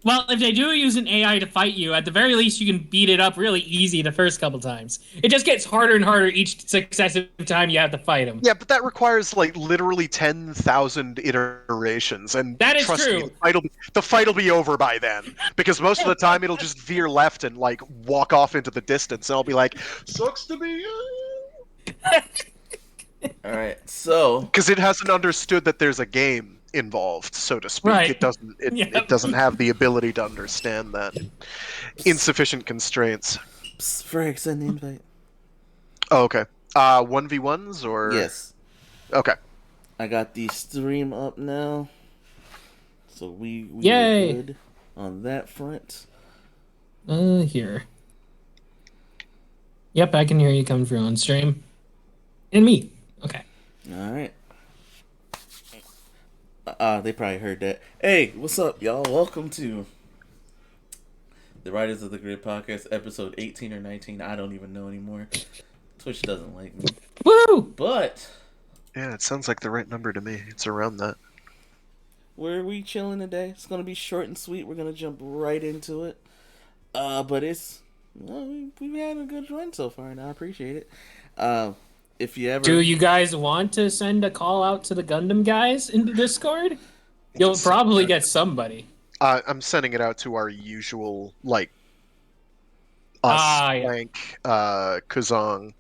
Well, if they do use an AI to fight you, at the very least you can beat it up really easy the first couple times. It just gets harder and harder each successive time you have to fight him. Yeah, but that requires like literally 10,000 iterations, and That is trust me, true. the fight will be over by then. Because most of the time it'll just veer left and like walk off into the distance, and I'll be like, "Sucks to be you," All right, so because it hasn't understood that there's a game involved, so to speak. It Right. doesn't. It Yep. doesn't have the ability to understand that. Insufficient constraints. Frank, send the invite. Oh, okay. 1v1s or Yes, okay. I got the stream up now, so we are Yay. good on that front. Here. Yep, I can hear you coming through on stream. And me. Okay. All right. They probably heard that. Hey, what's up, y'all? Welcome to the Writers of the Grid podcast, episode 18 or 19. I don't even know anymore. Twitch doesn't like me. Woo! But Yeah, it sounds like the right number to me. It's around that. where are we chilling today? It's gonna be short and sweet. We're gonna jump right into it. But it's we've had a good run so far, and I appreciate it. If you ever Do you guys want to send a call out to the Gundam guys in the Discord? You'll probably get somebody. I'm sending it out to our usual, like, us, Yeah. Frank, Kuzong,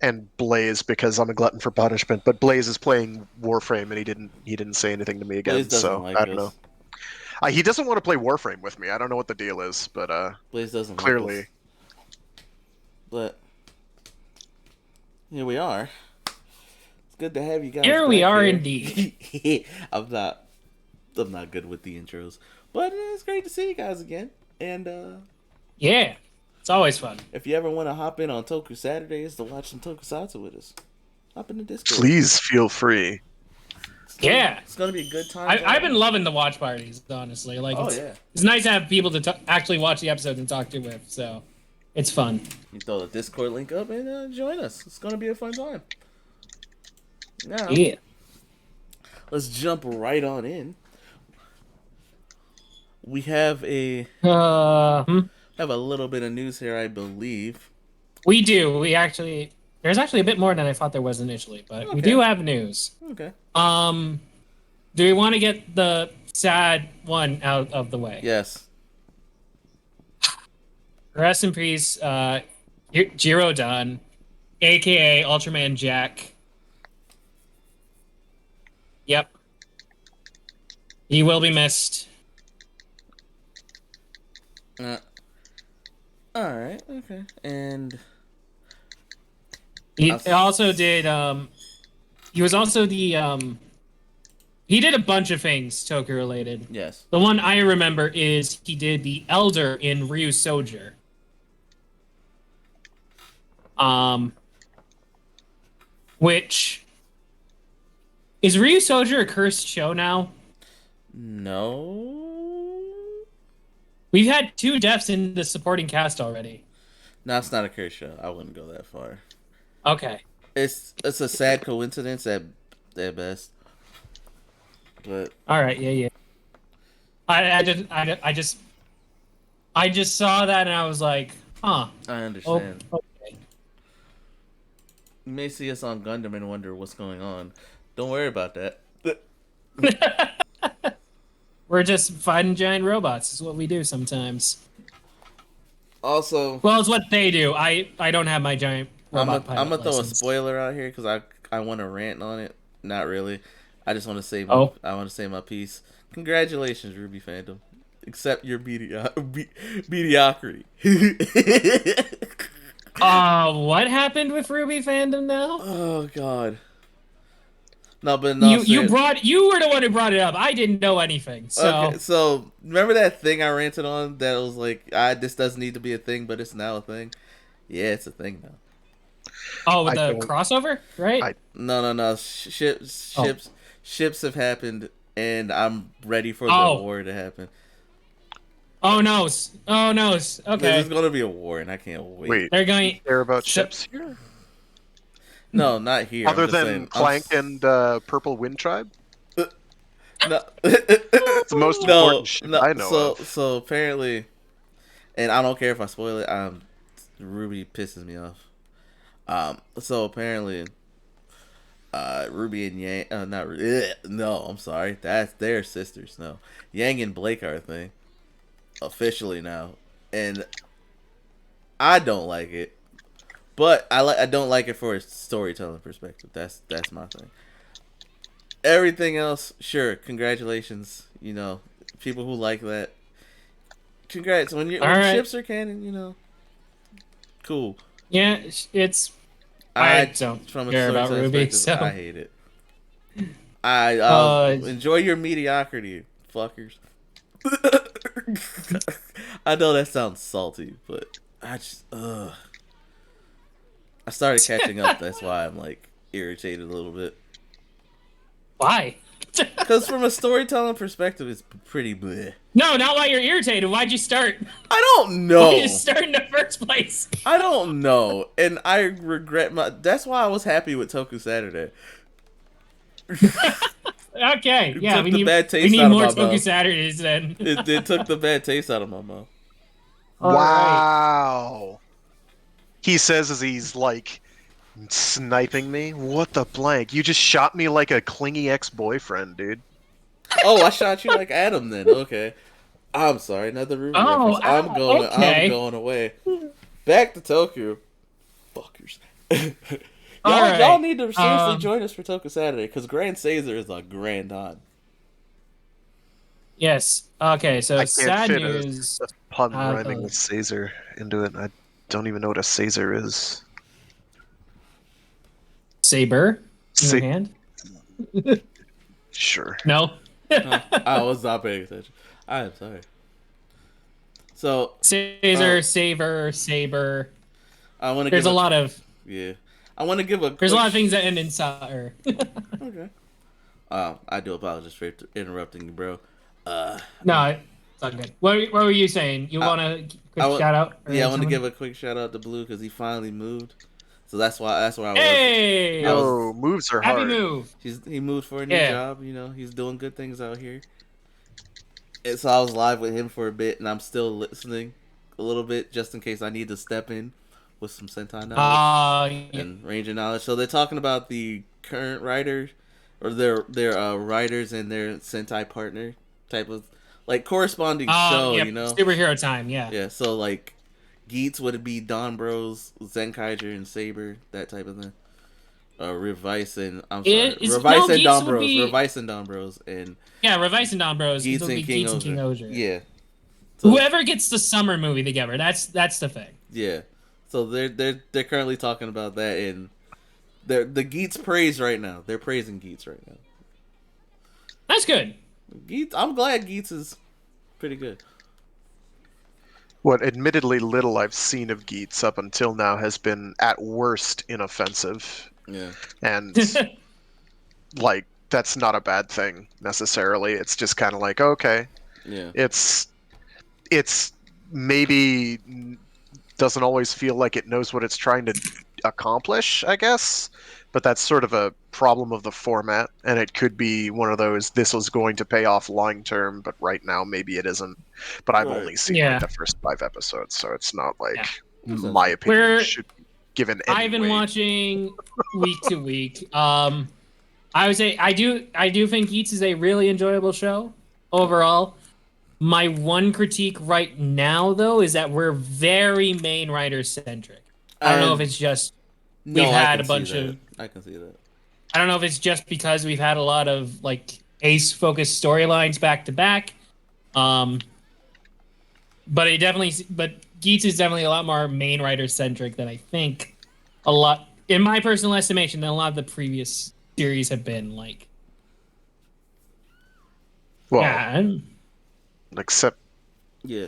and Blaze, because I'm a glutton for punishment. But Blaze is playing Warframe, and he didn't say anything to me again. Blaze doesn't So like I don't know. us. He doesn't want to play Warframe with me. I don't know what the deal is, but Blaze doesn't clearly, like us. But here we are. It's good to have you guys. Here we back are here. indeed. I'm not good with the intros, but it's great to see you guys again. And Yeah. It's always fun. if you ever want to hop in on Toku Saturdays to watch some Tokusatsu with us, hop in the Discord. please feel free. Yeah. It's gonna be a good time. I've been loving the watch parties, honestly. Like, Oh, it's, yeah. it's nice to have people to actually watch the episode and talk to with. So, it's fun. You throw the Discord link up and join us. It's gonna be a fun time. Now, Yeah. let's jump right on in. We have a little bit of news here, I believe. We do. There's actually a bit more than I thought there was initially, but we Okay. do have news. Okay. Do we want to get the sad one out of the way? Yes. Rest in peace, Jiro Dunn, aka Ultraman Jack. Yep. He will be missed. All right. Okay. And He also did. He was also the. He did a bunch of things Toku related. yes. The one I remember is he did the Elder in Ryu Soldier. Which is Ryu Soldier a cursed show now? No. We've had 2 deaths in the supporting cast already. No, it's not a curse show. I wouldn't go that far. Okay. It's a sad coincidence at best. But All right. Yeah. I just saw that and I was like, huh. I understand. Okay. You may see us on Gundam and wonder what's going on. Don't worry about that. We're just fighting giant robots. Is what we do sometimes. Also, Well, it's what they do. I don't have my giant robot pilot I'm gonna throw a license. spoiler out here because I want to rant on it. Not really. I just want to say I want to say my piece. Congratulations, Ruby fandom. Accept your mediocrity. What happened with Ruby fandom now? Oh God. No, but no. You were the one who brought it up. I didn't know anything. So Okay, so remember that thing I ranted on that was like, this doesn't need to be a thing, but it's now a thing. Yeah, it's a thing now. with I the don't- crossover, right? No. Ships have happened, and I'm ready for the Oh. war to happen. Oh no. There's Okay. gonna be a war, and I can't wait. Wait, They're going. care about So- ships here? No, not here. Other I'm just than saying, Clank and Purple Wind Tribe? No. It's the most important No, shit no. I know So of. so apparently, and I don't care if I spoil it. Ruby pisses me off. So apparently, Ruby and Yang, not no, I'm sorry, that's their sisters. No, Yang and Blake are a thing officially now, and I don't like it. But I don't like it for a storytelling perspective. That's my thing. Everything else, sure, congratulations. People who like that, congrats. When All when right. ships are canon, cool. Yeah, it's. I don't From a care about storytelling Ruby, perspective, I so. hate it. I'll Uh, enjoy your mediocrity, fuckers. I know that sounds salty, but I just I started catching up. That's why I'm like irritated a little bit. why? Because from a storytelling perspective, it's pretty bleh. No, not why you're irritated. Why'd you start? I don't Why did you know. start in the first place? I don't know, and I regret my. That's why I was happy with Toku Saturday. Okay, It yeah, took we the need bad we taste need out of more my Toku mouth. Saturdays then. It took the bad taste out of my mouth. All right. Wow. He says as he's like sniping me. What the blank? You just shot me like a clingy ex-boyfriend, dude. Oh, I shot you like Adam then. Okay. I'm sorry, another Ruby reference. Oh, I'm okay. going away. Back to Tokyo. Fuckers. All y'all right. need to seriously join us for Toku Saturday because Grand Caesar is a grand on. Yes. Okay. So I can't sad fit news. a pun Uh, rhyming with Caesar into it. I don't even know what a Caesar is. Saber in your Sa- hand. sure. No. I was not paying attention. I am sorry. So Caesar, saver, saber. I want to There's give a lot of yeah. I want to give a there's a quick lot of things that end in sa. Okay. I do apologize for interrupting you, bro. No, it's all good. What were you saying? You want a quick shout out? Or Yeah, I want to something? give a quick shout out to Blue because he finally moved. So that's where I was. Hey, I was. Yo, moves are happy hard. move. He moved for a new Yeah. job. He's doing good things out here. And so I was live with him for a bit, and I'm still listening a little bit just in case I need to step in with some Sentai knowledge Yeah. and Ranger knowledge. So they're talking about the current writer or their writers and their Sentai partner type of like corresponding show. Yep. Superhero time. Yeah. Yeah. So like Geats would it be Don Bros, Zenkaiger, and Saber, that type of thing. Revice and I'm sorry, Revice and Geats Don would Bros, be Revice and Don Bros, and yeah, Revice and Don Bros. Geats It'll be and King Geats and King Oger. Oger. Yeah. So, Whoever gets the summer movie together, that's the thing. yeah. So they're currently talking about that, and the Geats praise right now. They're praising Geats right now. That's good. Geats, I'm glad Geats is pretty good. What admittedly little I've seen of Geats up until now has been at worst inoffensive. Yeah. And like that's not a bad thing necessarily. It's just kind of like okay, Yeah. it's maybe doesn't always feel like it knows what it's trying to accomplish, I guess. But that's sort of a problem of the format, and it could be one of those this was going to pay off long term, but right now maybe it isn't. But I've Right. only seen Yeah. like the first 5 episodes, so it's not like Yeah. my opinion We're- should be given any I've been weight. watching week to week. I would say I do think Geats is a really enjoyable show overall. My one critique right now, though, is that we're very main writer centric. I don't know if it's just No, we've I had can a bunch see that. of. I can see that. I don't know if it's just because we've had a lot of like ace focused storylines back to back. But Geats is definitely a lot more main writer centric than I think a lot, in my personal estimation, than a lot of the previous series have been. Like, Well, yeah, except Yeah.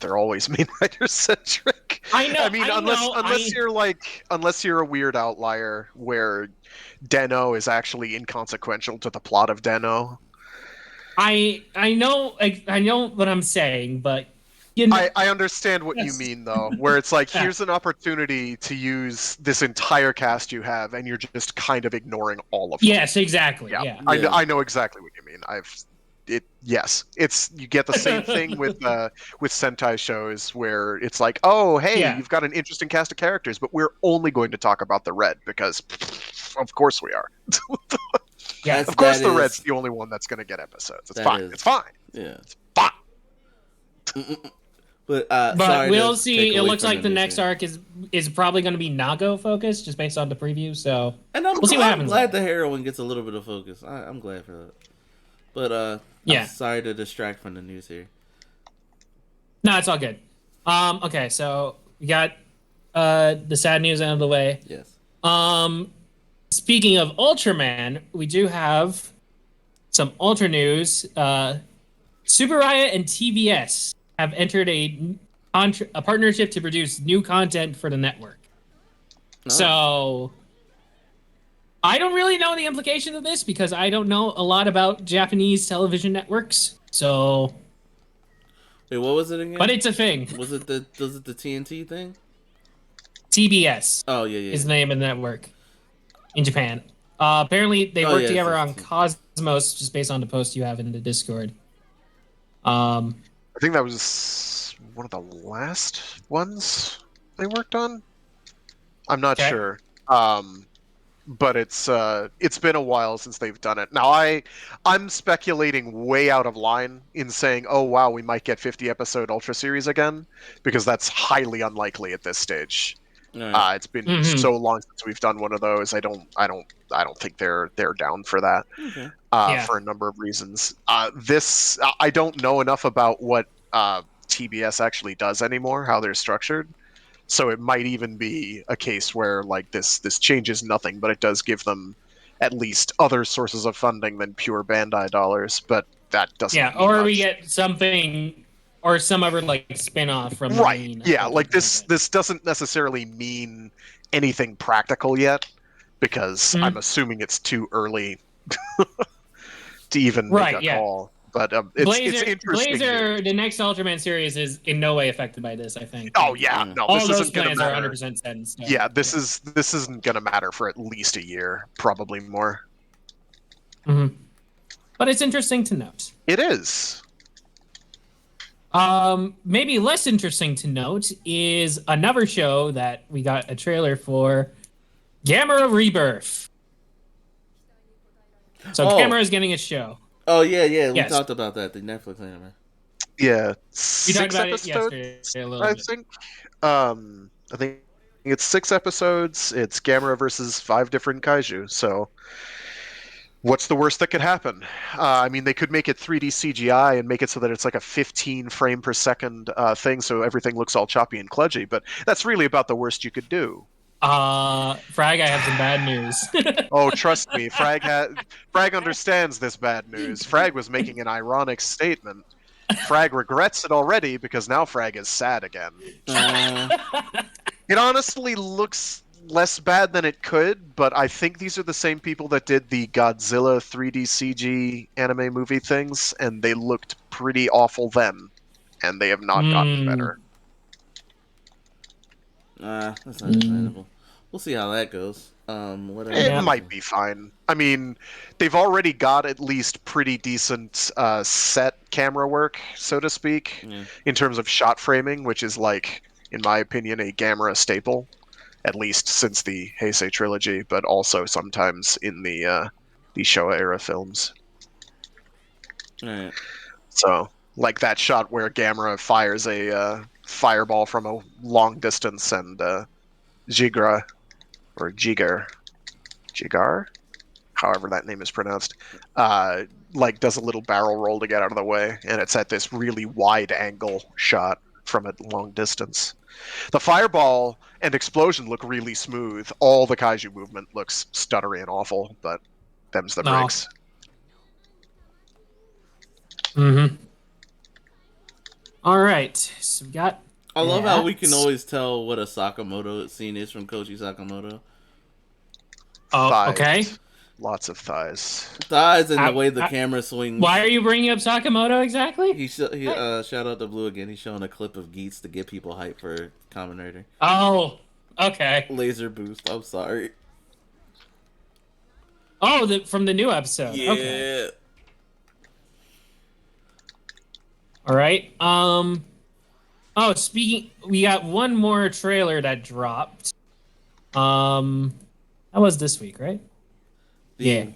they're always main writer centric. I know. I mean, unless you're a weird outlier where Deno is actually inconsequential to the plot of Deno. I know what I'm saying, but you know, I understand what you mean though, where it's like here's an opportunity to use this entire cast you have, and you're just kind of ignoring all of them. yes, exactly. Yeah. I know exactly what you mean. yes, it's you get the same thing with Sentai shows where it's like, oh hey, Yeah. you've got an interesting cast of characters, but we're only going to talk about the red because of course we are. Yeah. Of course the red's is the only one that's going to get episodes. It's that fine. is It's fine. yeah. It's fine. But But sorry to we'll take see. It away looks from like the news next here. arc is probably going to be Nago focused, just based on the preview. So And we'll see what I'm happens glad there. the heroine gets a little bit of focus. I'm glad for that. But I'm Yeah. sorry to distract from the news here. No, it's all good. Okay, so we got the sad news out of the way. Yes. Um, Speaking of Ultraman, we do have some Ultra news. Super Riot and TBS have entered a partnership to produce new content for the network. No. So I don't really know the implication of this because I don't know a lot about Japanese television networks. So, Wait, what was it again? but it's a thing. Was it the TNT thing? TBS Oh yeah, yeah, is yeah. the name of the network in Japan. Apparently, they Oh work yeah, together on TNT. Cosmos, just based on the post you have in the Discord. Um, I think that was one of the last ones they worked on. I'm not okay. sure. But it's been a while since they've done it. Now I'm speculating way out of line in saying, "Oh wow, we might get 50 episode Ultra series again," because that's highly unlikely at this stage. All right. It's been Hmm. so long since we've done one of those. I don't think they're down for that. Okay. Yeah. For a number of reasons. This I don't know enough about what TBS actually does anymore, how they're structured. So it might even be a case where like this changes nothing, but it does give them at least other sources of funding than pure Bandai dollars. But that doesn't Yeah. mean Or we much. get something or some other like spin-off from the Right. main Yeah, like Ultraman. this doesn't necessarily mean anything practical yet because I'm Mhm. assuming it's too early to even make Right. a Yeah. call. But it's interesting Blazer, news. the next Ultraman series is in no way affected by this. I think. Oh Like yeah, Yeah. no, all this those isn't gonna plans are matter. 100% set in stone. Yeah, Yeah. this isn't gonna matter for at least a year, probably more. Mm-hmm. But it's interesting to note. It is. Maybe less interesting to note is another show that we got a trailer for, Gamera Rebirth. So Oh. Gamera is getting a show. Oh yeah, yeah. We Yes, talked about that. The Netflix anime. Yeah, we talked 6 about it yesterday episodes, a little I bit. think. I think it's 6 episodes. It's Gamera versus 5 different kaiju. So, what's the worst that could happen? I mean, they could make it 3D CGI and make it so that it's like a 15 frame per second thing, so everything looks all choppy and kludgy. But that's really about the worst you could do. Frag, I have some bad news. Oh, trust me, Frag understands this bad news. Frag was making an ironic statement. Frag regrets it already because now Frag is sad again. Uh, It honestly looks less bad than it could, but I think these are the same people that did the Godzilla 3D CG anime movie things, and they looked pretty awful then, and they have not gotten Hmm. better. that's Mm. understandable. We'll see how that goes. Whatever. It Yeah. might be fine. I mean, they've already got at least pretty decent set camera work, so to speak, Yeah. in terms of shot framing, which is like, in my opinion, a Gamera staple, at least since the Heisei trilogy, but also sometimes in the Showa era films. All right. So, like that shot where Gamera fires a fireball from a long distance, and Jigra or Jigar, however that name is pronounced, like does a little barrel roll to get out of the way, and it's at this really wide angle shot from a long distance. The fireball and explosion look really smooth. All the kaiju movement looks stuttery and awful, but them's the No. breaks. Mm-hmm. All right. So we got I love how we can that. always tell what a Sakamoto scene is from Koji Sakamoto. Oh, okay. Thighs. Lots of thighs. Thighs and the I, way the I, camera swings. why are you bringing up Sakamoto exactly? Shout out to Blue again. He's showing a clip of Geets to get people hyped for Kamen Rider. Oh, okay. Laser boost. I'm sorry. Oh, from the new episode. Okay. Yeah. All right. Oh, speaking, we got one more trailer that dropped. Um, that was this week, right? Yeah.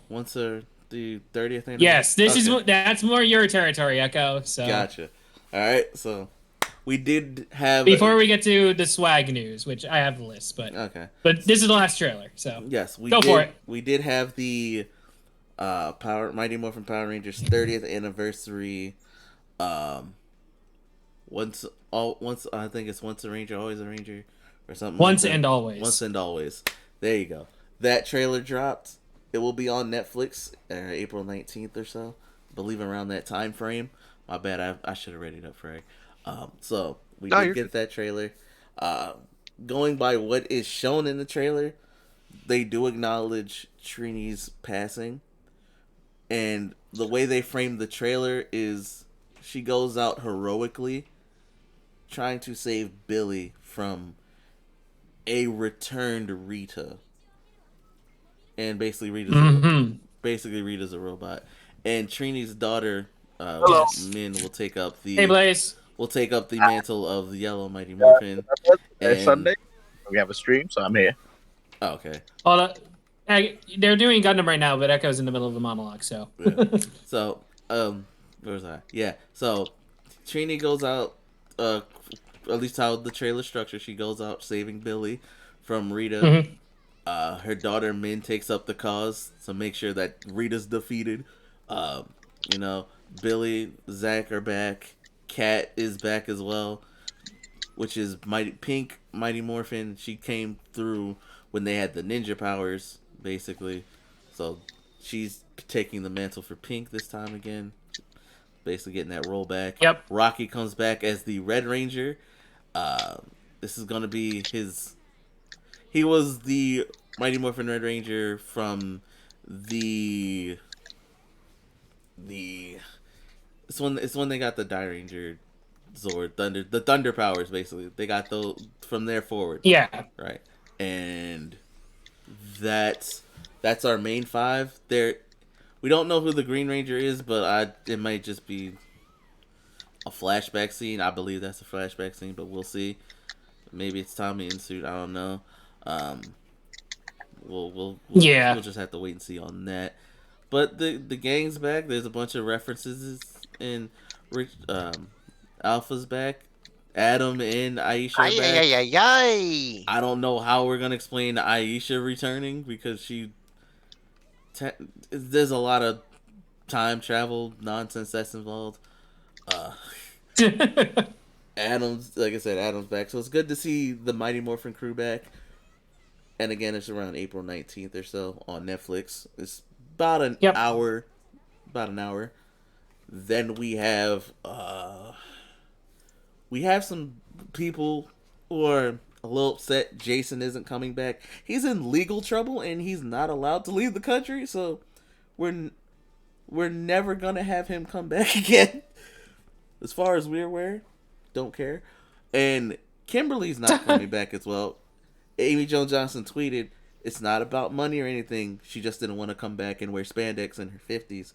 The 30th anniversary. Yes, this is Okay, that's more your territory, Echo. So gotcha. All right, so we did have. before we get to the swag news, which I have the list, Okay. but this is the last trailer, so Yes, we go for did. it. We did have the Power Mighty Morphin Power Rangers 30th anniversary. Um, once I think it's once a Ranger, always a Ranger, or something like Once that. and Once always. and always. There you go. That trailer dropped. It will be on Netflix April 19th or so. I believe around that time frame. My bad. I should have read it up for you. So we No, did you're get that trailer. Uh, Going by what is shown in the trailer, they do acknowledge Trini's passing, and the way they frame the trailer is she goes out heroically trying to save Billy from a returned Rita, and Hmm. basically Rita's a robot, and Trini's daughter, Hello. Yes. Min, Hey, Blaze. will take up the mantle of the Yellow Mighty Morphin, It's and Sunday. We have a stream, so I'm here. oh, okay, Hold on. They're doing Gundam right now, but Echo's in the middle of the monologue, so. yeah. So where was I? Yeah, so Trini goes out, at least how the trailer structure, she goes out saving Billy from Rita. Mhm. Her daughter Min takes up the cause to make sure that Rita's defeated. Um, you know, Billy, Zach are back. Kat is back as well, which is Mighty Morphin. She came through when they had the ninja powers, basically. So she's taking the mantle for Pink this time again, basically getting that roll back. Yep. Rocky comes back as the Red Ranger. Uh, this is gonna be his. He was the Mighty Morphin Red Ranger from the. It's when they got the Die Ranger Zord the Thunder powers, basically. They got those from there forward, Yeah. right? And that's that's our main five. There, we don't know who the Green Ranger is, but it might just be a flashback scene. I believe that's a flashback scene, but we'll see. Maybe it's Tommy in suit. I don't know. Um, Yeah. we'll just have to wait and see on that. But the gang's back. There's a bunch of references in Alpha's back. Adam and Aisha are Ay, ay, back. ay, ay, ay. I don't know how we're gonna explain Aisha returning because there's a lot of time travel nonsense that's involved. Uh, Adam's, like I said, Adam's back, so it's good to see the Mighty Morphin crew back. And again, it's around April 19th or so on Netflix. It's about an Yep. hour, about an hour. Then we have some people who are a little upset Jason isn't coming back. He's in legal trouble and he's not allowed to leave the country, so we're never gonna have him come back again. As far as we're aware, don't care. And Kimberly's not coming back as well. Amy Jo Johnson tweeted, "It's not about money or anything. She just didn't want to come back and wear spandex in her 50s."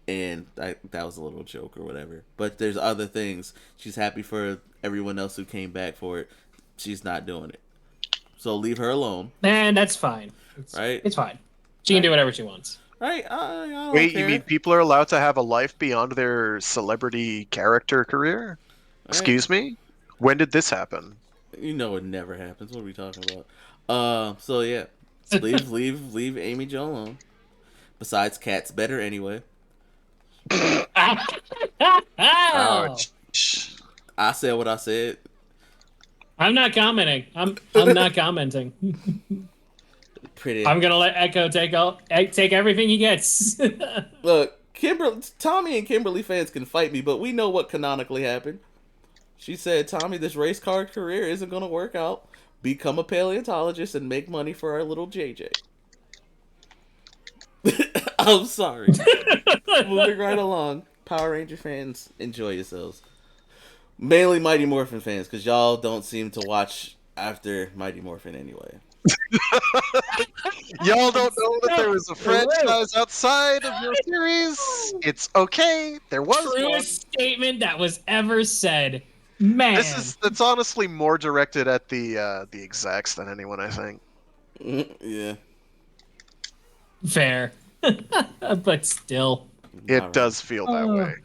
And that was a little joke or whatever. But there's other things. She's happy for everyone else who came back for it. She's not doing it. So leave her alone. Man, that's fine. Right? It's fine. She can do whatever she wants. Right? I don't Wait, care. you mean people are allowed to have a life beyond their celebrity character career? Right? Excuse me? When did this happen? You know it never happens. What are we talking about? So yeah. Leave Amy Jo alone. Besides, Cat's better anyway. Ouch. I said what I said. I'm not commenting. I'm not commenting. Pretty. I'm gonna let Echo take everything he gets. Look, Tommy and Kimberly fans can fight me, but we know what canonically happened. She said, "Tommy, this race car career isn't gonna work out. Become a paleontologist and make money for our little JJ." I'm sorry. Moving right along. Power Ranger fans, enjoy yourselves. Mainly Mighty Morphin fans, because y'all don't seem to watch after Mighty Morphin anyway. Y'all don't know that No, there was a Lou, franchise outside of your series? It's okay. There was one. truest statement that was ever said. Man, That's honestly more directed at the execs than anyone, I think. Yeah. fair. But still. It All right. does feel that way.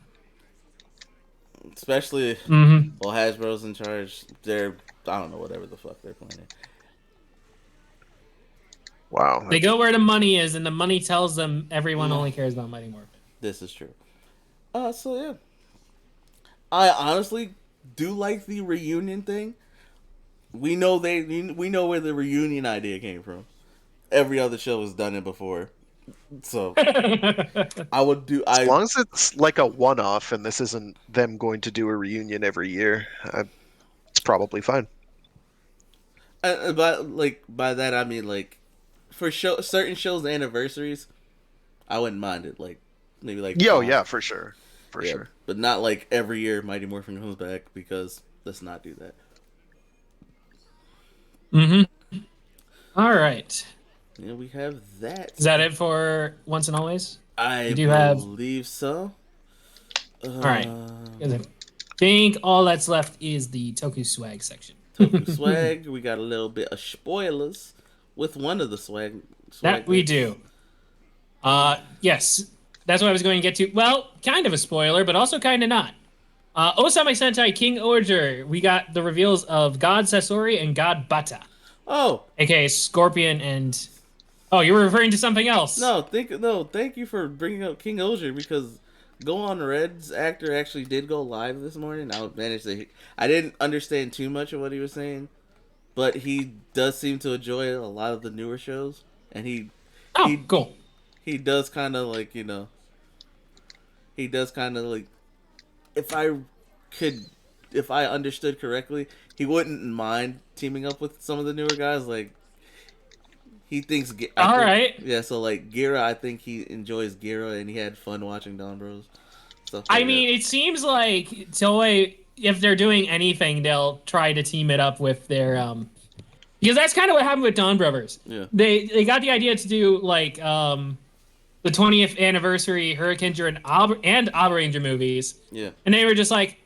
Especially Mm-hmm. while Hasbro's in charge, they're I don't know whatever the fuck they're planning. Wow. They go where the money is, and the money tells them everyone Mm. only cares about Mighty Morphin. This is true. So yeah, I honestly do like the reunion thing. We know we know where the reunion idea came from. Every other show has done it before, so I would do. As long as it's like a one-off and this isn't them going to do a reunion every year, it's probably fine. By that I mean like for certain shows anniversaries, I wouldn't mind it. Like maybe like Yo, 5. yeah, for sure. For Yeah, sure. but not like every year Mighty Morphin comes back because let's not do that. Mm-hmm. All right. Yeah, we have that. Is that it for Once and Always? I You do have. believe so. All right. I think all that's left is the Toku swag section. Toku swag. We got a little bit of spoilers with one of the swag. That we bits. do. Yes. That's what I was going to get to. Well, kind of a spoiler, but also kind of not. Osama Sentai King Order. We got the reveals of God Sasori and God Bata, Oh aka Scorpion and. Oh, you were referring to something else. Thank you for bringing up King Oger because Go on Red's actor actually did go live this morning. I didn't understand too much of what he was saying, but he does seem to enjoy a lot of the newer shows, and Oh, he cool. he does kind of like he does kind of like if I could if I understood correctly, he wouldn't mind teaming up with some of the newer guys. Like he thinks, All right. yeah. So like Gira, I think he enjoys Gira, and he had fun watching Don Bros. Stuff I like mean, it seems like Toei, if they're doing anything, they'll try to team it up with their because that's kind of what happened with Dawn Brothers. Yeah. They got the idea to do like the 20th anniversary Hurricane and Abba Ranger movies. Yeah. And they were just like,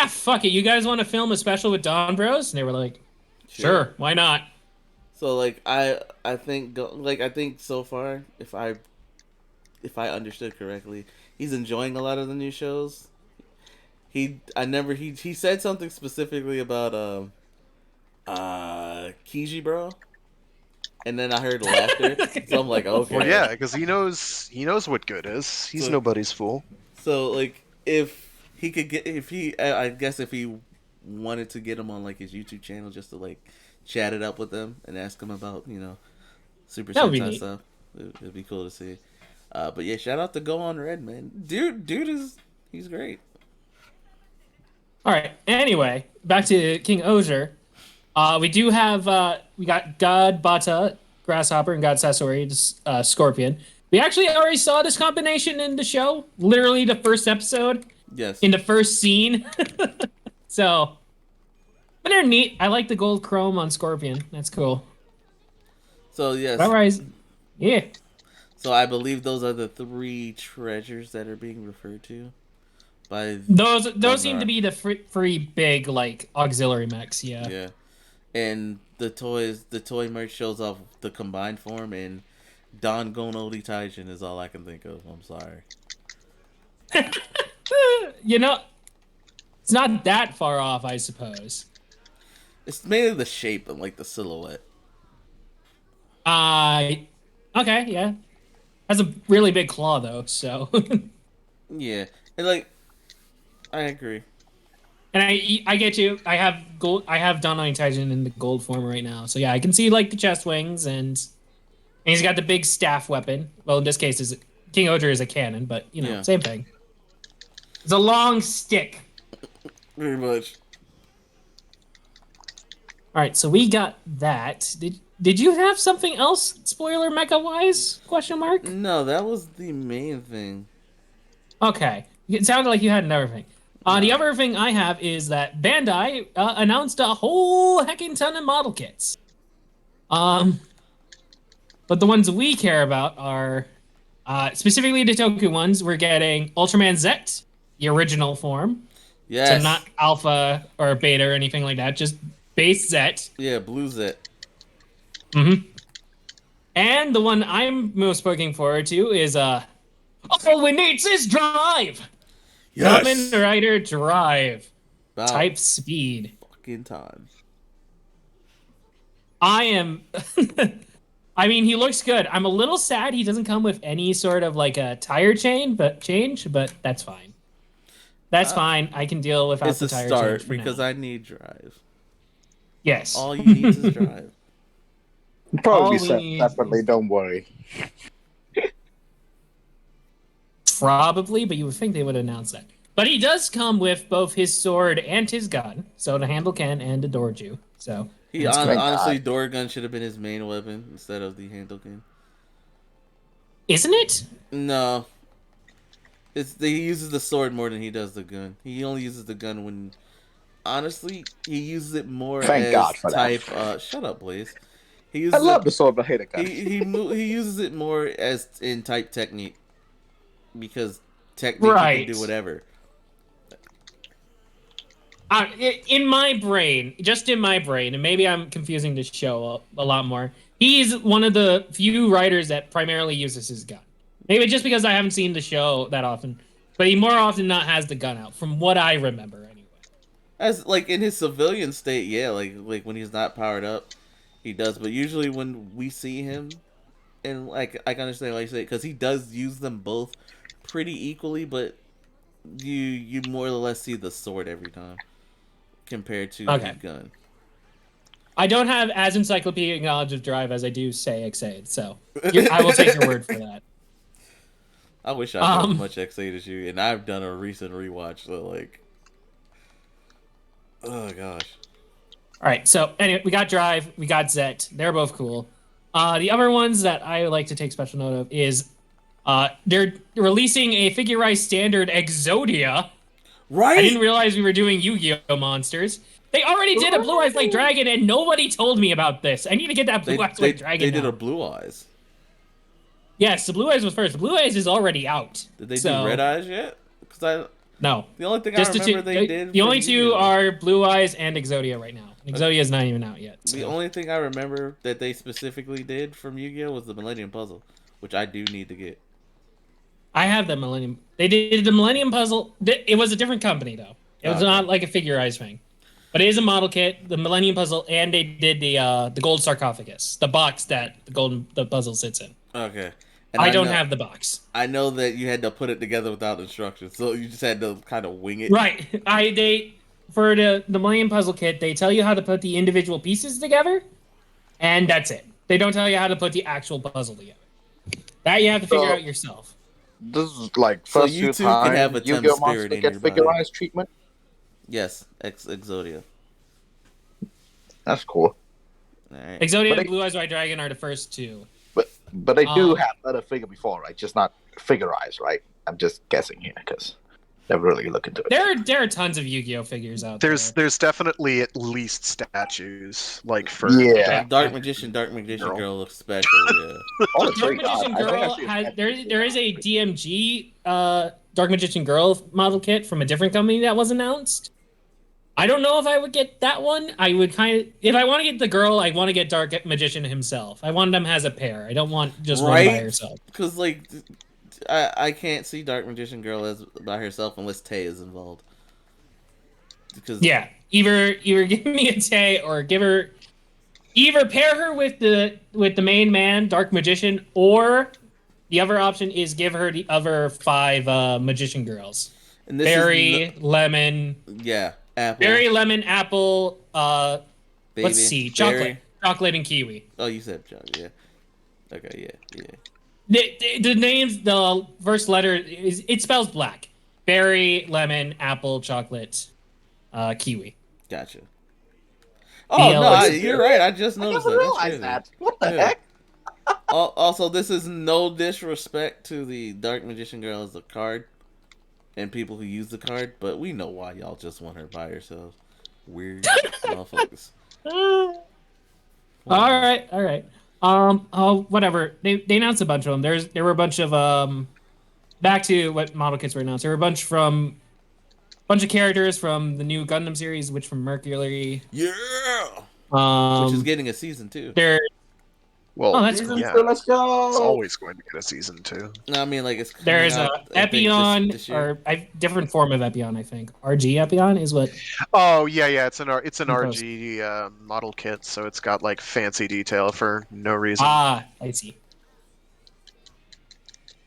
fuck it. You guys want to film a special with Dawn Bros? And they were like, sure, why not? So like I think I think so far if I understood correctly, he's enjoying a lot of the new shows. He said something specifically about Kiji bro. And then I heard laughter. So I'm like, okay. Well, yeah, because he knows what good is. He's nobody's fool. So like if he could get I guess if he wanted to get him on like his YouTube channel just to like chat it up with them and ask him about Super Sentai stuff, it'd be cool to see. But yeah, shout out to Go on Red, man. Dude he's great. All right. Anyway, back to King Ozier. We do have we got God Bata, Grasshopper, and God Sasori, Scorpion. We actually already saw this combination in the show. Literally the first episode. Yes. In the first scene. So, but they're neat. I like the gold chrome on Scorpion. That's cool. So yes. Yeah. So I believe those are the 3 treasures that are being referred to by those seem to be the free big like auxiliary mechs. Yeah. Yeah. And the toy merch shows off the combined form, and Don Gonodi Taijin is all I can think of. I'm sorry. It's not that far off, I suppose. It's mainly the shape and like the silhouette. Okay, yeah. Has a really big claw though, so. Yeah, and like, I agree. And I get you. I have gold. I have Don Taijin in the gold form right now, so yeah, I can see like the chest wings, and he's got the big staff weapon. Well, in this case, King Oger is a cannon, but same thing. It's a long stick. Very much. All right, so we got that. Did you have something else spoiler mecha wise? Question mark. No, that was the main thing. Okay, it sounded like you had another thing. The other thing I have is that Bandai announced a whole heckin' ton of model kits. But the ones we care about are specifically the Toku ones. We're getting Ultraman Z, the original form. So Yes. not alpha or beta or anything like that, just base Z. Yeah, Blue's it. Mm-hmm. And the one I'm most looking forward to is all we need is drive. Kamen Yes. Rider Drive. About Type speed. fucking time. I am I mean, he looks good. I'm a little sad he doesn't come with any sort of like a tire change, but that's fine. That's Uh, fine. I can deal without it's the a tire change start for because now. I need drive. Yes. All you need is drive. Probably All be we set need separately. is Don't worry. probably, but you would think they would announce that. But he does come with both his sword and his gun, so the handle can and the dorju. So He that's good. Thank honestly, God. door gun should have been his main weapon instead of the handle gun. Isn't it? No, he uses the sword more than he does the gun. He only uses the gun when honestly he uses it more Thank God as for that. type. Shut up, Blaze. He I uses love it. the sword, but I hate a gun. He uses it more as in type technique because technique he can do Right. whatever. In my brain, just in my brain, and maybe I'm confusing the show a lot more. He's one of the few writers that primarily uses his gun. Maybe just because I haven't seen the show that often, but he more often not has the gun out, from what I remember anyway. As like in his civilian state, yeah, like when he's not powered up, he does. But usually when we see him, and like I can understand why you say it, because he does use them both pretty equally, but you more or less see the sword every time compared to the Okay. gun. I don't have as encyclopedic knowledge of Drive as I do say X8, so I will take your word for that. I wish I had as Um, much X8 as you, and I've done a recent rewatch, so like, oh gosh. all right, so anyway, we got Drive, we got Zet. They're both cool. The other ones that I would like to take special note of is they're releasing a figurized standard Exodia. I Right? didn't realize we were doing Yu-Gi-Oh monsters. They already did a Blue Eyes White Dragon, and nobody told me about this. I need to get that Blue They Eyes they White Dragon they did now. a Blue Eyes. Yes, the Blue Eyes was first. The Blue Eyes is already out. Did they do Red So Eyes yet? Because I no, the only thing I just the remember two. they did The from only two Yu-Gi-Oh. are Blue Eyes and Exodia right now. Exodia is not even out yet. The So only thing I remember that they specifically did from Yu-Gi-Oh was the Millennium Puzzle, which I do need to get. I have the Millennium. They did the Millennium Puzzle. It was a different company though. It Oh, was okay. not like a figurized thing. But it is a model kit, the Millennium Puzzle, and they did the gold sarcophagus, the box that the puzzle sits in. Okay. And I don't have the box. I know that you had to put it together without instructions, so you just had to kind of wing it. Right. They for the Millennium Puzzle kit, they tell you how to put the individual pieces together, and that's it. They don't tell you how to put the actual puzzle together. That you have to figure So out yourself. this is like So first you few too can have time a temp Yu-Gi-Oh spirit monster in get your body. figurized treatment. Yes, Exodia. That's cool. All right. Exodia But and they, Blue Eyes White Dragon are the first two. but they do Um, have other figure before, right? Just not figurized, right? I'm just guessing here because never really look into it. There are tons of Yu-Gi-Oh figures out There's there. there's definitely at least statues like for Yeah. Dark Yeah. Magician Girl. looks special. Yeah. Oh, Dark sweet. Magician I think I Girl see a has statue. there is a DMG Dark Magician Girl model kit from a different company that was announced. I don't know if I would get that one. I would kind of if I want to get the girl, I want to get Dark Magician himself. I want them as a pair. I don't want just one by Right? herself. Because like, I can't see Dark Magician Girl as by herself unless Tay is involved. Because Yeah, either give me a Tay or give her either pair her with the main man Dark Magician, or the other option is give her the other five magician girls. and this Berry, lemon, yeah, Apple, berry, lemon, apple. baby, Let's see, berry. chocolate, and kiwi. Oh, you said chocolate. Yeah. Okay. Yeah. The names, the first letter is it spells black. Berry, lemon, apple, chocolate, kiwi. Gotcha. Oh no, BLS. you're right. I just I noticed never that. That's realized crazy. that. What the Yeah. heck? Also, this is no disrespect to the Dark Magician Girl as a card and people who use the card, but we know why y'all just want her by yourselves. Weird motherfuckers. All right. Oh, whatever. They announced a bunch of them. There were a bunch of back to what model kits were announced. There were a bunch of characters from the new Gundam series, which from Mercury. Yeah. Which is Um, getting a season 2. there. Oh, Well, that's Season cool. yeah, 2, let's it's go. always going to get a season 2. No, I mean like it's coming There's a out. I think Epion this year. or a different form of Epion. I think RG Epion is what Oh yeah, yeah. It's an you post. RG model kit, so it's got like fancy detail for no reason. Ah, I see.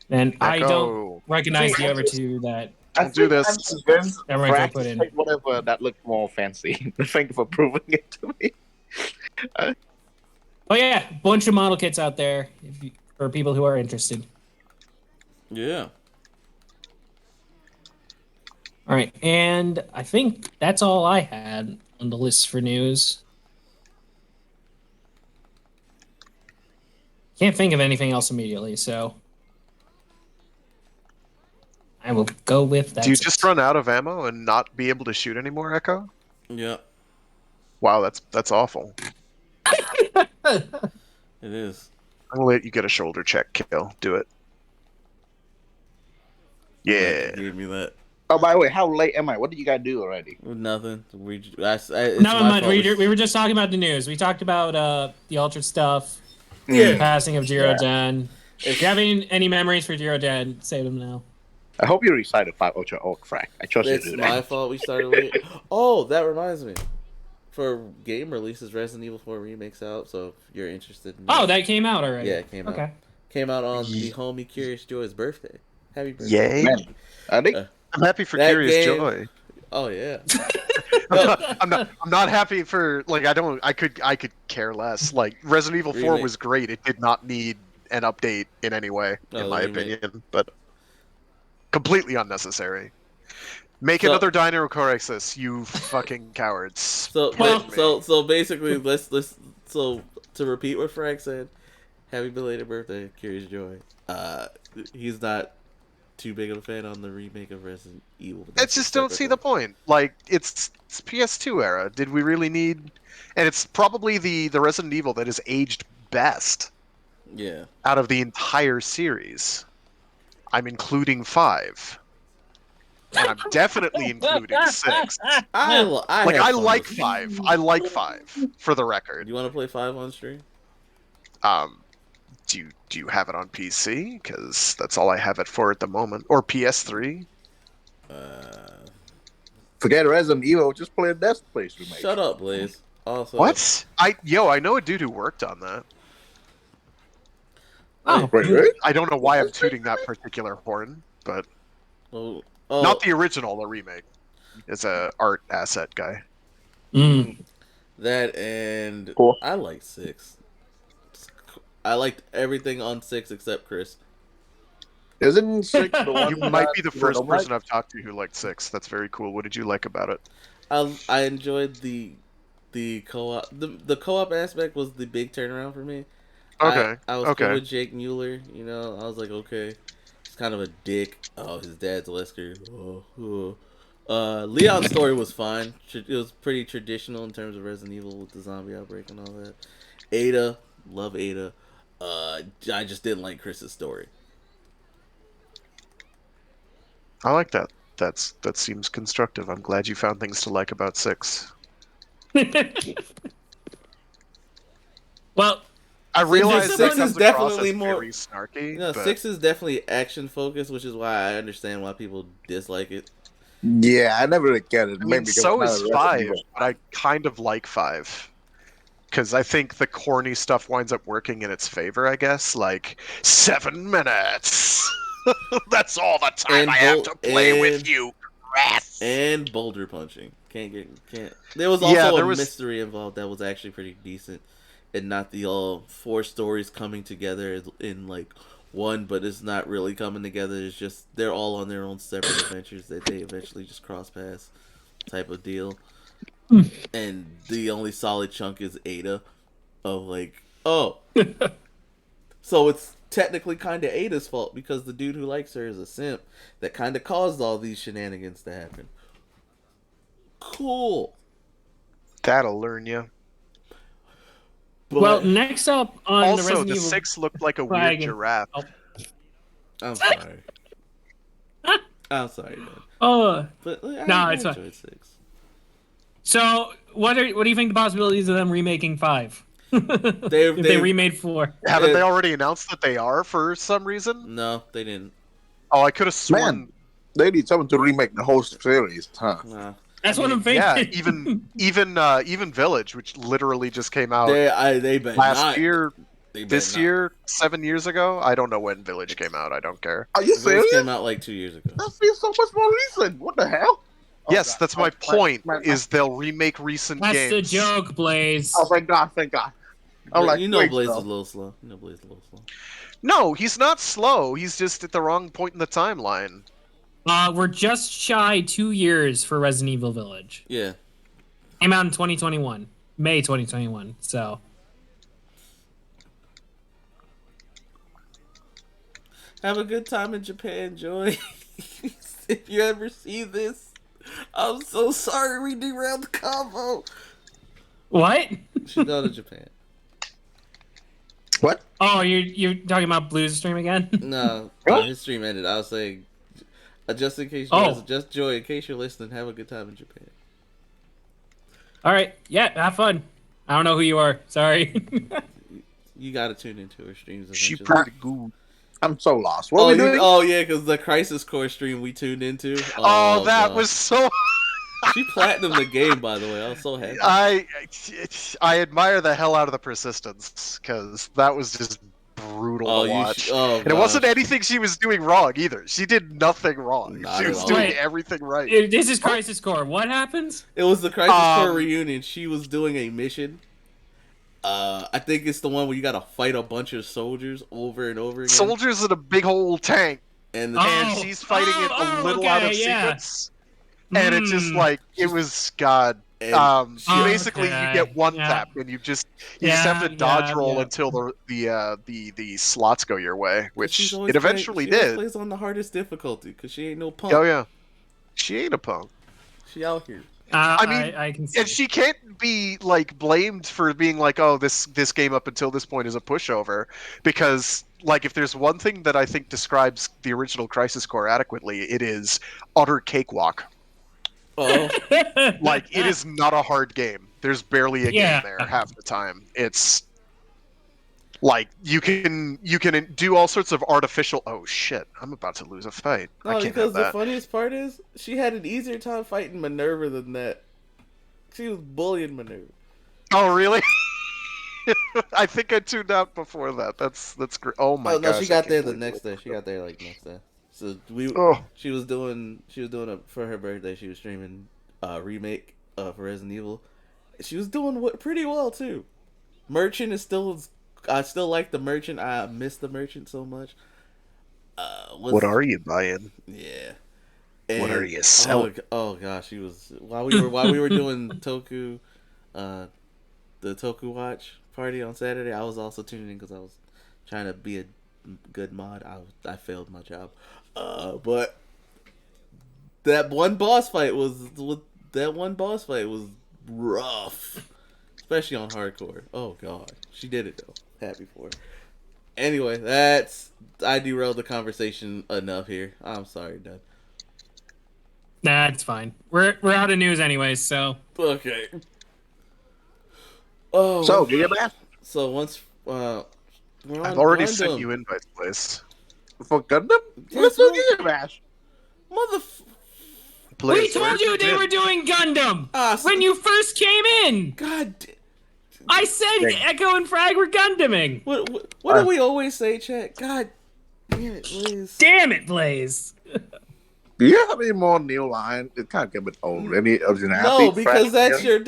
And I don't Echo, recognize See, the other two that I don't do think I'm this. convinced Rachel Frax put just in. picked whatever that looked more fancy. Thank you for proving it to me. Oh yeah, bunch of model kits out there for people who are interested. Yeah. All right, and I think that's all I had on the list for news. Can't think of anything else immediately, so I will go with Do you that's just it. run out of ammo and not be able to shoot anymore, Echo? Yeah. Wow, that's awful. It is. I'm gonna let you get a shoulder check kill. Do it. Glad you Yeah. gave me that. Oh, by the way, how late am I? What did you guys do already? Nothing. It's Not my much. fault. We were just talking about the news. We talked about the Ultra stuff, the Yeah. passing of Zero Yeah. Den. If you have any memories for Zero Den, say them now. I hope you recited 5 Ultra Oak, Frack. I trust you to It's do my that. fault we started late. Oh, that reminds me. For game releases, Resident Evil 4 remakes out. So if you're interested in Oh, that came out already. yeah, it came out. Okay. Came out on the Ye- homie Curious Joy's birthday. Happy birthday! Yay. Man, I think Uh, I'm happy for that Curious game- Joy. Oh yeah. I'm not happy for like I could care less. Like Resident Evil 4 Remake. was great. It did not need an update in any way, Oh, in the my remake. opinion, but completely unnecessary. Make So- another Dino Corexus, you fucking cowards. So Pardon me. so basically, let's so to repeat what Frank said. Happy belated birthday, Curious Joy. He's not too big of a fan on the remake of Resident Evil. But I that's a just don't separate see the thing. point. Like it's PS2 era. Did we really need? And it's probably the Resident Evil that is aged best Yeah. out of the entire series. I'm including 5. And I'm definitely including 6. I Like have I fun like with- 5. I like 5 for the record. You want to play 5 on stream? Um do you have it on PC? Because that's all I have it for at the moment. Or PS3. forget Resident Evil. Just play a Death Place remake. Shut up, Blaze. Also, What? I know a dude who worked on that. Oh, Wait, really? I don't know why I'm tooting that particular horn, but Oh, not the original, the remake. It's a art asset guy. that and Cool. I like 6. I liked everything on 6 except Chris. Isn't 6 the one You that might be the you first don't like? person I've talked to who liked 6. That's very cool. What did you like about it? I enjoyed the co-op. The co-op aspect was the big turnaround for me. Okay. I was cool Okay. with Jake Mueller. You know, I was like, okay, he's kind of a dick. Oh, his dad's Lesker. Leon's story was fine. It was pretty traditional in terms of Resident Evil with the zombie outbreak and all that. Ada, love Ada. I just didn't like Chris's story. I like that. That seems constructive. I'm glad you found things to like about 6. well, I realize six that is comes definitely across as more- very snarky. You know, but 6 is definitely action focused, which is why I understand why people dislike it. Yeah, I never really get it. I Maybe mean, because so it's is not a Resident 5, Evil. but I kind of like 5. Because I think the corny stuff winds up working in its favor, I guess. Like, 7 minutes! That's all the time And I have Bol- to play with and- you, Chris! And boulder punching. Can't. There was Yeah, also there a was- mystery involved that was actually pretty decent, and not the all 4 stories coming together in like one, but it's not really coming together. It's just they're all on their own separate adventures that they eventually just cross paths, type of deal. And the only solid chunk is Ada, of like, oh, so it's technically kind of Ada's fault because the dude who likes her is a simp that kind of caused all these shenanigans to happen. Cool. That'll learn you. But Well, next up on the Also, Resident the Evil 6 looked like a weird flag. giraffe. Oh. I'm sorry. I'm sorry, man. Oh, But like, No, I it's fine. enjoyed 6. so what do you think the possibilities of them remaking 5? If they they've- remade 4. Haven't they already announced that they are for some reason? No, they didn't. Oh, I could have sworn. Man, they need someone to remake the whole series, huh? Nah. That's I what mean, I'm thinking. yeah, even Village, which literally just came out They bet last not. year, They bet this not. year, 7 years ago. I don't know when Village came out. I don't care. Are you Those serious? came out like 2 years ago. That feels so much more recent. What the hell? Oh, Yes, God. that's my Oh, point. man, Is they'll remake recent That's games. the joke, Blaze. oh, thank God, thank God. I'm like, you know wait, Blaze is no. a little slow. You know Blaze is a little slow. No, he's not slow. He's just at the wrong point in the timeline. We're just shy 2 years for Resident Evil Village. Yeah. Came out in 2021, May 2021. So Have a good time in Japan, Joy. If you ever see this, I'm so sorry we derailed the combo. what? She's going to Japan. What? Oh, you're talking about Blue's stream again? No, What? his stream ended. I was saying, just in case, Oh. just Joy, in case you're listening, have a good time in Japan. All right, yeah, have fun. I don't know who you are. Sorry. You got to tune into her streams. She Eventually. pretty good. I'm so lost. What are we doing? Oh yeah, because the Crisis Core stream we tuned into. Oh, that God. was so. She platinumed the game, by the way. I was so happy. I admire the hell out of the persistence because that was just brutal to watch. Oh, and it wasn't gosh. anything she was doing wrong either. She did nothing wrong. Not She at was all. doing Wait. everything right. This is Crisis Core. What happens? It was the Crisis Core Um, reunion. She was doing a mission. I think it's the one where you gotta fight a bunch of soldiers over and over again. Soldiers in a big old tank, And the, and Oh, she's fighting it a little okay, out of yeah. sequence. And it just like it was God. and So basically, you Okay, get one yeah. tap, and you just have to Yeah, dodge yeah, roll yeah. until the slots go your way, which she's always it eventually she always did. plays on the hardest difficulty because she ain't no punk. Oh yeah, she ain't a punk, She out here. I mean, I can see. and she can't be like blamed for being like, oh, this game up until this point is a pushover, because like if there's one thing that I think describes the original Crisis Core adequately, it is utter cakewalk. Oh, Like it is not a hard game. There's barely a Yeah. game there half the time. It's like you can do all sorts of artificial. Oh shit! I'm about to lose a fight. I no, can't because have the that. funniest part is she had an easier time fighting Minerva than that. She was bullying Minerva. Oh really? I think I tuned out before that. That's great. Oh my Oh no, gosh! she I got can't there the believe next it. day. She got there like next day. So Oh. she was doing for her birthday. She was streaming a remake of Resident Evil. She was doing pretty well too. Merchant is still. I still like the Merchant. I miss the Merchant so much. What are you buying? Yeah. What are And- you selling? Oh gosh, she was while we were doing Toku, the Toku Watch party on Saturday. I was also tuning in because I was trying to be a good mod. I failed my job, but that one boss fight was rough, especially on hardcore. Oh god, she did it though. Happy for her. Anyway, I derailed the conversation enough here. I'm sorry, Dad. That's fine. We're out of news anyways, so Okay. Oh. So, Gigabass? So once we're on I've already Gundam. sent you invites, place. For Gundam? Yes, Let's do well- Gigabass. we told you they were doing Gundam when you first came in. God. I said Echo and Frag were Gundaming. What do we always say, chat? God damn it, Liz. Damn it, Blaze. Do you have any more Neil Line? It kind of get a bit old. Any originality? No, because that's Yeah. your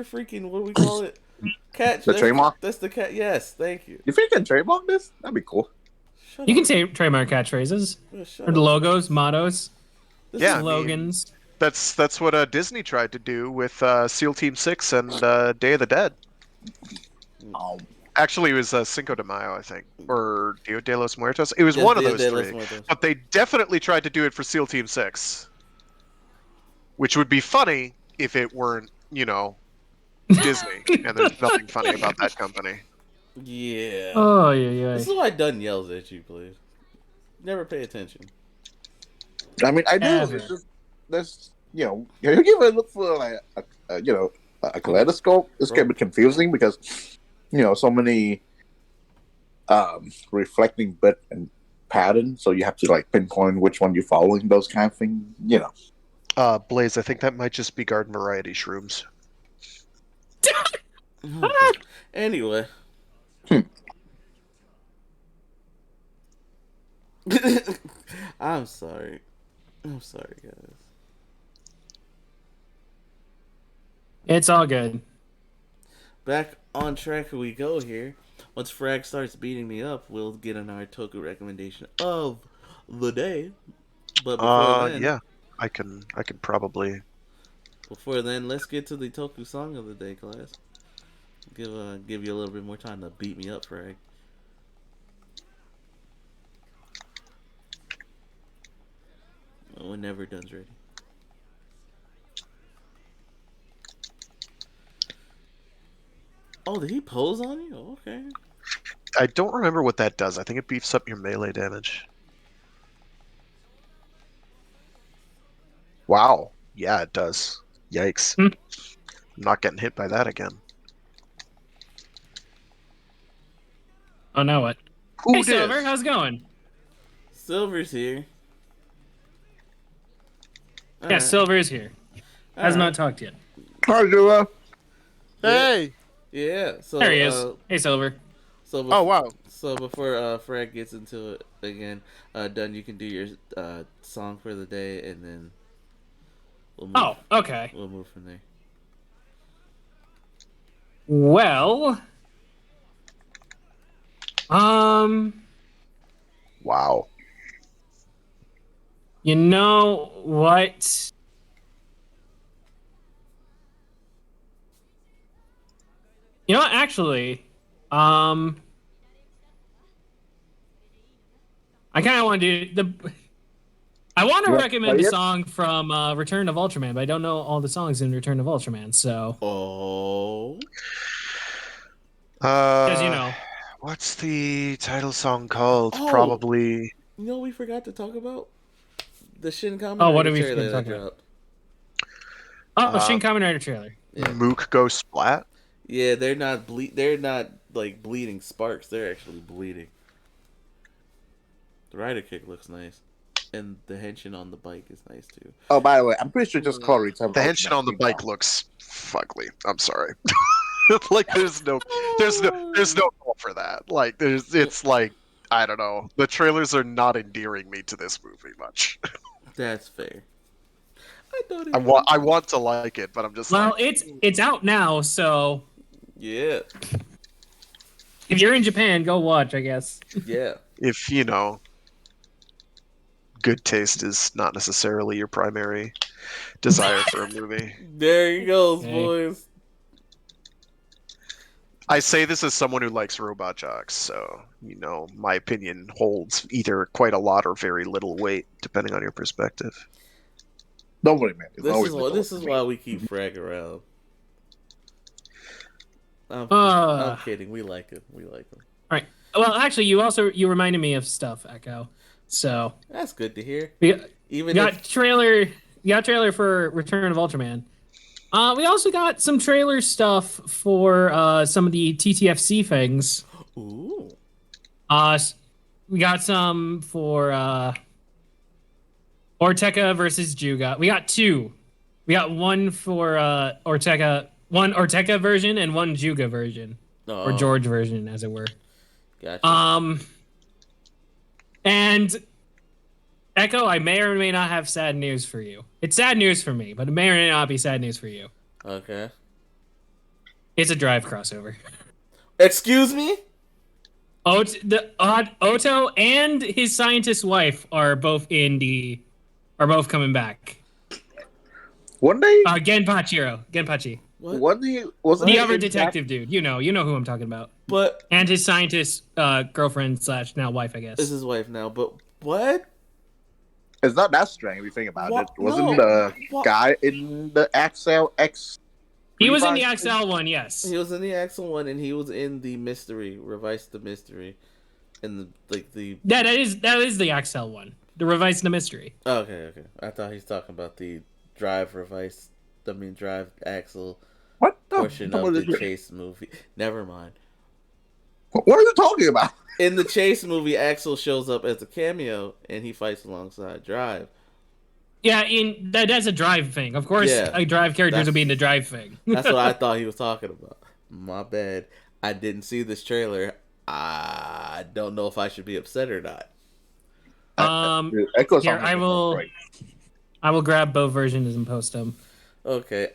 freaking, what do we call it? Catch. The trademark? That's the cat. Yes, thank you. You think you can trademark this? That'd be cool. Shut You up. can say trademark catchphrases Shut or the up. logos, mottos, This Yeah, is- I mean, slogans. That's what Disney tried to do with SEAL Team 6 and Day of the Dead. Actually, it was Cinco de Mayo, I think, or Dia de los Muertos. It was Yes, one of Dia those de los three. Muertos. But they definitely tried to do it for SEAL Team 6. Which would be funny if it weren't, Disney, and there's nothing funny about that company. Yeah. Oh yeah, This yeah. is why Dunn yells at you, please. Never pay attention. I mean, I do. Ever. It's just there's you give it a look for like a kaleidoscope. It's Bro. a bit confusing because so many reflecting bit and pattern, so you have to like pinpoint which one you're following. Those kind of things. Blaze, I think that might just be garden variety shrooms. Okay. Anyway. Hmm. I'm sorry. I'm sorry, guys. It's all good. Back on track we go here. Once Frag starts beating me up, we'll get an our Toku recommendation of the day. But Yeah, I can probably. before then, let's get to the Toku song of the day, class. Give you a little bit more time to beat me up, Frag. Whenever Dunn's ready. Oh, did he pose on you? Okay. I don't remember what that does. I think it beefs up your melee damage. Wow. Yeah, it does. Yikes. Hmm. I'm not getting hit by that again. Oh, now what? Who Hey, dis? Silver, how's it going? Silver's here. Yeah, Alright. Silver's here. Has not talked yet. Hi, Dua. Hey. Yeah. So There he is. Hey, Silver. So Oh wow. So before Frag gets into it again, Dunn, you can do your song for the day, and then we'll move. Oh, okay. We'll move from there. Well, Wow. you know what? You know what? Actually, I kind of want to do the. I want to You wanna recommend a play it? song from Return of Ultraman, but I don't know all the songs in Return of Ultraman, so Oh. because you know. What's the title song called? Oh. Probably. You know what we forgot to talk about? The Shin Kamen Oh, what Rider did we trailer forget to that talk about? dropped. Oh, Shin Kamen Rider trailer. Yeah. Mook Go Splat. Yeah, they're not They're not like bleeding sparks. They're actually bleeding. The rider kick looks nice, and the henshin on the bike is nice too. Oh, by the way, I'm pretty sure just call Return. The henshin on the bike looks fugly. I'm sorry. Like there's no call for that. Like it's like I don't know. The trailers are not endearing me to this movie much. That's fair. I thought it I want to like it, but I'm just Well, like it's out now, so Yeah. if you're in Japan, go watch. I guess. Yeah. if good taste is not necessarily your primary desire for a movie. There he goes, Okay. boys. I say this as someone who likes robot jocks, so my opinion holds either quite a lot or very little weight, depending on your perspective. Don't worry, man. It's This always is little this for is me. why we keep Frag around. I'm kidding. We like him. We like him. All right. Well, actually, you reminded me of stuff, Echo. So That's good to hear. we Even got if trailer. You got trailer for Return of Ultraman. We also got some trailer stuff for some of the TTFC things. ooh, We got some for Ortega versus Juga. We got two. We got one for one Ortega version and one Juga version, or George version, as it were. Gotcha. And Echo, I may or may not have sad news for you. It's sad news for me, but it may or may not be sad news for you. Okay. It's a Drive crossover. Excuse me? Otto and his scientist wife are both coming back. One day, Genpachi. What? wasn't The he other in detective dude. You know who I'm talking about. But And his scientist girlfriend / now wife, I guess. is his wife now. But what? It's not that strange if you think about What? it. Wasn't No. the What? guy in the Axel X He was in the Revised XL one, yes. He was in the Axel one, and he was in the mystery, revised the mystery, in the. Yeah, that is the XL one. The revised the mystery. Okay. I thought he's talking about the drive revised. Drive Axel What the? portion of the Chase movie. Never mind. What are you talking about? In the Chase movie, Axel shows up as a cameo, and he fights alongside Drive. Yeah, that's a drive thing. Of course, Yeah, drive characters will be in the drive thing. That's what I thought he was talking about. My bad. I didn't see this trailer. I don't know if I should be upset or not. Echo Here, I will grab both versions and post them. Okay,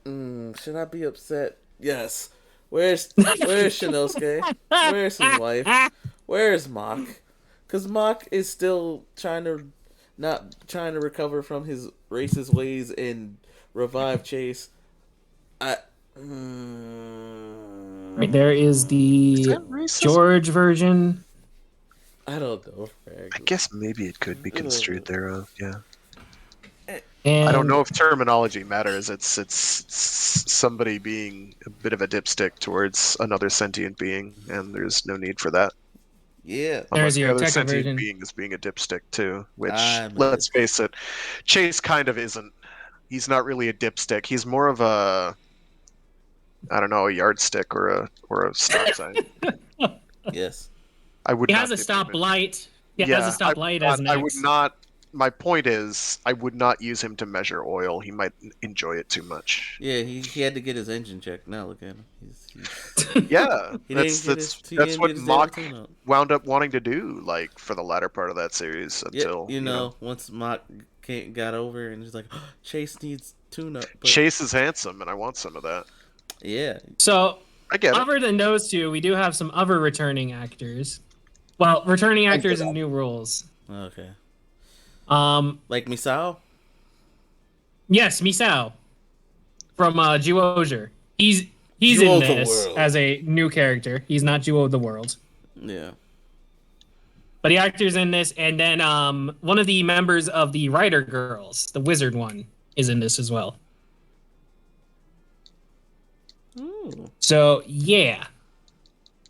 should I be upset? Yes. Where's Shinosuke? Where's his wife? Where's Mach? Because Mach is still not trying to recover from his racist ways and revive Chase. Right, there is the George version. I don't know, Frank. I guess maybe it could be construed thereof. Yeah. And I don't know if terminology matters. It's somebody being a bit of a dipstick towards another sentient being, and there's no need for that. Yeah. There's The your other Tekka sentient version. being is being a dipstick too, which, I'm let's face it, Chase kind of isn't. He's not really a dipstick. He's more of a, I don't know, a yardstick or a stop sign. Yes. I would. He not has a dip him in. stoplight. He has a stoplight as an I would X. not. My point is, I would not use him to measure oil. He might enjoy it too much. Yeah, he had to get his engine checked. Now look at him. Yeah, He that's didn't get his- he that's didn't what get his Mach damn tune-up. wound up wanting to do, like for the latter part of that series. Until you know, once Mach got over and he's like, oh, Chase needs tune-up. But Chase is handsome, and I want some of that. yeah, So, I get it. other than those two, we do have some other returning actors. Well, returning actors and new roles. okay. Like Misao. Yes, Misao from Juoger. He's Juo in the this World. as a new character. He's not Juo of the World, Yeah. but the actor's in this. And then one of the members of the Writer Girls, the Wizard one, is in this as well. Ooh. So yeah,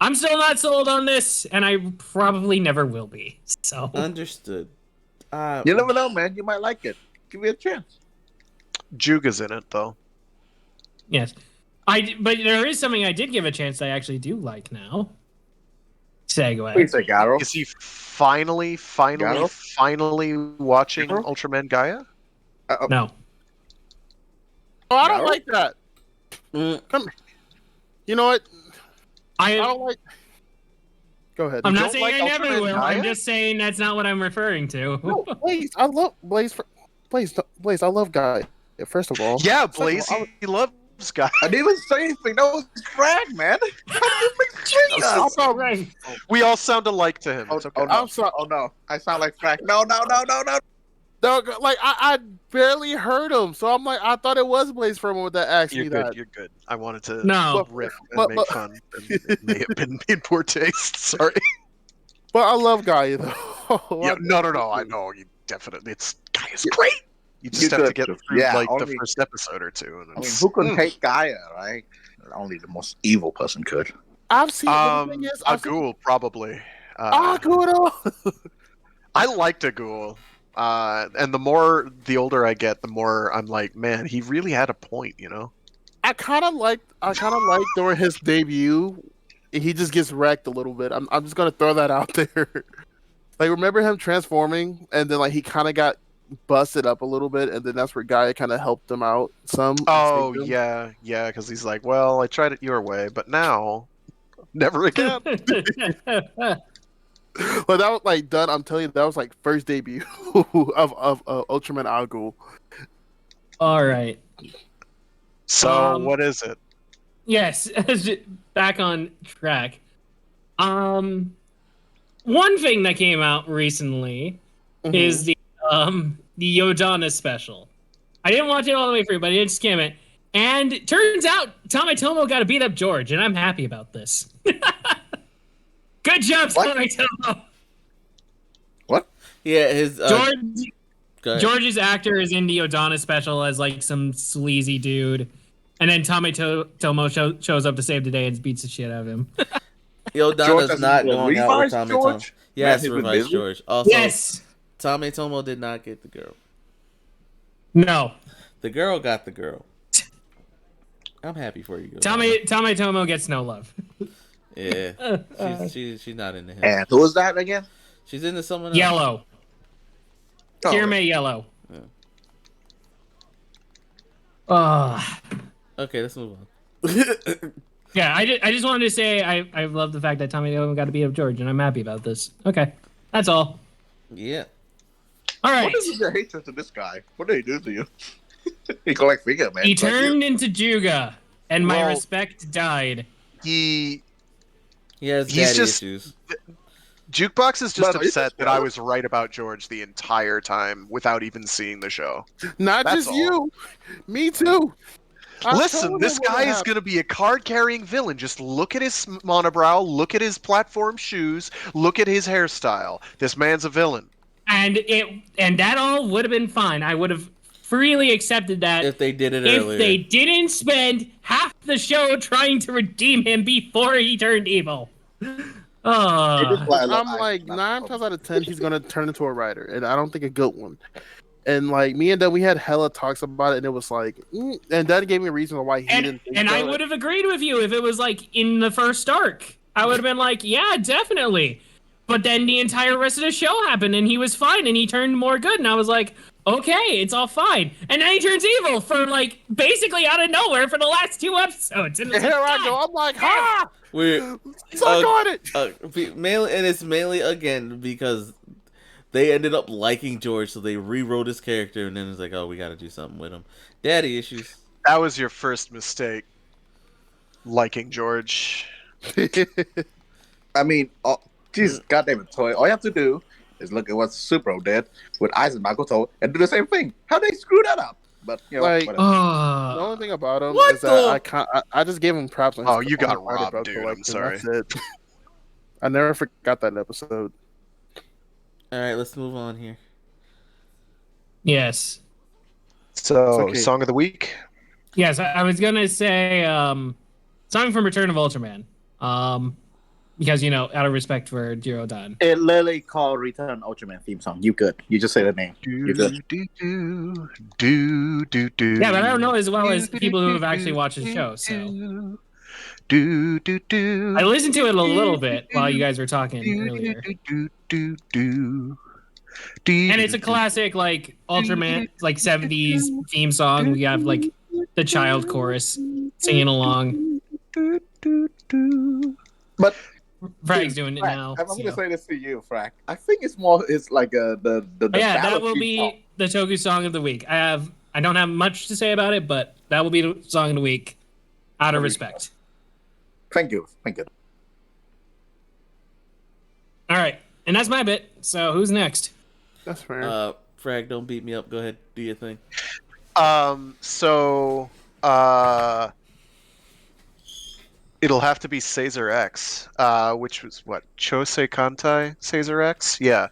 I'm still not sold on this, and I probably never will be. So Understood. You never know, man. You might like it. Give it a chance. Juga's in it though. yes, but there is something I did give a chance that I actually do like now. Segue. Please say Garo. Is he finally watching Garo? Ultraman Gaia? No. Oh, I don't No? like that. Come, you know what? I I don't like. Go ahead. I'm You not don't saying like I never Ultraman will. Gaia? I'm just saying that's not what I'm referring to. No, Blaze. I love Blaze. Blaze. I love Guy. First of all. Yeah, Second of Blaze. all, He loves Gaia. I didn't even say anything. That was frag, man. How do you between I'm us? sorry. We all sound alike to him. Oh, It's okay. oh, no. I'm sorry. Oh no, I sound like frag. No. No, like I barely heard him, so I'm like, I thought it was Blaze for a moment that asked You're me good. that. You're good. I wanted to No. rip and but- make but- fun. And it may have been in poor taste. Sorry. But I love Guy though. Yeah, no. I know you definitely. Gaia's great. You just You have to could- get through yeah, like the only- first episode or two. And I mean, it's, who could hate Gaia, right? Only the most evil person could. I've seen. The thing is, a I've seen- ghoul probably. Kudo. I liked a ghoul. And the older I get, the more I'm like, man, he really had a point, you know? I kind of liked during his debut. He just gets wrecked a little bit. I'm just gonna throw that out there. Like, remember him transforming, and then like he kind of got busted up a little bit, and then that's where Gaia kind of helped him out some. Oh, saved him. yeah, because he's like, well, I tried it your way, but now, never again. But that was like done. I'm telling you, that was like first debut of Ultraman Agul. All right. So, what is it? Yes. Back on track. One thing that came out recently is the Yodana special. I didn't watch it all the way through, but I did skim it. And it turns out Tomatomo got to beat up George, and I'm happy about this. Good job, What? Tomatomo. What? Yeah, his George go ahead. George's actor is in the Yodana special as like some sleazy dude. And then Tomo shows up to save the day and beats the shit out of him. Yo, George Donna's as in not the going out with revised Tommy Tomo. George? Yes, Man, he's been revised busy. George. Also, Yes. Tommy Tomo did not get the girl. No. The girl got the girl. I'm happy for you. Tommy Tomo gets no love. Yeah, she's not into him. And who was that again? She's into someone else. Yellow. Oh, Kirame Yellow. Yeah. Okay, let's move on. Yeah, I just wanted to say I love the fact that Tommy Tomo got to beat up George, and I'm happy about this. Okay, that's all. Yeah. All right. What is the hatred to this guy? What did he do to you? He collect figure, man. He Like you. turned into Juga, and my Well- respect died. He He has He's daddy just- issues. Jukebox is just No, he's upset just that I jealous. was right about George the entire time without even seeing the show. Not That's just all. you. Me too. I Listen, told this him what guy is happened. going to be a card-carrying villain. Just look at his monobrow, look at his platform shoes, look at his hairstyle. This man's a villain. And that all would have been fine. I would have freely accepted that If they did it if earlier. they didn't spend half the show trying to redeem him before he turned evil. I'm like 9 times out of 10 he's gonna turn into a writer, and I don't think a good one. And like me and Dan, we had hella talks about it, and it was like, and that gave me a reason why he and didn't. Think and I so. would have agreed with you if it was like in the first arc. I would have been like, yeah, definitely. But then the entire rest of the show happened, and he was fine, and he turned more good, and I was like, okay, it's all fine. And then he turns evil for like basically out of nowhere for the last 2 episodes. And And here I go. I'm like, ha! We're Suck on it. mainly, and it's mainly again because they ended up liking George, so they rewrote his character, and then it's like, oh, we got to do something with him. Daddy issues. That was your first mistake. Liking George. I mean, Jesus, goddamn it, Toy. All you have to do is look at what Supro did with Aizen Makoto and do the same thing. How they screw that up? But you know, Like- whatever. The only thing about him What is that the- I just gave him props. On his Oh, you got on his robbed, Bro dude. I'm collection. sorry. That's it. I never forgot that episode. All right, let's move on here. yes. So, Okay. song of the week? Yes, I was gonna say song from Return of Ultraman. Because out of respect for Jiro Dan. It literally called Return Ultraman theme song. You good? You just say the name. Do, You good? do, do, do, do, do. Yeah, but I don't know as well as people who have actually watched the show. So Do, do, do. I listened to it a little bit while you guys were talking earlier, and it's a classic like Ultraman like 70s theme song. We have like the child chorus singing along. But Frag's doing it Frank, now. I'm gonna so. say this to you, Frank. I think it's more. It's like the But yeah, that ballad will theme song. be the Toku song of the week. I don't have much to say about it, but that will be the song of the week, out of respect. Thank you. Thank you. All right, and that's my bit. So who's next? That's fair. Frag, don't beat me up. Go ahead, do your thing. So, it'll have to be Caesar X, which was what? Chosei Kantai Caesar X? Yeah.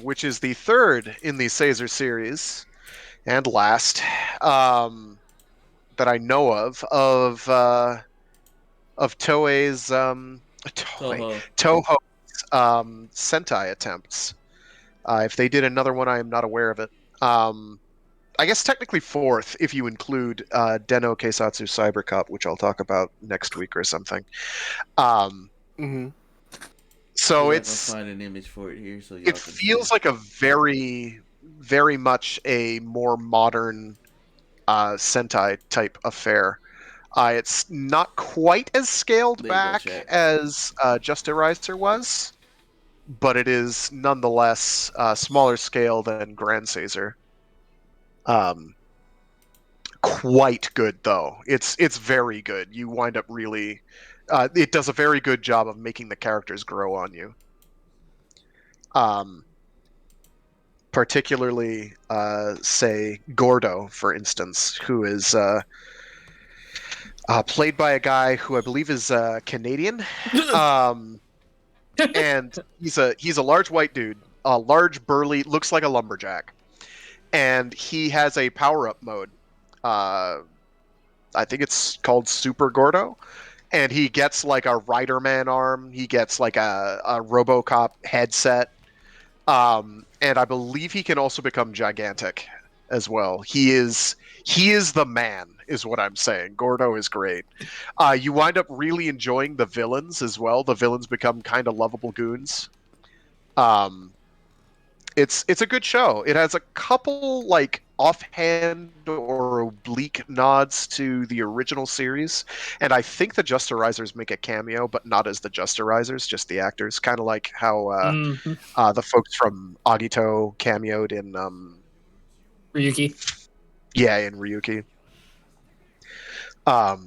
Which is the third in the Caesar series and last that I know of Toei's Toho's Sentai attempts. If they did another one, I am not aware of it. I guess technically fourth if you include Denno Keisatsu Cyber Cup, which I'll talk about next week or something. Mm-hmm. So I'm it's gonna find an image for it here, so y'all it can feels see. like a very, very much a more modern Sentai type affair. It's not quite as scaled There you go, back chat. as Just Eraser was, but it is nonetheless smaller scale than Grand Caesar. Quite good though. It's very good. You wind up really. It does a very good job of making the characters grow on you. Particularly, say Gordo, for instance, who is played by a guy who I believe is Canadian. And he's a large white dude, large burly, looks like a lumberjack, and he has a power up mode I think it's called Super Gordo, and he gets like a Rider-Man arm. He gets like a RoboCop headset, and I believe he can also become gigantic as well. He is the man, is what I'm saying. Gordo is great. You wind up really enjoying the villains as well. The villains become kind of lovable goons. Um, it's a good show. It has a couple like offhand or oblique nods to the original series, and I think the Justerizers make a cameo, but not as the Justerizers, just the actors. Kind of like how Mhm. the folks from Agito cameoed in Ryuki. yeah, in Ryuki.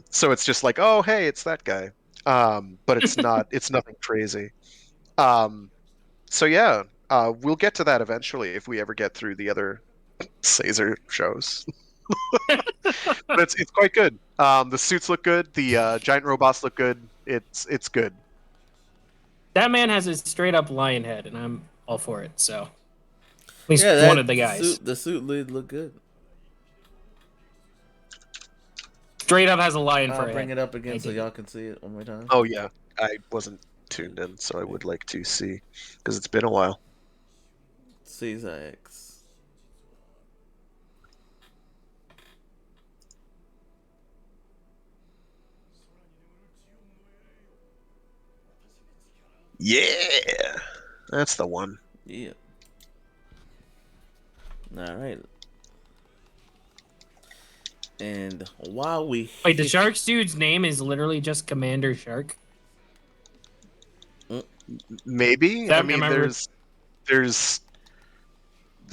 So it's just like, oh hey, it's that guy. But it's not. It's nothing crazy. Um, so yeah, we'll get to that eventually if we ever get through the other Caesar shows. But it's quite good. The suits look good. The giant robots look good. It's good. That man has a straight up lion head, and I'm all for it. So, at least Yeah, one of that the guys the suit lid look good. straight up has a lion for I'll a bring head. it up again I so dig y'all it. can see it one more time. Oh yeah, I wasn't tuned in, so I would like to see because it's been a while. Caesar X. Yeah, that's the one. Yeah. All right. And while we Wait, the Sharks dude's name is literally just Commander Shark. Maybe. I mean, Am I? there's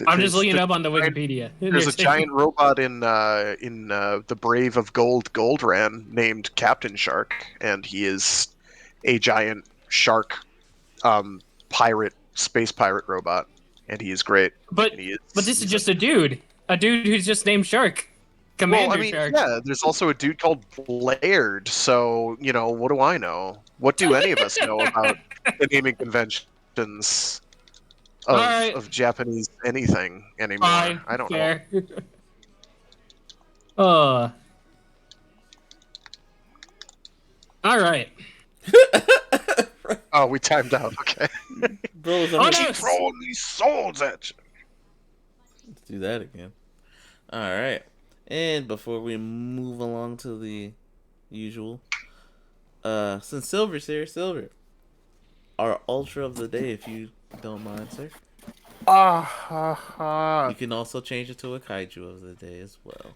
I'm just looking it there's up on the giant, Wikipedia. there's a giant robot in the Brave of Goldran named Captain Shark, and he is a giant shark um, pirate space pirate robot, and he is great. but And he is but this is he's just a dude who's just named Shark, well, I Commander mean, Shark. yeah. There's also a dude called Blaird. So what do I know? What do any of us know about the naming conventions All of right, of Japanese anything anymore? fine, I don't know. fair. uh, all right. Oh, we timed out. Okay. Bros, Oh I'm no! Keep throwing these swords at you. let's do that again. All right. And before we move along to the usual, since Silver's here, Silver, our ultra of the day, if you don't mind, sir. Ah ha ha. You can also change it to a kaiju of the day as well.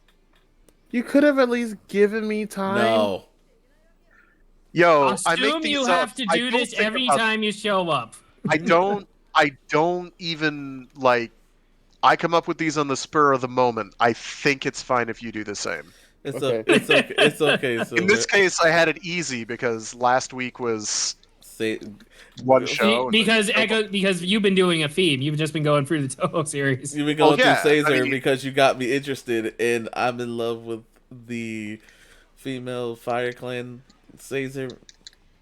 You could have at least given me time. No. Yo, I make Assume these you up. have to I do don't this think every about. time you show up. I don't. I don't even like. I come up with these on the spur of the moment. I think it's fine if you do the same. Okay. It's okay. It's okay, In Silver. this case, I had it easy because last week was Say, one See, show. And because then- Echo, because you've been doing a theme. You've just been going through the Toho series. you've been Well, going through yeah, I Caesar mean- because you got me interested, and I'm in love with the female Fire Clan Caesar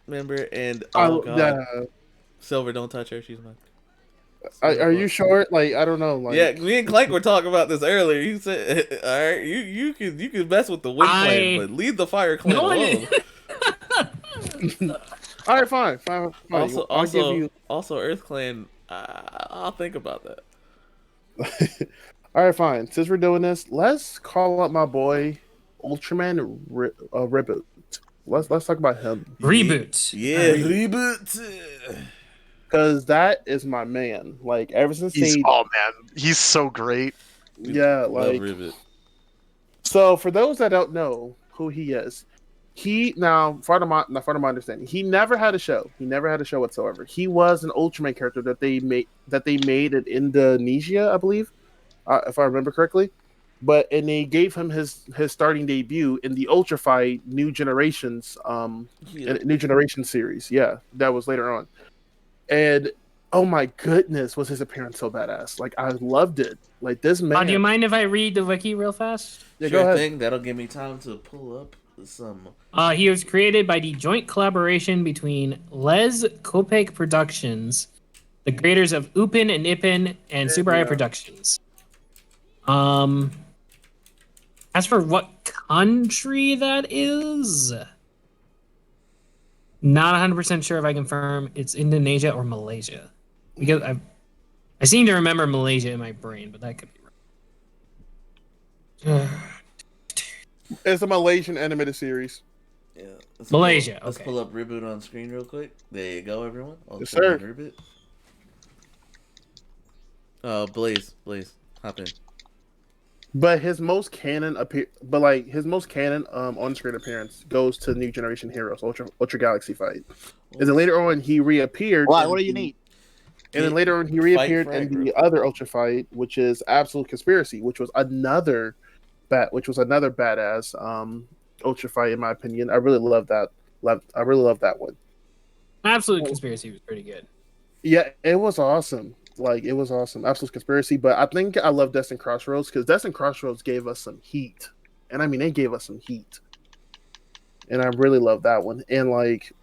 member, and oh god, Silver, don't touch her. She's mine. Are you sure? Like, I don't know. Like, Yeah, me and Clank were talking about this earlier. You said, "All right, you can mess with the Wind Clan, but leave the Fire Clan No one- alone." all right, fine. Also, I'll give you. also Earth Clan. I'll think about that. All right, fine. Since we're doing this, let's call up my boy Ultraman Reboot. Let's talk about him Reboot. Yeah, reboot. because that is my man. Like ever since oh man, he's so great. yeah, Love like reboot. so. For those that don't know who he is, he now part of my understanding, he never had a show. He never had a show whatsoever. He was an Ultraman character that they made in Indonesia, I believe, if I remember correctly. And they gave him his starting debut in the Ultra Fight New Generations New Generation series. Yeah, that was later on. And oh my goodness, was his appearance so badass? Like I loved it. Like this man. Do you mind if I read the wiki real fast? Yeah, Sure go ahead. thing. That'll give me time to pull up some. He was created by the joint collaboration between Les Kopek Productions, the creators of Upin and Ipin, and Super Eye Productions. As for what country that is. Not 100% sure if I confirm it's Indonesia or Malaysia. Because I seem to remember Malaysia in my brain, but that could be wrong. It's a Malaysian animated series. Yeah. Malaysia, Let's okay. pull up Reboot on screen real quick. There you go, everyone. I'll Yes, show you sir. Reboot. Blaze, hop in. But his most canon on-screen appearance goes to New Generation Heroes Ultra Galaxy Fight. And then later on he reappeared. What do you need? And then later on he Fight reappeared Frag, in bro. the other Ultra Fight, which is Absolute Conspiracy, which was another badass Ultra Fight in my opinion. I really love that. I really love that one. Absolute Conspiracy was pretty good. Yeah, it was awesome. Like, it was awesome. Absolute Conspiracy. But I think I love Destined Crossroads because Destined Crossroads gave us some heat. And I mean, they gave us some heat. And I really love that one. And like,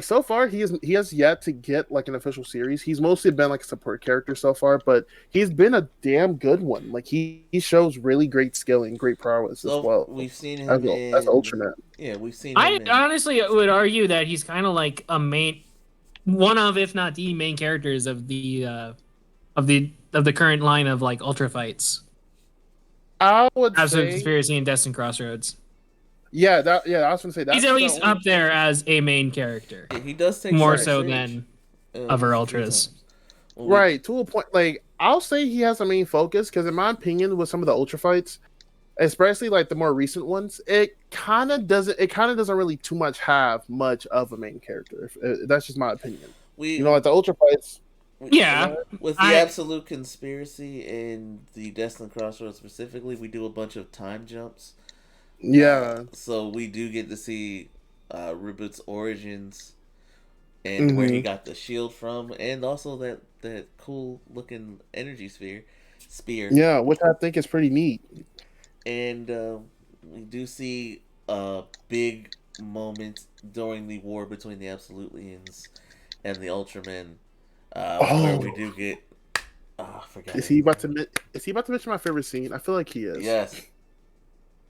so far he has yet to get like an official series. He's mostly been like a support character so far, but he's been a damn good one. Like he shows really great skill and great prowess as well. We've seen him That's Ultraman. Yeah, we've seen him I honestly would argue that he's kind of like a main, one of, if not the main characters of the current line of like Ultra Fights. I would Absolute say, Conspiracy and Destined Crossroads. I was gonna say that He's at least up there as a main character. He does take more center so stage, than other a few Ultras. times. Well, right to a point. Like I'll say he has a main focus because in my opinion, with some of the Ultra Fights, especially like the more recent ones, it kind of doesn't really too much have much of a main character. That's just my opinion. Like the Ultra Fights. Yeah. With the Absolute Conspiracy and the Destined Crossroads specifically, we do a bunch of time jumps. Yeah. So we do get to see Reboot's origins and where he got the shield from, and also that cool looking energy spear. Yeah, which I think is pretty neat. And we do see a big moment during the war between the Absolutians and the Ultramen, where we do get. I forgot. Is he about to mention my favorite scene? I feel like he is. Yes.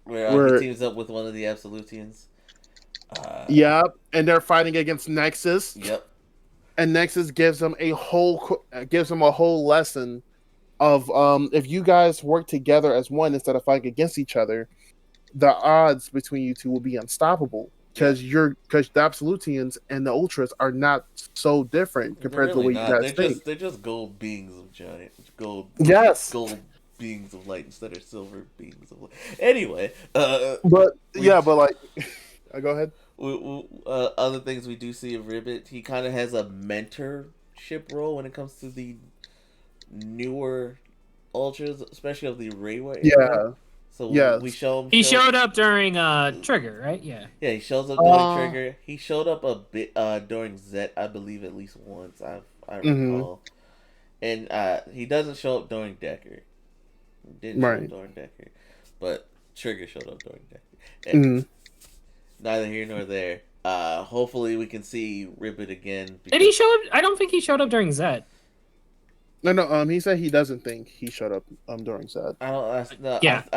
Where he teams up with one of the Absolutians. Yep, and they're fighting against Nexus. Yep. And Nexus gives them a whole lesson of if you guys work together as one instead of fighting against each other, the odds between you two will be unstoppable. Because the Absolutians and the Ultras are not so different compared to the way you guys think. They're just gold beings of giant gold. Yes. Gold beings of light instead of silver beings of light. Anyway, but like, go ahead. Other things we do see of Ribbit, he kind of has a mentorship role when it comes to the newer Ultras, especially of the Reiwa era. Yeah. So we show him. He showed up during Trigger, right? Yeah. Yeah, he shows up during Trigger. He showed up a bit during Zet, I believe, at least once. I recall. And he doesn't show up during Decker. He didn't show up during Decker, but Trigger showed up during Decker. And neither here nor there. Hopefully, we can see Ribbit again. Did he show up? I don't think he showed up during Zet. No. He said he doesn't think he showed up during Zed. I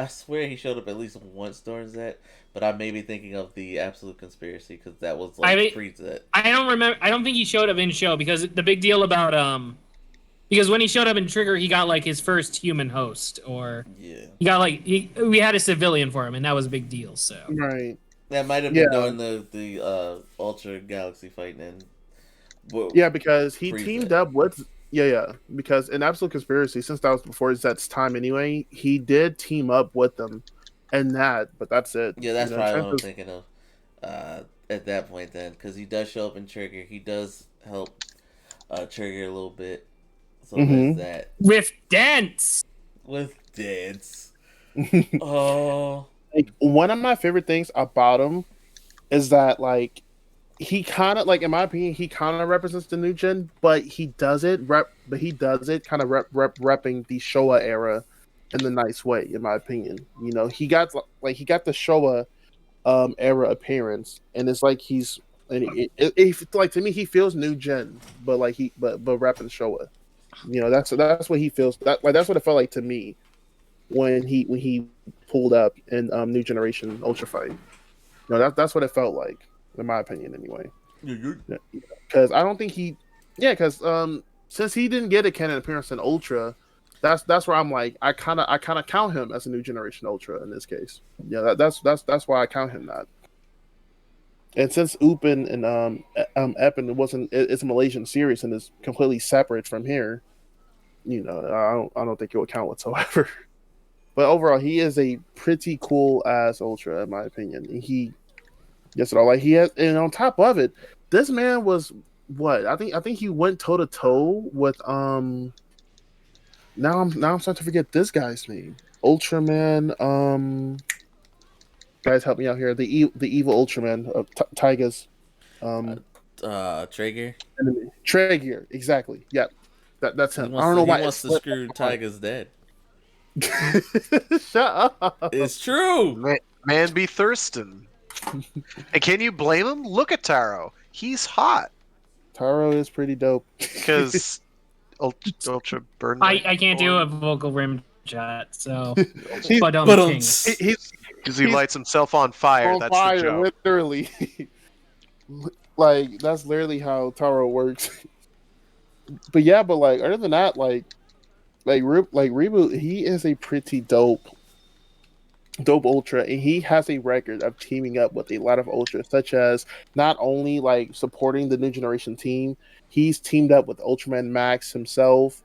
swear he showed up at least once during Zed, but I may be thinking of the Absolute Conspiracy because that was like pre-Zed. I don't remember. I don't think he showed up in show because the big deal about because when he showed up in Trigger, he got like his first human host, or he got like we had a civilian for him, and that was a big deal. So that might have been during the Ultra Galaxy fight, and because he teamed up with. Because in Absolute Conspiracy, since that was before Zet's time anyway, he did team up with them but that's it. Yeah, that's probably what I'm thinking of at that point then, because he does show up in Trigger. He does help Trigger a little bit. So there's that. With dance! Oh. Like, one of my favorite things about him is that, like, he kind of, like, in my opinion, he kind of represents the new gen, but he does it kind of repping the Showa era in the nice way, in my opinion. He got the Showa era appearance, and it's like like, to me, he feels new gen, but like but repping Showa. That's what he feels. That's what it felt like to me when he pulled up in New Generation Ultra Fight. That's what it felt like, in my opinion, anyway. Because I don't think because since he didn't get a canon appearance in Ultra, that's where I'm like, I kind of count him as a New Generation Ultra in this case. Yeah, that's why I count him that. And since Upin and Eppin it's a Malaysian series and is completely separate from here, I don't think it will count whatsoever. But overall, he is a pretty cool ass Ultra in my opinion. He gets it all. Like he has, and on top of it, this man was what I think he went toe to toe with Now I'm starting to forget this guy's name. Ultraman. Guys, help me out here. The evil Ultraman of Taiga's Traeger. enemy. Traeger, exactly. Yep, that's him. I don't know He why wants to screw Tiger's dead. Shut up. It's true. Man be thirstin'. And can you blame him? Look at Taro. He's hot. Taro is pretty dope. Because Ultra Burn. I can't do a vocal rim chat, so He's- but But king. Because he lights himself on fire. on That's fire, the joke. literally. Like that's literally how Taro works. But yeah, but like other than that, like Reboot, he is a pretty dope Ultra, and he has a record of teaming up with a lot of Ultras, such as not only like supporting the New Generation team, he's teamed up with Ultraman Max himself.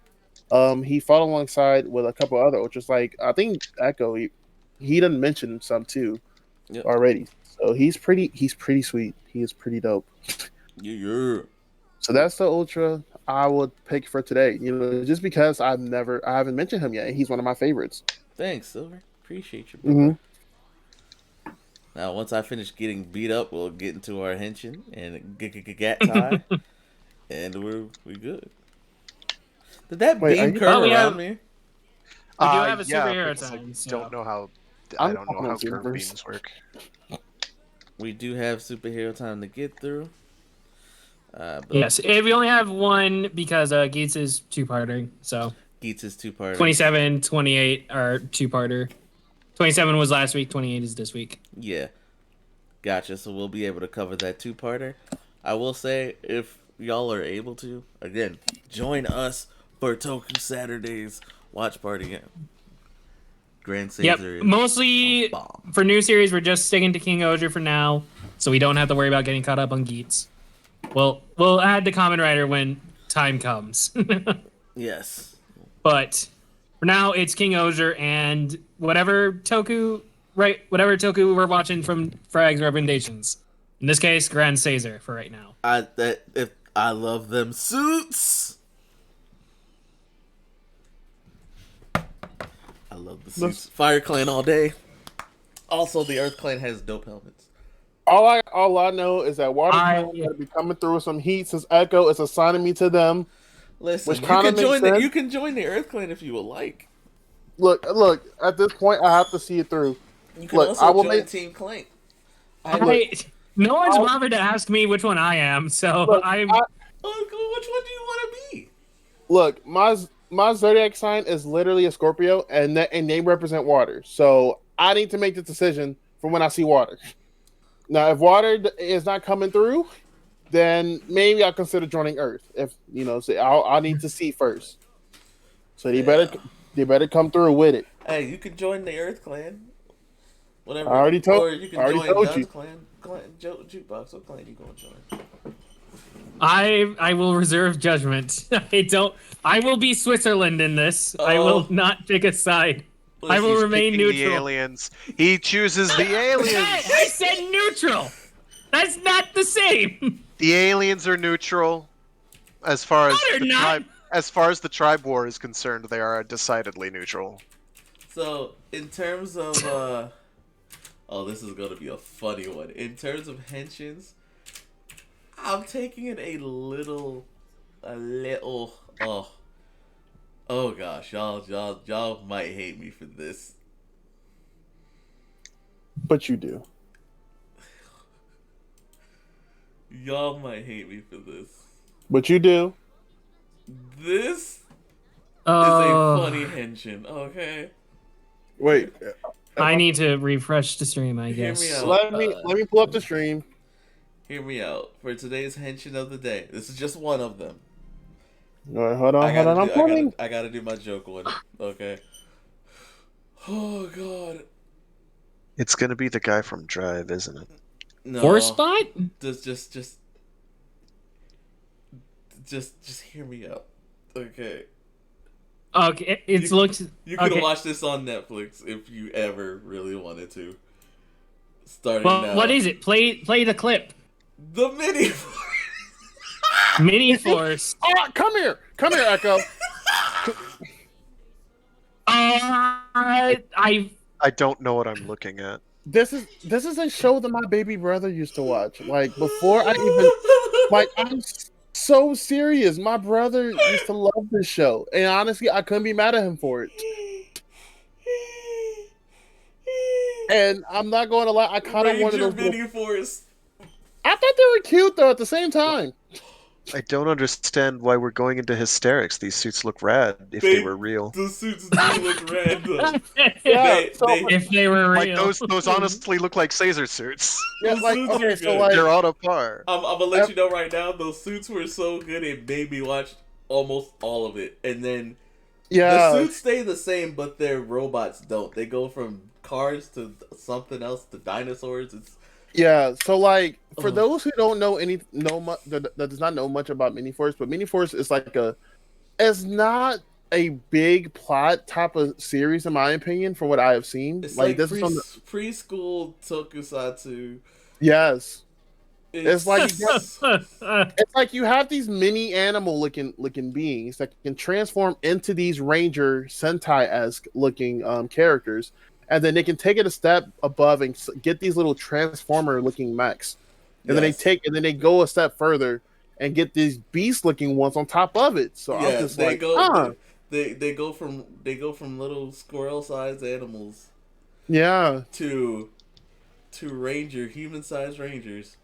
He fought alongside with a couple other Ultras, like I think Echo. He didn't mention some too already. So he's pretty sweet. He is pretty dope. Yeah. So that's the Ultra I would pick for today. Just because I haven't mentioned him yet. He's one of my favorites. Thanks, Silver. Appreciate you, brother. Mm-hmm. Now, once I finish getting beat up, we'll get into our henshin and gat tie, and we good. Did that Wait, beam are you- curve Oh, we around have- me? We do have a Yeah, superhero because time. So. I don't know how I'm curve talking beams work. We do have superhero time to get through. But Yes, we only have one because Gates is two-parter. So Geets is 2-part. 27, 28 are two-parter. 27 was last week. 28 is this week. Yeah. Gotcha. So we'll be able to cover that 2-parter. I will say, if y'all are able to, again, join us for Toku Saturdays watch party. Grand Yep, Caesar is mostly a bomb. for new series, we're just sticking to King Oger for now, so we don't have to worry about getting caught up on Geets. We'll add the Kamen Rider when time comes. Yes. But for now, it's King Oger and whatever Toku we're watching from Frag's recommendations. In this case, Grand Caesar for right now. I love them suits. I love the suits. Fire Clan all day. Also, the Earth Clan has dope helmets. All I know is that Water I- Clan gotta be coming through with some heat since Echo is assigning me to them. Listen, Which you kinda can makes join sense. you can join the Earth Clan if you would like. Look, at this point I have to see it through. You can Look, also I will join make- Team Clank. No one's bothered to ask me which one I am, so Look, I'm. Oh, which one do you want to be? Look, my zodiac sign is literally a Scorpio, and they represent water. So I need to make the decision for when I see water. Now, if water is not coming through, then maybe I'll consider joining Earth. If I'll need to see first. So they better come through with it. Hey, you can join the Earth Clan. Whatever. I already told- Or you can I already join told Duns you. Clan. Jukebox. What clan you gonna join? I will reserve judgment. I will be Switzerland in this. I will not pick a side. I will He's remain picking the neutral. aliens. He chooses the aliens. I said neutral. That's not the same. The aliens are neutral. As far as No, they're the not. tribe, as far as the tribe war is concerned, they are decidedly neutral. So, in terms of oh, this is gonna be a funny one. In terms of henshins, I'm taking it a little oh gosh, y'all might hate me for this. But you do. Y'all might hate me for this. But you do. This is Oh, a funny henshin, okay? Wait, I need to refresh the stream, I Hear guess. me out. Let me pull up the stream. Hear me out. For today's henshin of the day, this is just one of them. All right, hold on. I'm pulling. I gotta do my joke one. Okay. Oh God. It's gonna be the guy from Drive, isn't it? No. Four spot? Just hear me out. Okay. Okay, it's looked. You could Okay. watch this on Netflix if you ever really wanted to. Starting Well, now. what is it? Play the clip. The mini. Mini Force. Oh, come here, Echo. I I don't know what I'm looking at. This is a show that my baby brother used to watch. Like before I even I'm so serious. My brother used to love this show, and honestly, I couldn't be mad at him for it. And I'm not going to lie, I kind of wanted Ranger those. Mini Force. I thought they were cute though. At the same time, I don't understand why we're going into hysterics. These suits look rad if they were real. The suits do look random. yeah. if they were Like real. those honestly look like Caesar suits. Yeah, Those like suits okay, are so good. like They're on a par. I'm gonna let you know right now. Those suits were so good it made me watch almost all of it, and then yeah, the suits stay the same, but their robots don't. They go from cars to something else to dinosaurs. It's yeah. So like for Oh. those who don't know that does not know much about Miniforce, but Miniforce is like it's not a big plot type of series in my opinion, from what I have seen. it's Like like this is from the, preschool tokusatsu. yes. It's like It's- it's like you have these mini animal looking beings that can transform into these Ranger Sentai-esque looking characters, and then they can take it a step above and get these little Transformer looking mechs, and Yes. then they go a step further and get these beast looking ones on top of it. So I'm just they like, go huh, they go from little squirrel sized animals yeah, to human sized rangers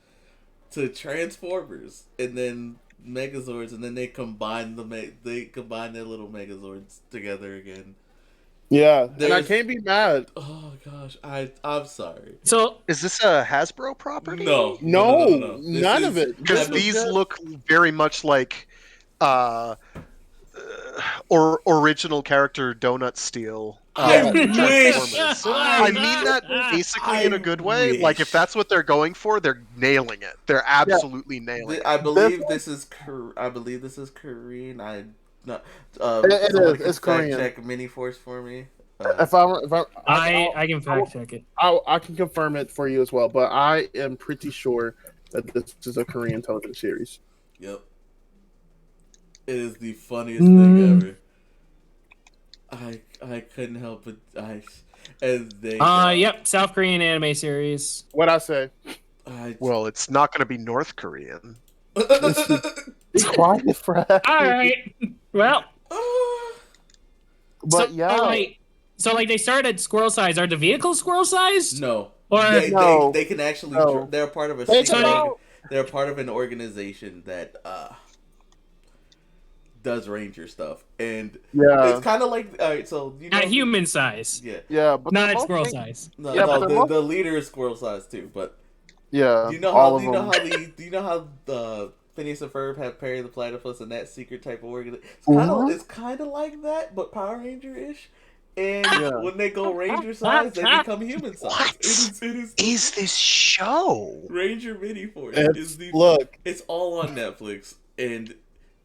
to Transformers and then Megazords, and then they combine their little Megazords together again. yeah, and I There's- can't be mad. Oh gosh, I'm sorry. So Is this a Hasbro property? No, No, This none is- of it. Because This is these just- look very much like or original character Donut Steel. I Transformers. wish. I mean that basically in a good way. Like if that's what they're going for, they're nailing it. They're absolutely nailing it. I believe this is Korean. I not. It Somebody is. can It's fact Korean. check Mini Force for me. If I can fact check it. I can confirm it for you as well, but I am pretty sure that this is a Korean television series. Yep. It is the funniest thing ever. I couldn't help it. Yep, South Korean anime series. What I say? Well, it's not going to be North Korean. Be quiet, Fred. All right. Well, But so they start at squirrel size. Are the vehicles squirrel sized? No. Or No. They can actually. No. They're part of a. They secret come org- out. They're part of an organization that does ranger stuff, and yeah, it's kind of like all right. So you know, at human size, yeah. yeah, but not they're at both squirrel big- size. No, Yeah, but they're the leader is squirrel size too. But Yeah, do you know all how? of Do you know them. how do you know how the Phineas and Ferb have Perry the Platypus and that secret type of organization? Mhm. It's kind of like that, but Power Ranger ish. And Yeah. when they go Ranger size, they become human size. What It is is this show? Ranger Mini Force. Look, It's all on Netflix and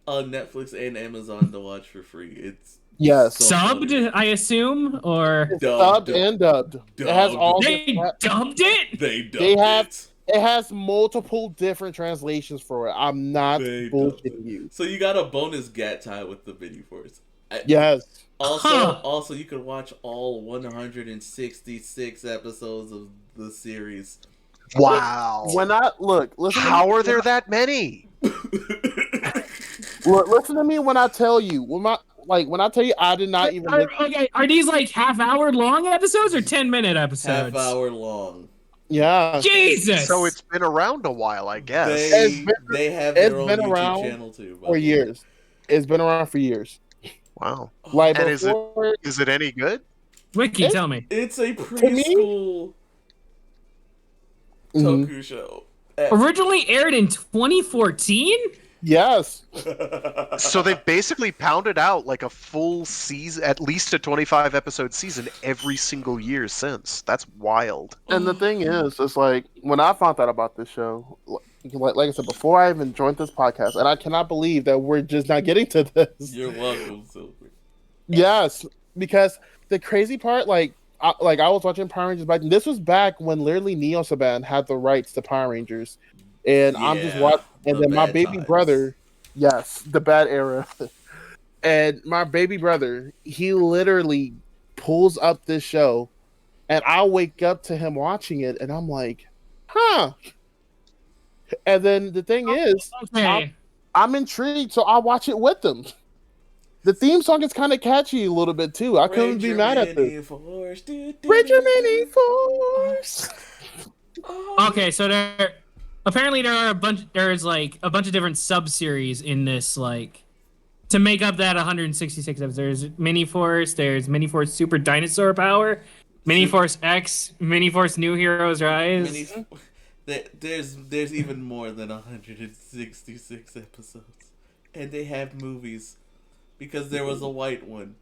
on Netflix and Amazon to watch for free. It's yes, so Subbed, funny. I assume, or it's Dubbed. subbed and dubbed. It has all. they dubbed it. They dubbed They have- it. It has multiple different translations for it. I'm not They dubbed bullshitting you. So you got a bonus Gat tie with the Mini Force. Yes. Also, you can watch all 166 episodes of the series. Wow. When I look, listen. How are there that many? Look, listen to me when I tell you. When I tell you, I did not even. Are these like half-hour long episodes or 10-minute episodes? Half-hour long. Yeah. Jesus. So it's been around a while, I guess. They have it's their own been YouTube around channel too. by for the way. years. It's been around for years. Wow. Like And is before, it any good? Wiki, tell me. It's a me? preschool Mhm. Toku show. Originally aired in 2014? Yes. So they've basically pounded out like a full season, at least a 25 episode season every single year since. That's wild. And the thing is, it's like when I found out about this show, like I said before, I even joined this podcast, and I cannot believe that we're just not getting to this. You're welcome, Silver. Yes, because the crazy part, I was watching Power Rangers back. This was back when literally Neo Saban had the rights to Power Rangers, and I'm just watching. And the then my bad baby times. brother, yes, the bad era, and my baby brother, he literally pulls up this show, and I'll wake up to him watching it, and I'm like, huh. And then the thing is, Okay. I'm intrigued, so I watch it with them. The theme song is kind of catchy a little bit too. I couldn't be mad at this. Force. Ranger Mini Force. Okay, so apparently there's like a bunch of different sub-series in this, like, to make up that 166 episodes. There's Mini Force, there's Mini Force Super Dinosaur Power, Mini Force X, Mini Force New Heroes Rise. There's even more than 166 episodes, and they have movies, because there was a white one,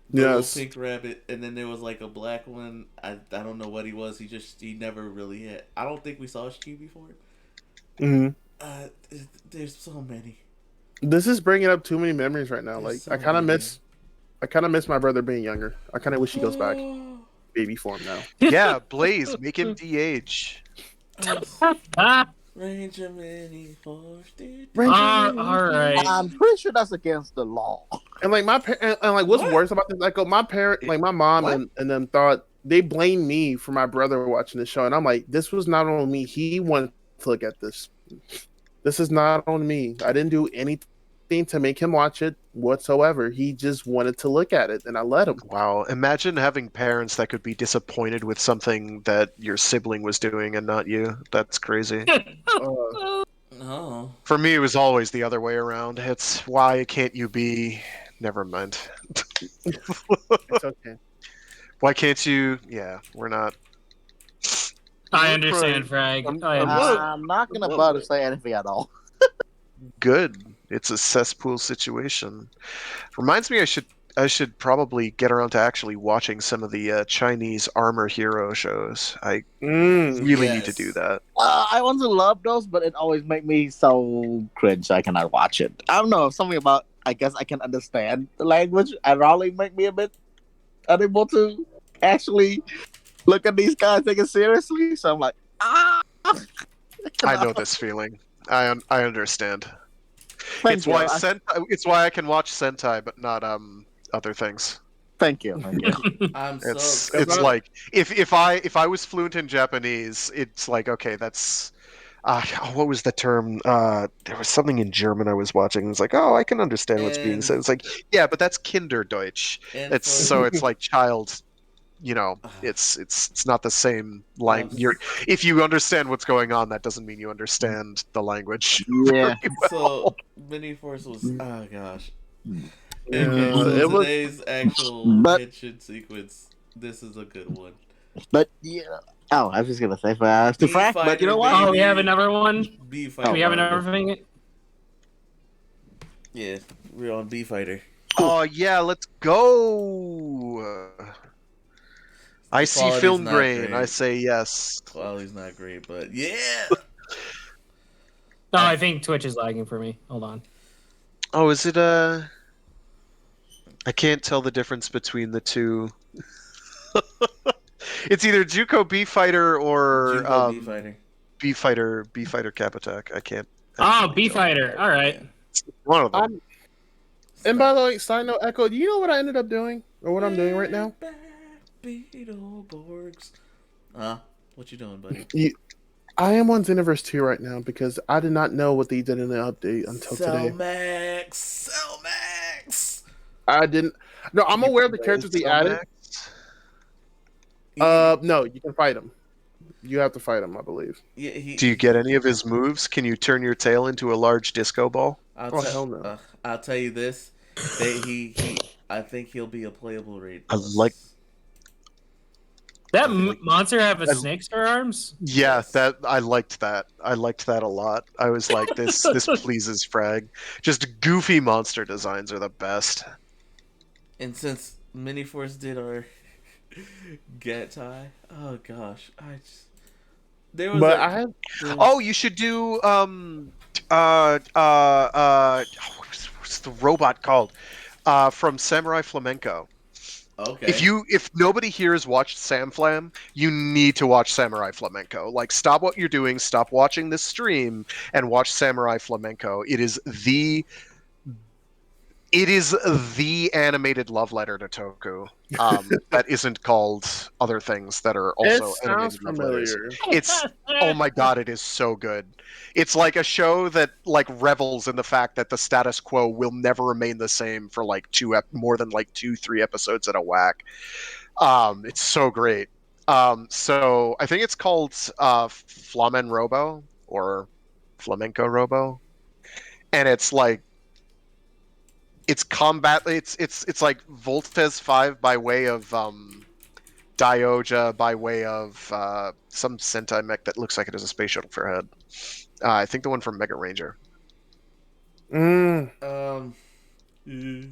the Yes. little pink rabbit, and then there was like a black one. I don't know what he was. He never really had. I don't think we saw Ski before. Mm-hmm. There's so many. This is bringing up too many memories right now. There's Like so many. I kind of miss my brother being younger. I kind of wish he goes back baby form now. Yeah, Blaze, make him de-age. Ah, Ranger Mini Force. all right. I'm pretty sure that's against the law. And like and like what's What? worse about this? Like my parent, like my mom What? and them thought they blamed me for my brother watching the show, and I'm like, this was not on me. He wanted to look at this. This is not on me. I didn't do anything to make him watch it whatsoever. He just wanted to look at it, and I let him. Wow, imagine having parents that could be disappointed with something that your sibling was doing and not you. That's crazy. No. For me, it was always the other way around. It's why can't you be... Never mind. It's okay. Why can't you... Yeah, we're not... I understand, Frag. I understand. I'm not gonna bother to say anything at all. Good. It's a cesspool situation. Reminds me, I should probably get around to actually watching some of the Chinese armor hero shows. I really need to Yes. do that. I want to love those, but it always make me so cringe. I cannot watch it. I don't know, something about. I guess I can understand the language. And probably make me a bit unable to actually look at these guys take it seriously. So I'm like, I know this feeling. I understand. Thank It's you. why it's why I can watch Sentai, but not other things. Thank you. Thank you. I'm It's so. it's like if I was fluent in Japanese, it's like okay, that's what was the term? There was something in German I was watching. It's like, oh, I can understand what's being And- said. It's like, yeah, but that's Kinderdeutsch. And It's for- so it's like child. You know, it's not the same language. Um, If you understand what's going on, that doesn't mean you understand the language. Yeah. So Mini Force was. Oh gosh. Yeah, Okay, so it was- today's actual But- Henshin sequence. This is a good one. But yeah. Oh, I was just gonna say to Frank, but you know what? Oh, we have another one? B Do fighter. we have another thing? Yeah, we're on B fighter. Oh yeah, let's go. I see Quality's film not grain. great. I say yes. Quality's not great, but yeah. No, I think Twitch is lagging for me. Hold on. Oh, is it I can't tell the difference between the two. It's either Juco B Fighter or Junko B fighter. B Fighter Cap Attack. I can't. Oh, actually B don't Fighter. know. All right. One of them. And by the way, side note, Echo, do you know what I ended up doing or what I'm doing right now? Beetleborgs. What you doing, buddy? I am on Xenoverse 2 right now because I did not know what they did in the update until today. Cellmax. I didn't. No, I'm aware of the characters they added. No, you can fight him. You have to fight him, I believe. Yeah, Do you get any of his moves? Can you turn your tail into a large disco ball? I'll Oh, tell- hell no. I'll tell you this. I think he'll be a playable raid. I like- That Like, monster have a I- snakes for arms? yeah, Yes. that I liked that. I liked that a lot. I was like, this pleases Frag. Just goofy monster designs are the best. And since Miniforce did our get tie, oh gosh, there was But a I have Oh, you should do what's the robot called? From Samurai Flamenco. okay. If nobody here has watched Sam Flam, you need to watch Samurai Flamenco. Like, stop what you're doing, stop watching this stream, and watch Samurai Flamenco. It is the animated love letter to Toku. That isn't called other things that are it also sounds animated love letters. familiar. It's Oh my god, it is so good. It's like a show that like revels in the fact that the status quo will never remain the same for like more than like 2-3 episodes at a whack. It's so great. So I think it's called Flamen Robo or Flamenco Robo, and it's like it's like Voltes 5 by way of Dioja by way of some Sentai mech that looks like it has a space shuttle for a head. I think the one from Mega Ranger. Mm. Yeah.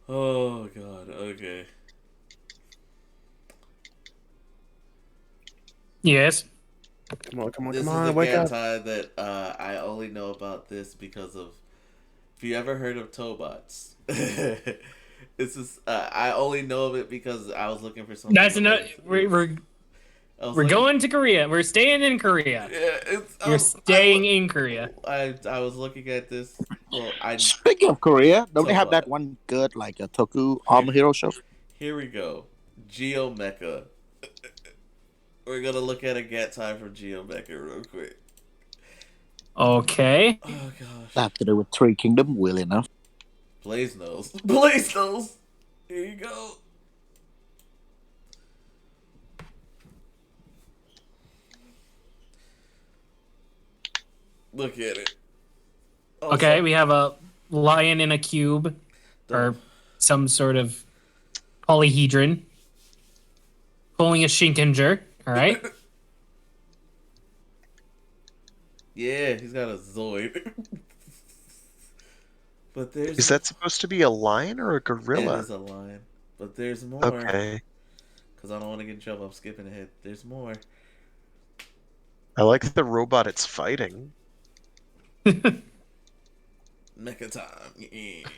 Oh god. Okay. Yes. Come on, come on, This come is the on, wake up. Gantai that I only know about this because of. If you ever heard of Tobots, this is I only know of it because I was looking for something. That's enough. related to We're going to Korea. We're staying in Korea. Yeah, it's. You're staying in Korea. I was looking at this. Well, Speaking of Korea, don't they have that Tobot. one good like a Toku Arm Hero show? Here we go. Geomecha. We're gonna look at a Gantai from Geomecha real quick. Okay. Oh gosh. That have to do with Three Kingdom, well enough. Blaze knows. Blaze knows. Here you go. Look at it. Also, Okay, we have a lion in a cube or some sort of polyhedron pulling a Shinkenger. All right. Yeah, he's got a Zoid. But there's Is that supposed to be a lion or a it gorilla? is a lion. But there's more. Okay. Because I don't want to get in trouble. I'm skipping ahead. There's more. I like the robot it's fighting. Mecha time. Yeah.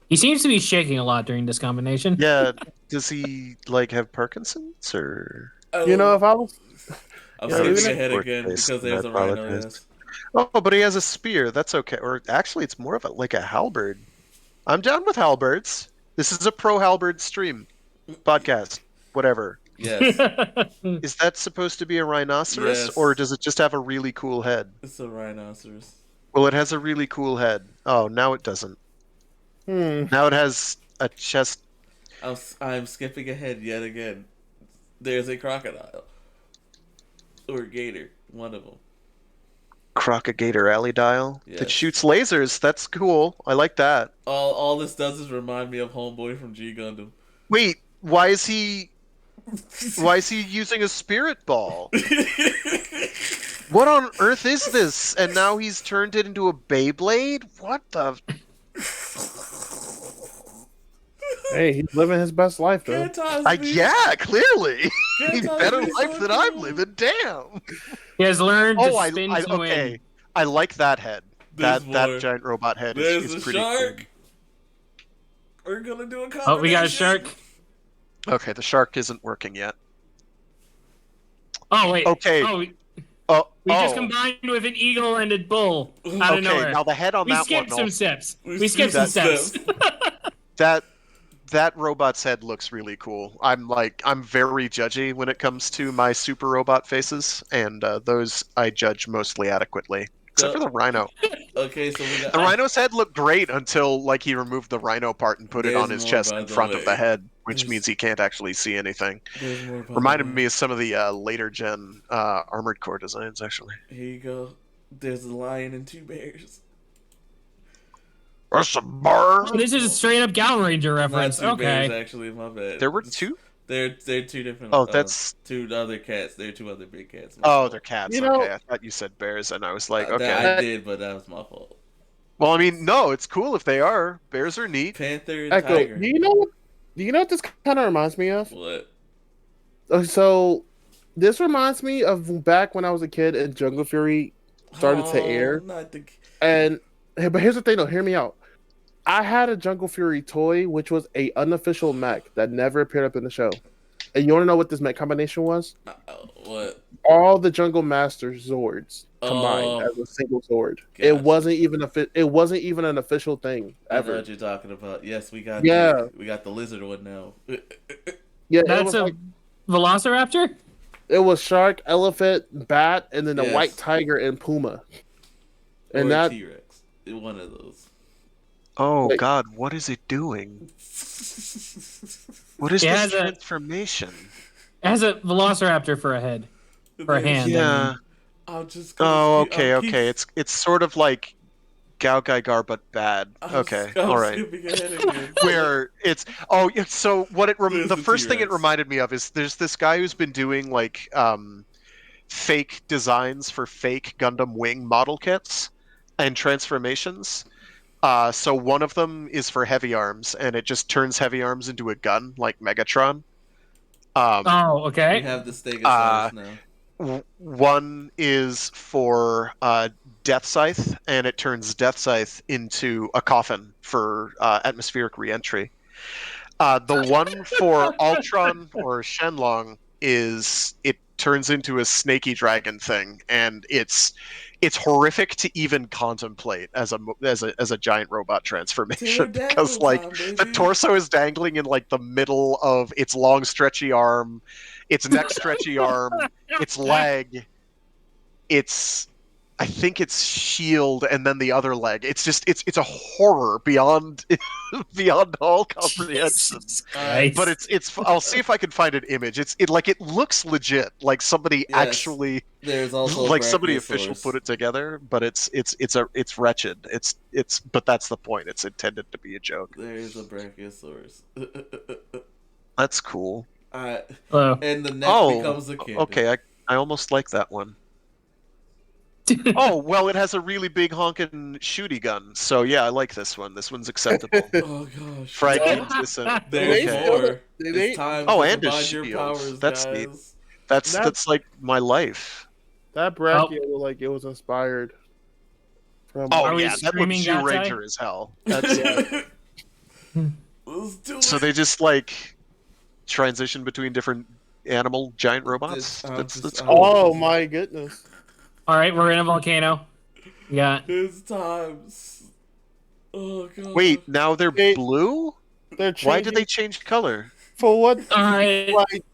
He seems to be shaking a lot during this combination. Yeah, does he like have Parkinson's or? You know, if I was I'm Yeah, skipping even if- ahead again Workplace, because I there's a rhino. apologize. Yes. Oh, but he has a spear. That's okay. Or actually, it's more of like a halberd. I'm down with halberds. This is a pro halberd stream, podcast, whatever. Yes. Is that supposed to be a rhinoceros, Yes. or does it just have a really cool head? It's a rhinoceros. Well, it has a really cool head. Oh, now it doesn't. Now it has a chest. I'm skipping ahead yet again. There's a crocodile. Or gator. One of them. Crocagator alley dial Yes. that shoots lasers. That's cool. I like that. All this does is remind me of Homeboy from G Gundam. Wait, why is he using a spirit ball? What on earth is this? And now he's turned it into a Beyblade? What the? Hey, he's living his best life though. Yeah, clearly. He's Gantai better be life so than I'm cool. living. Damn. He has learned to Oh, spin to okay. win. I like that head. There's That more. giant robot head There's is a pretty shark. We're gonna do a combination. Oh, we got a shark. cool. Okay, the shark isn't working yet. Oh wait. Okay. Oh, we Oh, just combined with an eagle and a bull out of okay. nowhere. Now the head on We that skipped one. some Also, steps. We We skipped some skipped steps. that robot's head looks really cool. I'm very judgy when it comes to my super robot faces, and those I judge mostly adequately, except for the rhino. Okay, so we got The rhino's head looked great until like he removed the rhino part and put it There's on his more, chest by in the front of way. the head, which There's- means he can't actually see anything. There's more. Reminded me of some of the later gen Armored Core designs, actually. Here you go. There's a lion and two bears. That's a bird. Oh, this is a straight up Gal Ranger Not reference. two bears, Okay. actually. My bad. There were two. They're two different. Oh, that's. two other cats. They're two other big cats. My Oh, fault. they're cats. You know, Okay, I thought you said bears, and I was like, That okay. I did, but that was my fault. Well, I mean, no, it's cool if they are. Bears are neat. Panther and Echo, tiger. do you know what? Do you know what this kind of reminds me of? What? So, this reminds me of back when I was a kid and Jungle Fury started to air. Not the. And but here's the thing, though. Hear me out. I had a Jungle Fury toy, which was a unofficial mech that never appeared up in the show. And you want to know what this mech combination was? What? All the Jungle Master Zords combined Oh. as a single Zord. Gotcha. It wasn't even an official thing I know ever. what you're talking about. Yes, we got. Yeah. We got the lizard one now. Yeah, That's a Velociraptor? it was shark, elephant, bat, and then a Yes. white tiger and puma. And or that T-Rex. One of those. Oh Wait. God, what is it doing? What is It this has a- transformation? It has a Velociraptor for a head. For a hand. I Yeah. mean. I'm just. Oh, okay, okay. It's sort of like Gao Gaigar, but bad. Okay, all right. Skipping ahead again. Where it's yeah, so what There's the the first thing it T-Rex. reminded me of is there's this guy who's been doing like fake designs for fake Gundam Wing model kits and transformations. So one of them is for heavy arms, and it just turns heavy arms into a gun like Megatron. Oh, We okay. have the Stegosaurus now. One is for Death Scythe, and it turns Death Scythe into a coffin for atmospheric reentry. The one for Ultron or Shenlong is it turns into a snaky dragon thing, and it's horrific to even contemplate as a giant robot transformation because like the torso is dangling in like the middle of its long stretchy arm, its neck stretchy arm, its leg, its I think it's shield, and then the other leg. It's just it's a horror beyond beyond all comprehension. Jesus Christ. But it's I'll see if I can find an image. It looks legit, like somebody Yes. actually There's also like somebody official Brachiosaurus. put it together. But it's wretched. It's but that's the point. It's intended to be a joke. There's a Brachiosaurus. That's cool. Hello. And the neck Oh, becomes a kid. okay. I almost like that one. Oh well, it has a really big honking shooty gun. So yeah, I like this one. This one's acceptable. Oh gosh. Frankie, listen. There's Okay. more. They- It's time Oh, to and a combine your shield. powers, That's guys. neat. That's like my life. That Brachio looked like it was inspired from. Oh Are we yeah, that screaming looks Gatai? Ranger as hell. That's Let's do it. so they just like transition between different animal giant robots. That's cool. Oh my goodness! All right, we're in a volcano. Yeah. It's times. Oh god. Wait, now they're They- blue? They're Why did they changing change color? for what?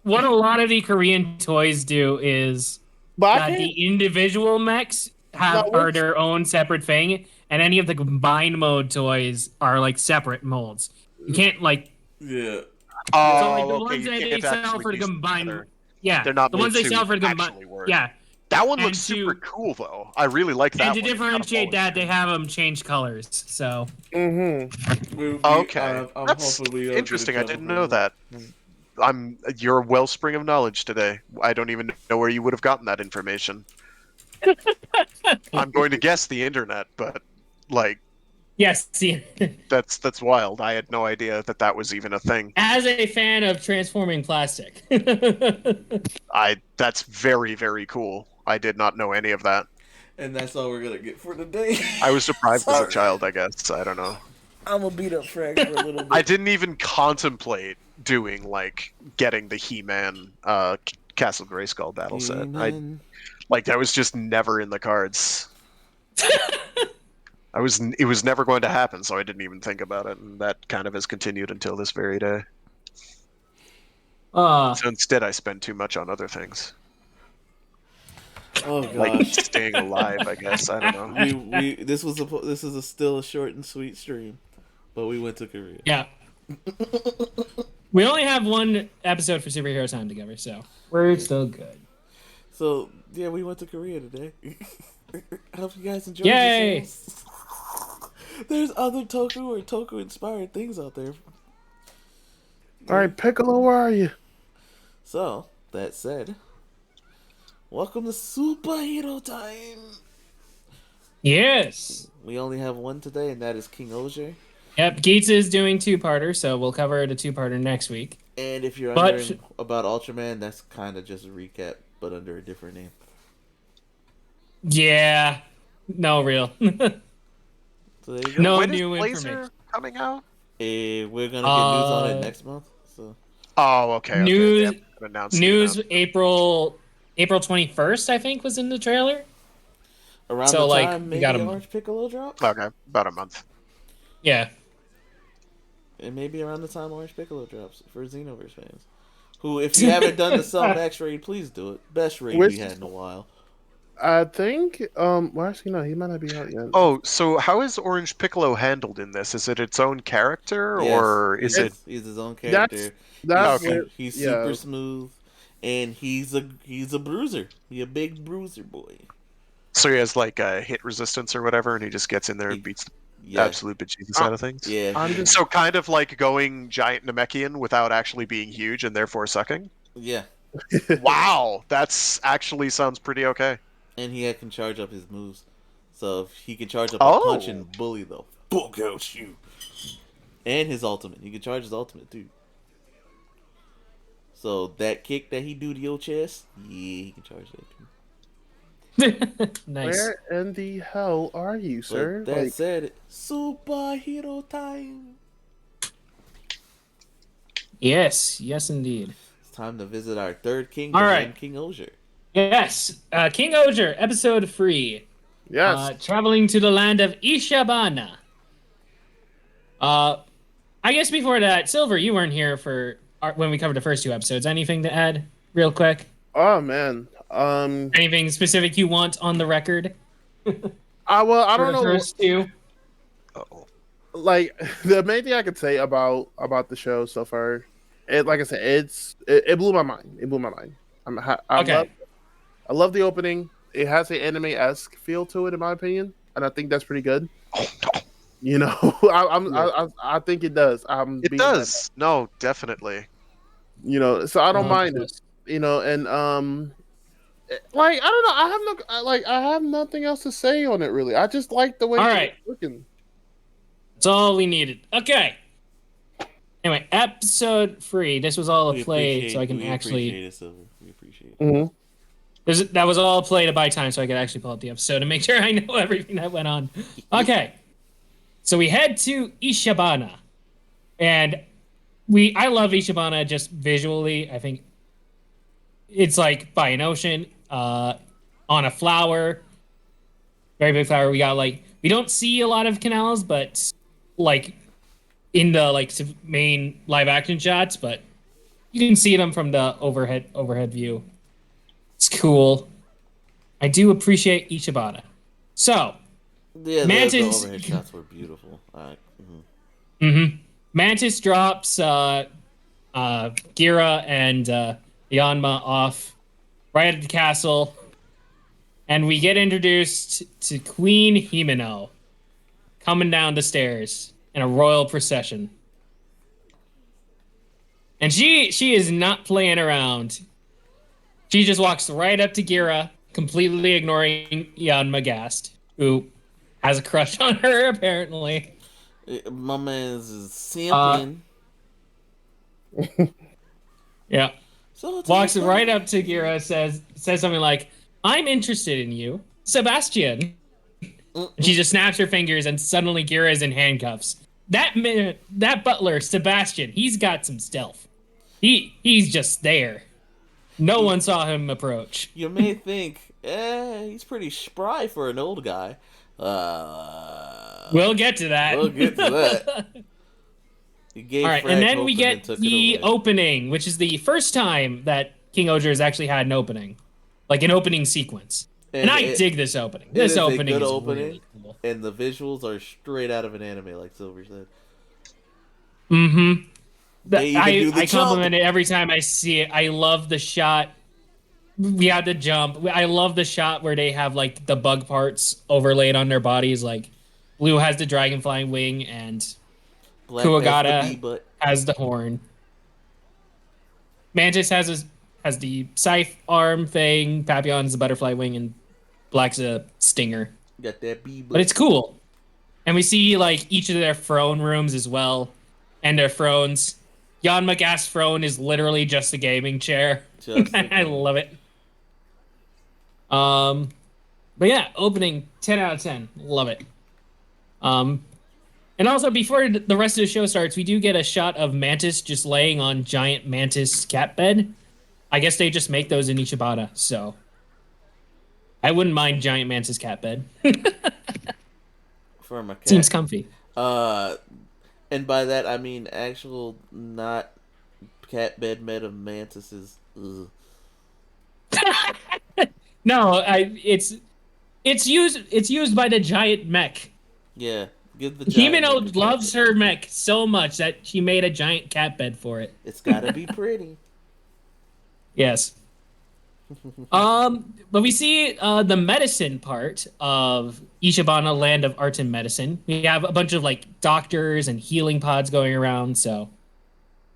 What a lot of the Korean toys do is But I that can't. the individual mechs have No, are their own separate thing, and any of the combined mode toys are like separate molds. You can't like Yeah. Oh, so like the okay. ones You that they can't sell actually for the piece them combined. together. Yeah, They're not the ones made they to sell for the combined. actually work. Yeah, That one And looks super to- cool though. I really like that and to one. It's got a differentiate bowling that, they pin. have them change colors. So Mm-hmm. Okay, I'm that's hoping we don't get in interesting. I trouble didn't for know that. You're a wellspring of knowledge today. I don't even know where you would have gotten that information. I'm going to guess the internet, but like yes, see, that's wild. I had no idea that was even a thing. as a fan of transforming plastic, That's very very cool. I did not know any of that. And that's all we're gonna get for today. I was surprised as a Sorry. child, I guess. I don't know. I'm gonna beat up Frag for a little bit. I didn't even contemplate doing like getting the He-Man Castle Grayskull battle set. That was just never in the cards. It was never going to happen, so I didn't even think about it, and that kind of has continued until this very day. So instead, I spend too much on other things, Oh gosh. like staying alive. I guess I don't know. This is still a short and sweet stream, but we went to Korea. yeah. We only have one episode for superhero time together, so we're still good. So yeah, we went to Korea today. I hope you guys enjoyed Yay! yourselves. There's other Toku or Toku inspired things out there. All right, Piccolo, where are you? So, that said, welcome to Superhero Time. Yes. We only have one today, and that is King Oger. Yep. Geets is doing two-parter, so we'll cover the two-parter next week. And if you're But wondering about Ultraman, that's kind of just a recap, but under a different name. yeah, no real. So there you go. No When is new Blazer information. coming out? We're gonna get news on it next month. So Oh, okay. They News haven't announced it news enough. April 21st, I think, was in the trailer. around So the like time we got maybe a month. Orange Piccolo drops, Okay, about a month. Yeah. and maybe around the time Orange Piccolo drops for Xenoverse fans. Who, if you haven't done the Cell Max raid, please do it. Best raid we Which had in a while. I think. Well, actually, no, he might not be out yet. Oh, so how is Orange Piccolo handled in this? Is it its own character, Yes, or is it? he's his own That's character. that's Okay. where, He's yeah. super smooth, and he's a bruiser. He a big bruiser boy. So he has like a hit resistance or whatever, and he just gets in there and beats the Yeah, absolute bejesus out of things. yeah. I'm just So kind of like going giant Namekian without actually being huge and therefore sucking. Yeah, Wow, that's actually sounds pretty okay. and he can charge up his moves. So if he can charge up a Oh. punch and bully the fuck out you, and his ultimate. He can charge his ultimate too. So that kick that he do to your chest, yeah, he can charge that too. Nice. where in the hell are you, sir? But that Like, said, superhero time. Yes, yes indeed. It's time to visit our third kingdom, All right. and King Oger. Yes. King Oger, episode 3. yes, Traveling to the land of Ishabana. I guess before that, Silver, you weren't here for when we covered the first two episodes. Anything to add, real quick? oh man. Anything specific you want on the record I for don't the know. first two? Uh-oh. Like the main thing I could say about the show so far, like I said, it blew my mind. It blew my mind. Okay. I love the opening. It has an anime-esque feel to it, in my opinion, and I think that's pretty good. Oh no, You know, I think it does. it does. No, definitely. You know, so I don't mind it. Yes. You know, and like I don't know, I have nothing else to say on it really. I just like the way All it's right. looking. That's all we needed. Okay. Anyway, episode 3. This was all a play, so I can we actually. appreciate it, Silver. We appreciate it. Mm-hmm. That was all a play to buy time, so I could actually pull up the episode and make sure I know everything that went on. Okay. So we head to Ishabana, and I love Ishabana just visually. I think it's like by an ocean, on a flower, very big flower. We got we don't see a lot of canals, but like in the main live action shots, but you can see them from the overhead view. It's cool. I do appreciate Ichibana. So, Yeah, the Mantis- overhead shots were beautiful. Mhm. Mantis drops Gira and Yanma off right at the castle, and we get introduced to Queen Himeno coming down the stairs in a royal procession. And she is not playing around. She just walks right up to Gira, completely ignoring Yanma Gast, who has a crush on her, apparently. My man's is simping. Yeah. So Walks right up to Gira, says something like, "I'm interested in you, Sebastian." And she just snaps her fingers, and suddenly Gira is in handcuffs. That butler, Sebastian, he's got some stealth. He's just there. No one saw him approach. You may think, he's pretty spry for an old guy. We'll get to that. We'll get to that. He gave All right, Frag and then hope we and get took the it away. opening, which is the first time that King Oger has actually had an opening, like an opening sequence. And I dig this opening. This is a opening good is opening. really cool. And the visuals are straight out of an anime, like Silver said. Mm-hmm. They even do the I compliment jump. it every time I see it. I love the shot. We had the jump. I love the shot where they have like the bug parts overlaid on their bodies. Like Blue has the dragon flying wing, and Black has the bee Kuwagata butt. has the horn. Mantis has the scythe arm thing. Papillon's the butterfly wing, and Black's a stinger. Got that bee But butt. it's cool. And we see like each of their throne rooms as well, and their thrones. Jan Maga's throne is literally just a gaming chair. Just I again. love it. Um, but yeah, opening 10 out of 10. Love it. Um, and also before the rest of the show starts, we do get a shot of Mantis just laying on giant Mantis cat bed. I guess they just make those in Ichibata, so I wouldn't mind giant Mantis cat bed. For my cat. Seems comfy. Uh, and by that I mean actual not cat bed meta mantises. Ugh. No, it's used by the giant mech. Yeah, give the giant mech a Himeno cat loves bed. her mech so much that she made a giant cat bed for it. It's gotta be pretty. Yes. But we see the medicine part of Ishibana Land of Art and Medicine. We have a bunch of like doctors and healing pods going around, so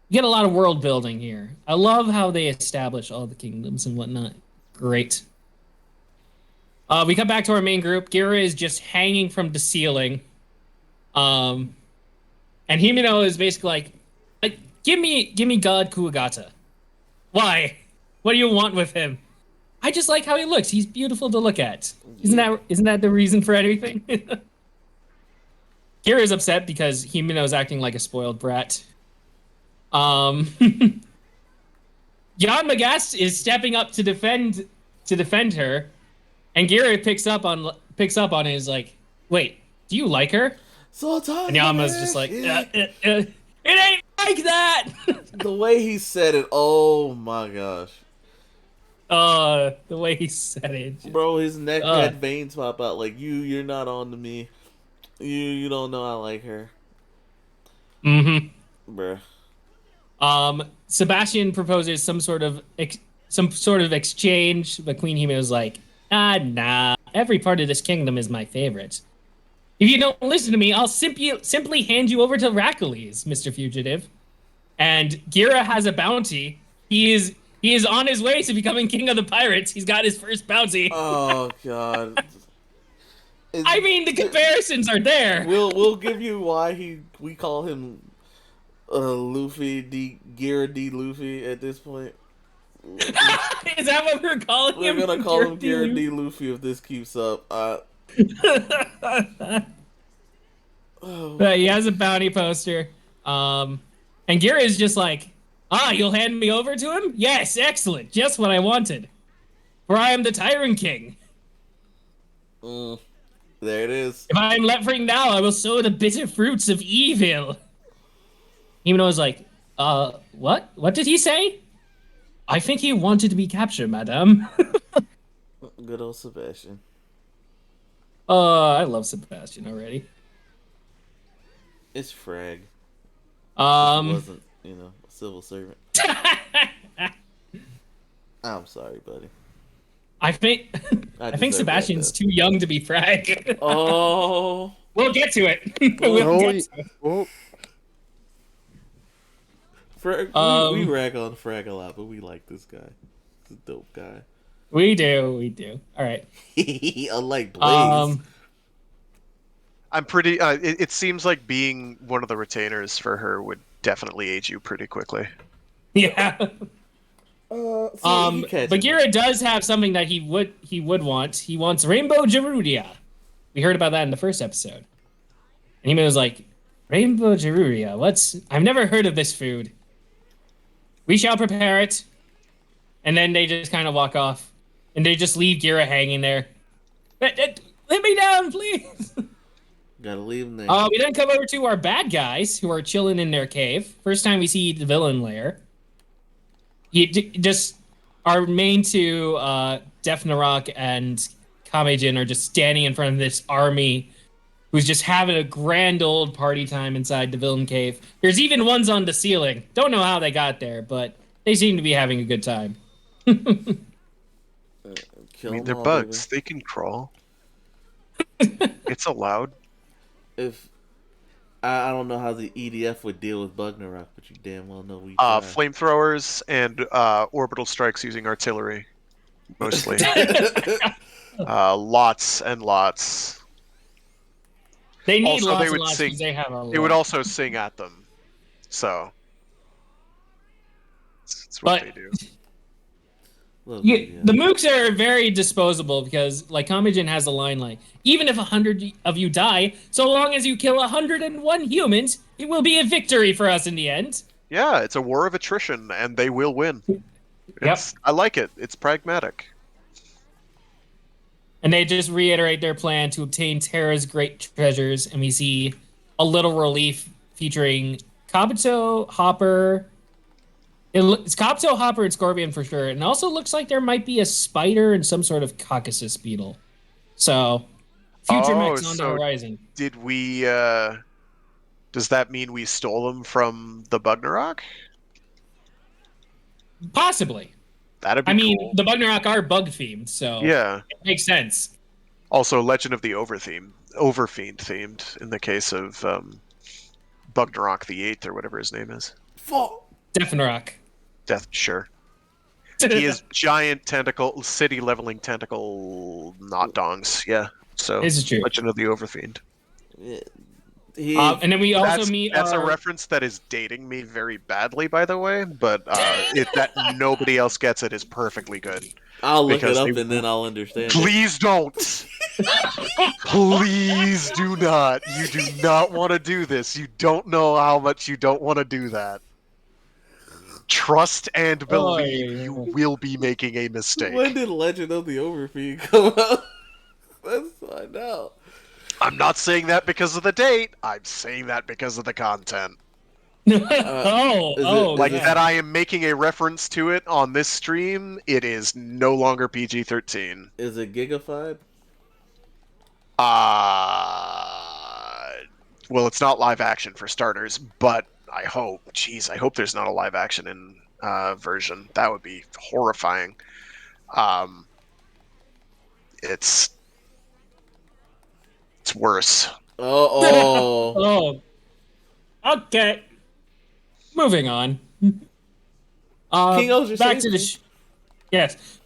you get a lot of world building here. I love how they establish all the kingdoms and whatnot. Great. We come back to our main group. Gira is just hanging from the ceiling. Um, and Himeno is basically like, give me God Kuwagata. Why? What do you want with him? I just like how he looks. He's beautiful to look at. Isn't that the reason for anything? Gira is upset because Himeno is acting like a spoiled brat. Um, Jan Magast is stepping up to defend her, and Gira picks up on it. And is like, wait, do you like her? So And Yama's just like, it ain't like that. The way he said it, oh my gosh. The way he said it. Bro, his neck Uh. had veins pop out like you're not on to me. You don't know I like her. Mm-hmm. Bruh. Sebastian proposes some sort of exchange, but Queen Hime was like, nah. Every part of this kingdom is my favorite. If you don't listen to me, I'll simply hand you over to Rakules, Mr. Fugitive. And Gira has a bounty. He is on his way to becoming king of the pirates. He's got his first bounty. Oh god. I mean, the comparisons are there. We'll give you why we call him Luffy Gira D Luffy at this point. Is that what we're calling We're him? gonna call him Gira Gira D Luffy if this keeps up. But he has a bounty poster. And Gira is just like, you'll hand me over to him? Yes, excellent. Just what I wanted. For I am the Tyrant King. There it is. If I am let free now, I will sow the bitter fruits of evil. Himeno was like, what? What did he say? I think he wanted to be captured, madame. Good old Sebastian. I love Sebastian already. It's Frag. He Um, wasn't, a civil servant. I'm sorry, buddy. I think I I think deserve Sebastian's that, too young to be Frag. Oh. We'll get to it. Oh, We'll get to it. oh, Frag, we rag on Frag a lot, but we like this guy. He's a dope guy. We do. All right. Unlike Blaze. I'm pretty. It seems like being one of the retainers for her would definitely age you pretty quickly. Yeah. He catches Bagheera does have something that he would want. He wants Rainbow Gerudia. We heard about that in the first episode. And he was like, Rainbow Gerudia, I've never heard of this food. We shall prepare it. And then they just kind of walk off. And they just leave Gira hanging there. Let me down, please. Gotta leave him there. We then come over to our bad guys who are chilling in their cave. First time we see the villain lair. Just our main two, Def Narok and Kamejin, are just standing in front of this army who's just having a grand old party time inside the villain cave. There's even ones on the ceiling. Don't know how they got there, but they seem to be having a good time. I Kill mean, them they're all, bugs. They can crawl. It's allowed. if I don't know how the EDF would deal with Bugnarok, but you damn well know we try. Flamethrowers and orbital strikes using artillery, mostly. Lots and lots. They need Also, lots they and would lots sing. because they have a They would lot. also sing at them. So that's what But they do. Love the EDF. mooks are very disposable because, like, Kamagen has a line like, even if 100 of you die, so long as you kill 101 humans, it will be a victory for us in the end. Yeah, it's a war of attrition, and they will win. Yep. I like it. It's pragmatic. And they just reiterate their plan to obtain Terra's great treasures, and we see a little relief featuring Kabuto, Hopper. It's Kabuto, Hopper, and Scorpion for sure. And it also looks like there might be a spider and some sort of Caucasus beetle. So, future Oh, mechs on the so horizon. did we? Does that mean we stole them from the Bugnarok? Possibly. That'd be I mean, cool. the Bugnarok are bug themed, so Yeah. it makes sense. Also, Legend of the Overfiend themed in the case of Bugnarok the Eighth or whatever his name is. Fuck. Definrock. Death, sure. He is giant tentacle, city leveling tentacle not dongs. Yeah. So This is true. Legend of the Overfiend. And then we also meet That's our... a reference that is dating me very badly, by the way. But that nobody else gets it is perfectly good. I'll look it Because up and then I'll understand. Please don't. Please do not. You do not want to do this. You don't know how much you don't want to do that. Trust and believe you will be making a mistake. When did Legend of the Overfiend come out? Let's find out. I'm not saying that because of the date. I'm saying that because of the content. Is Like it- that I am making a reference to it on this stream, it is no longer PG-13. Is it gigafied? Well, it's not live action for starters, but I hope there's not a live action in version. That would be horrifying. It's worse. Oh. Okay. Moving on. King O's back to the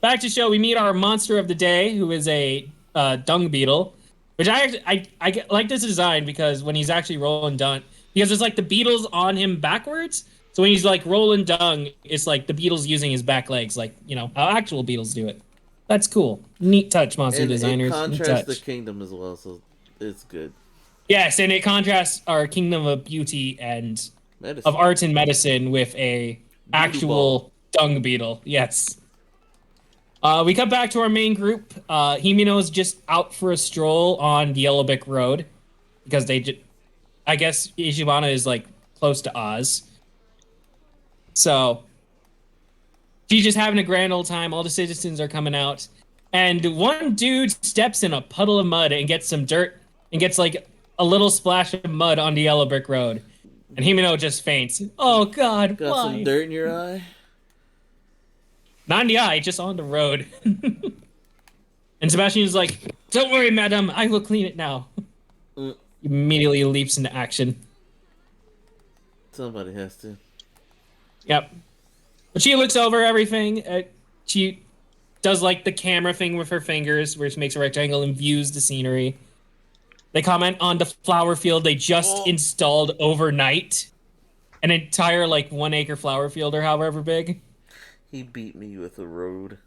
back to show. We meet our monster of the day, who is a dung beetle, which I like this design because when he's actually rolling dung, because there's like the beetles on him backwards. So when he's like rolling dung, it's like the beetle's using his back legs, like how actual beetles do it. That's cool. Neat touch, monster And designers. it contrasts Neat the touch. kingdom as well, so it's good. Yes, and it contrasts our kingdom of beauty and Medicine. of arts and medicine with a actual dung beetle. Yes. We come back to our main group. Himeno is just out for a stroll on the Yellowbick Road because I guess Ishibana is like close to Oz. So she's just having a grand old time. All the citizens are coming out. And one dude steps in a puddle of mud and gets some dirt and gets like a little splash of mud on the Yellow Brick Road. And Himeno just faints. Oh, God, Got why? some dirt in your eye? Not in the eye, just on the road. And Sebastian's like, don't worry, madam, I will clean it now. Mm. Immediately leaps into action. Somebody has to. Yep. But she looks over everything. She does like the camera thing with her fingers, where she makes a rectangle and views the scenery. They comment on the flower field they just installed overnight. An entire, like, 1 acre flower field or however big. He beat me with a road.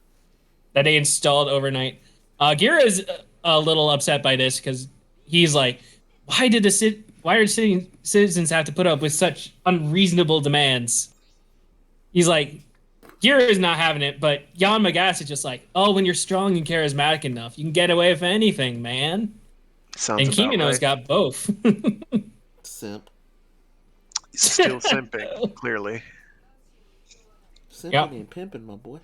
That they installed overnight. Gira is a little upset by this because he's like, why did citizens have to put up with such unreasonable demands? He's like, Gira is not having it, but Jan Magas is just like, oh, when you're strong and charismatic enough, you can get away with anything, man. Sounds And about Kimino's right. got both. Simp. He's still simping, clearly. Simping and pimping, my boy.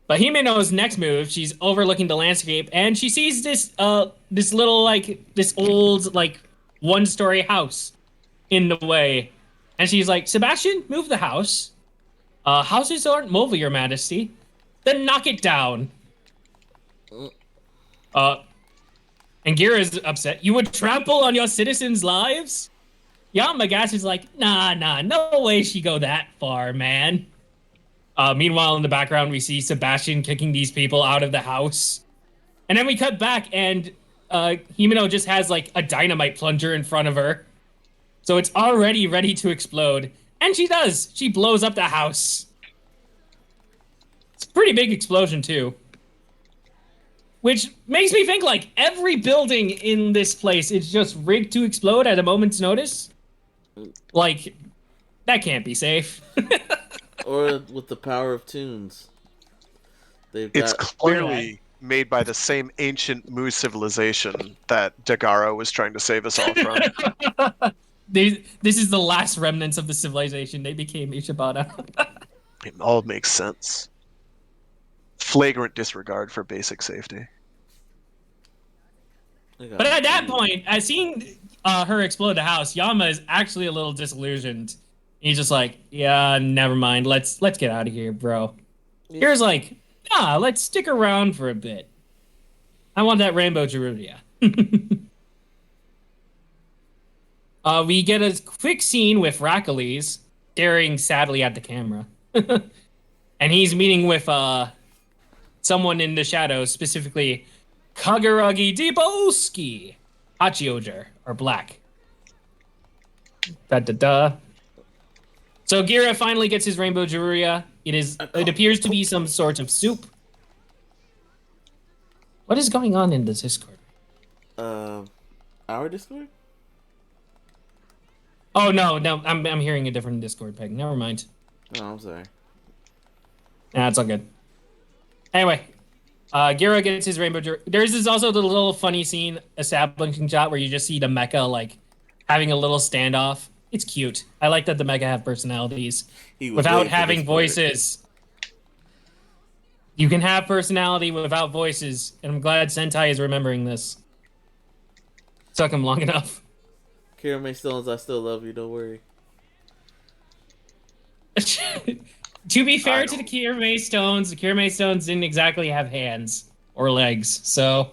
But Himeno's next move, she's overlooking the landscape, and she sees this little, like, this old, like, 1-story house in the way. And she's like, Sebastian, move the house. Houses aren't mobile, your majesty. Then knock it down. And Gira's upset. You would trample on your citizens' lives? Yamagata is like, nah, no way she go that far, man. Meanwhile, in the background, we see Sebastian kicking these people out of the house. And then we cut back, and Himeno just has like a dynamite plunger in front of her. So it's already ready to explode. And she does. She blows up the house. It's a pretty big explosion, too. Which makes me think like every building in this place is just rigged to explode at a moment's notice. Like, that can't be safe. Or with the power of tunes. They've It's got clearly made by the same ancient Mu civilization that Dagara was trying to save us all from. This is the last remnants of the civilization. They became Ishibata. It all makes sense. Flagrant disregard for basic safety. But at that point, as seeing her explode the house, Yama is actually a little disillusioned. He's just like, yeah, never mind. Let's get out of here, bro. Here's like, nah, let's stick around for a bit. I want that rainbow Gerudia. We get a quick scene with Rackles staring sadly at the camera. And he's meeting with someone in the shadows, specifically Kaguragi Deboski, Hachioger, or Black. Da. So Gira finally gets his rainbow Geruria. It appears to be some sort of soup. What is going on in the Discord? Our Discord? Oh no, I'm hearing a different Discord peg. Never mind. Oh, I'm sorry. Nah, it's all good. Anyway, Gira gets his rainbow. There's also the little funny scene establishing shot where you just see the mecha like having a little standoff. It's cute. I like that the mecha have personalities without having voices. You can have personality without voices, and I'm glad Sentai is remembering this. Took him long enough. Kirame Stones, I still love you. Don't worry. To be fair to the Kirame Stones didn't exactly have hands or legs, so.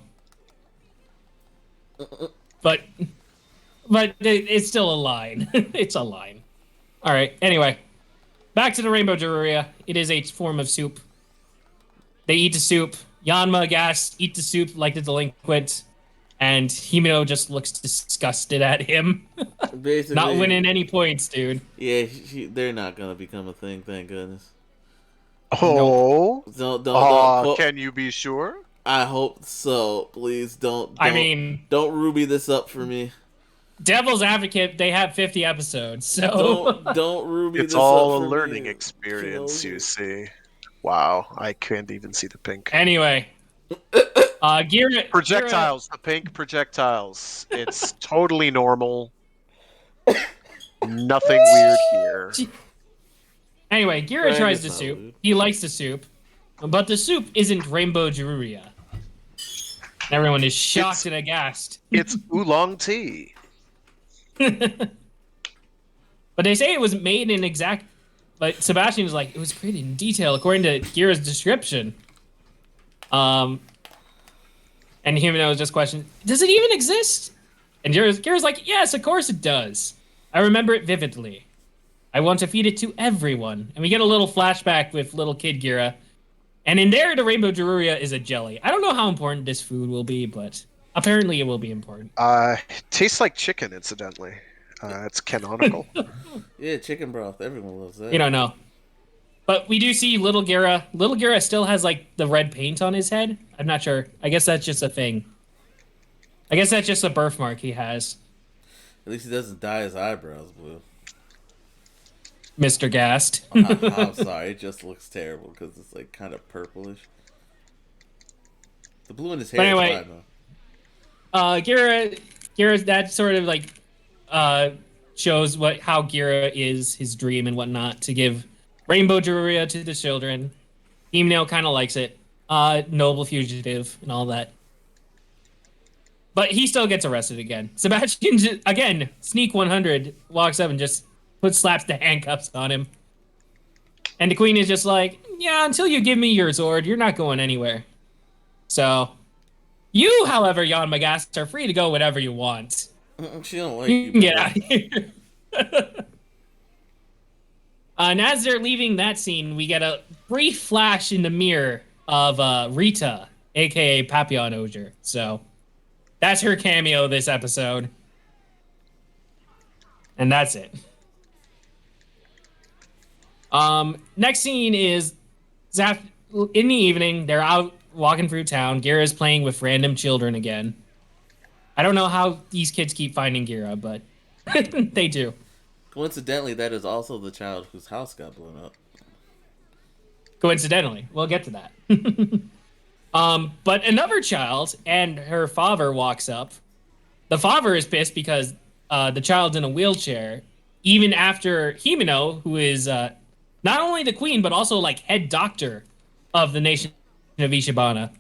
But it's still a line. It's a line. All right. Anyway, back to the Rainbow Geruria. It is a form of soup. They eat the soup. Yanma Gas eat the soup like the delinquent, and Himeno just looks disgusted at him. Basically, not winning any points, dude. Yeah, they're not gonna become a thing. Thank goodness. Oh, Don't can you be sure? I hope so. Please don't. I mean, don't Ruby this up for me. Devil's Advocate, they have 50 episodes, so don't Ruby it's this up all a for learning me. experience, you see. Wow, I can't even see the pink. Anyway, projectiles, the pink projectiles. It's totally normal. Nothing weird here. Anyway, Gira tries the soup. Weird. He likes the soup, but the soup isn't Rainbow Geruria. Everyone is shocked and aghast. It's oolong tea. But they say it was made in exact. But Sebastian is like, it was created in detail according to Gira's description. And Himeno just questioned, does it even exist? And Gira's like, yes, of course it does. I remember it vividly. I want to feed it to everyone. And we get a little flashback with little kid Gira. And in there, the Rainbow Geruria is a jelly. I don't know how important this food will be, but apparently it will be important. It tastes like chicken, incidentally. It's canonical. Yeah, chicken broth. Everyone loves that. You don't know. But we do see little Gira. Little Gira still has, like, the red paint on his head. I'm not sure. I guess that's just a thing. I guess that's just a birthmark he has. At least he doesn't dye his eyebrows blue. Mr. Gast. I'm sorry. It just looks terrible because it's, like, kind of purplish. The blue in his hair is fine, though. Gira's that sort of, like, shows how Gira is, his dream and whatnot, to give Rainbow Geruria to the children. Himeno kind of likes it. Noble fugitive and all that. But he still gets arrested again. Sebastian, again, Sneak 100 walks up and just slaps the handcuffs on him. And the queen is just like, yeah, until you give me your sword, you're not going anywhere. So, You, however, Jan Magast, are free to go whatever you want. She don't like You you, can get bro. out of here. And as they're leaving that scene, we get a brief flash in the mirror of Rita, aka Papillon Ogier. So that's her cameo this episode. And that's it. Next scene is in the evening. They're out walking through town. Gira's playing with random children again. I don't know how these kids keep finding Gira, but they do. Coincidentally, that is also the child whose house got blown up. Coincidentally, we'll get to that. But another child and her father walks up. The father is pissed because the child's in a wheelchair, even after Himeno, who is not only the queen but also like head doctor of the nation of Ishibana,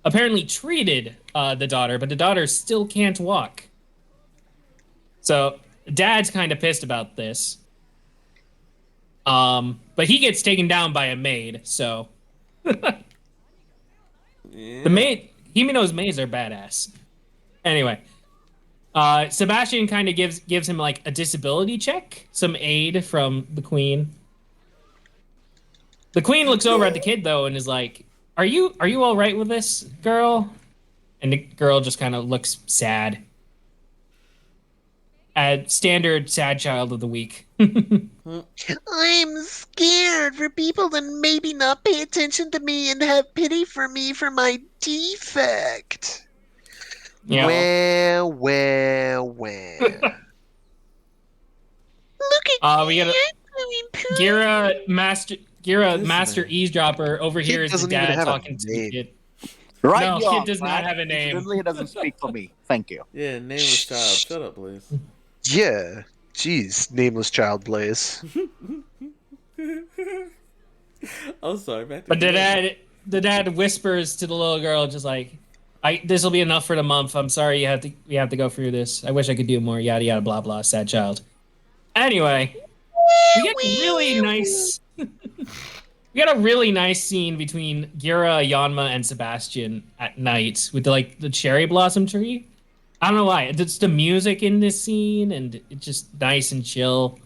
apparently treated the daughter, but the daughter still can't walk. So dad's kind of pissed about this. But he gets taken down by a maid. So Yeah. the maid, Himeno's maids are badass. Anyway. Sebastian kind of gives him like a disability check, some aid from the queen. The queen looks over at the kid though and is like, "Are you all right with this, girl?" And the girl just kind of looks sad. Standard sad child of the week. I'm scared for people to maybe not pay attention to me and have pity for me for my defect. Yeah. Well. Look at We got me, I'm doing poo. Gira This master man. eavesdropper Kid overhears the doesn't even dad have a talking to the name. kid. Right, No, y'all, kid does not right? have a name. Literally, it doesn't speak for me. Thank you. Yeah, nameless child. Shut up, Blaze. Yeah. Jeez, nameless child Blaze. I'm sorry, back to But you. the dad whispers to the little girl, just like, this will be enough for the month. I'm sorry you have to go through this. I wish I could do more. Yada yada blah blah. Sad child. Anyway, we get a really nice. We got a really nice scene between Gira, Yanma, and Sebastian at night with the cherry blossom tree. I don't know why. It's the music in this scene, and it's just nice and chill.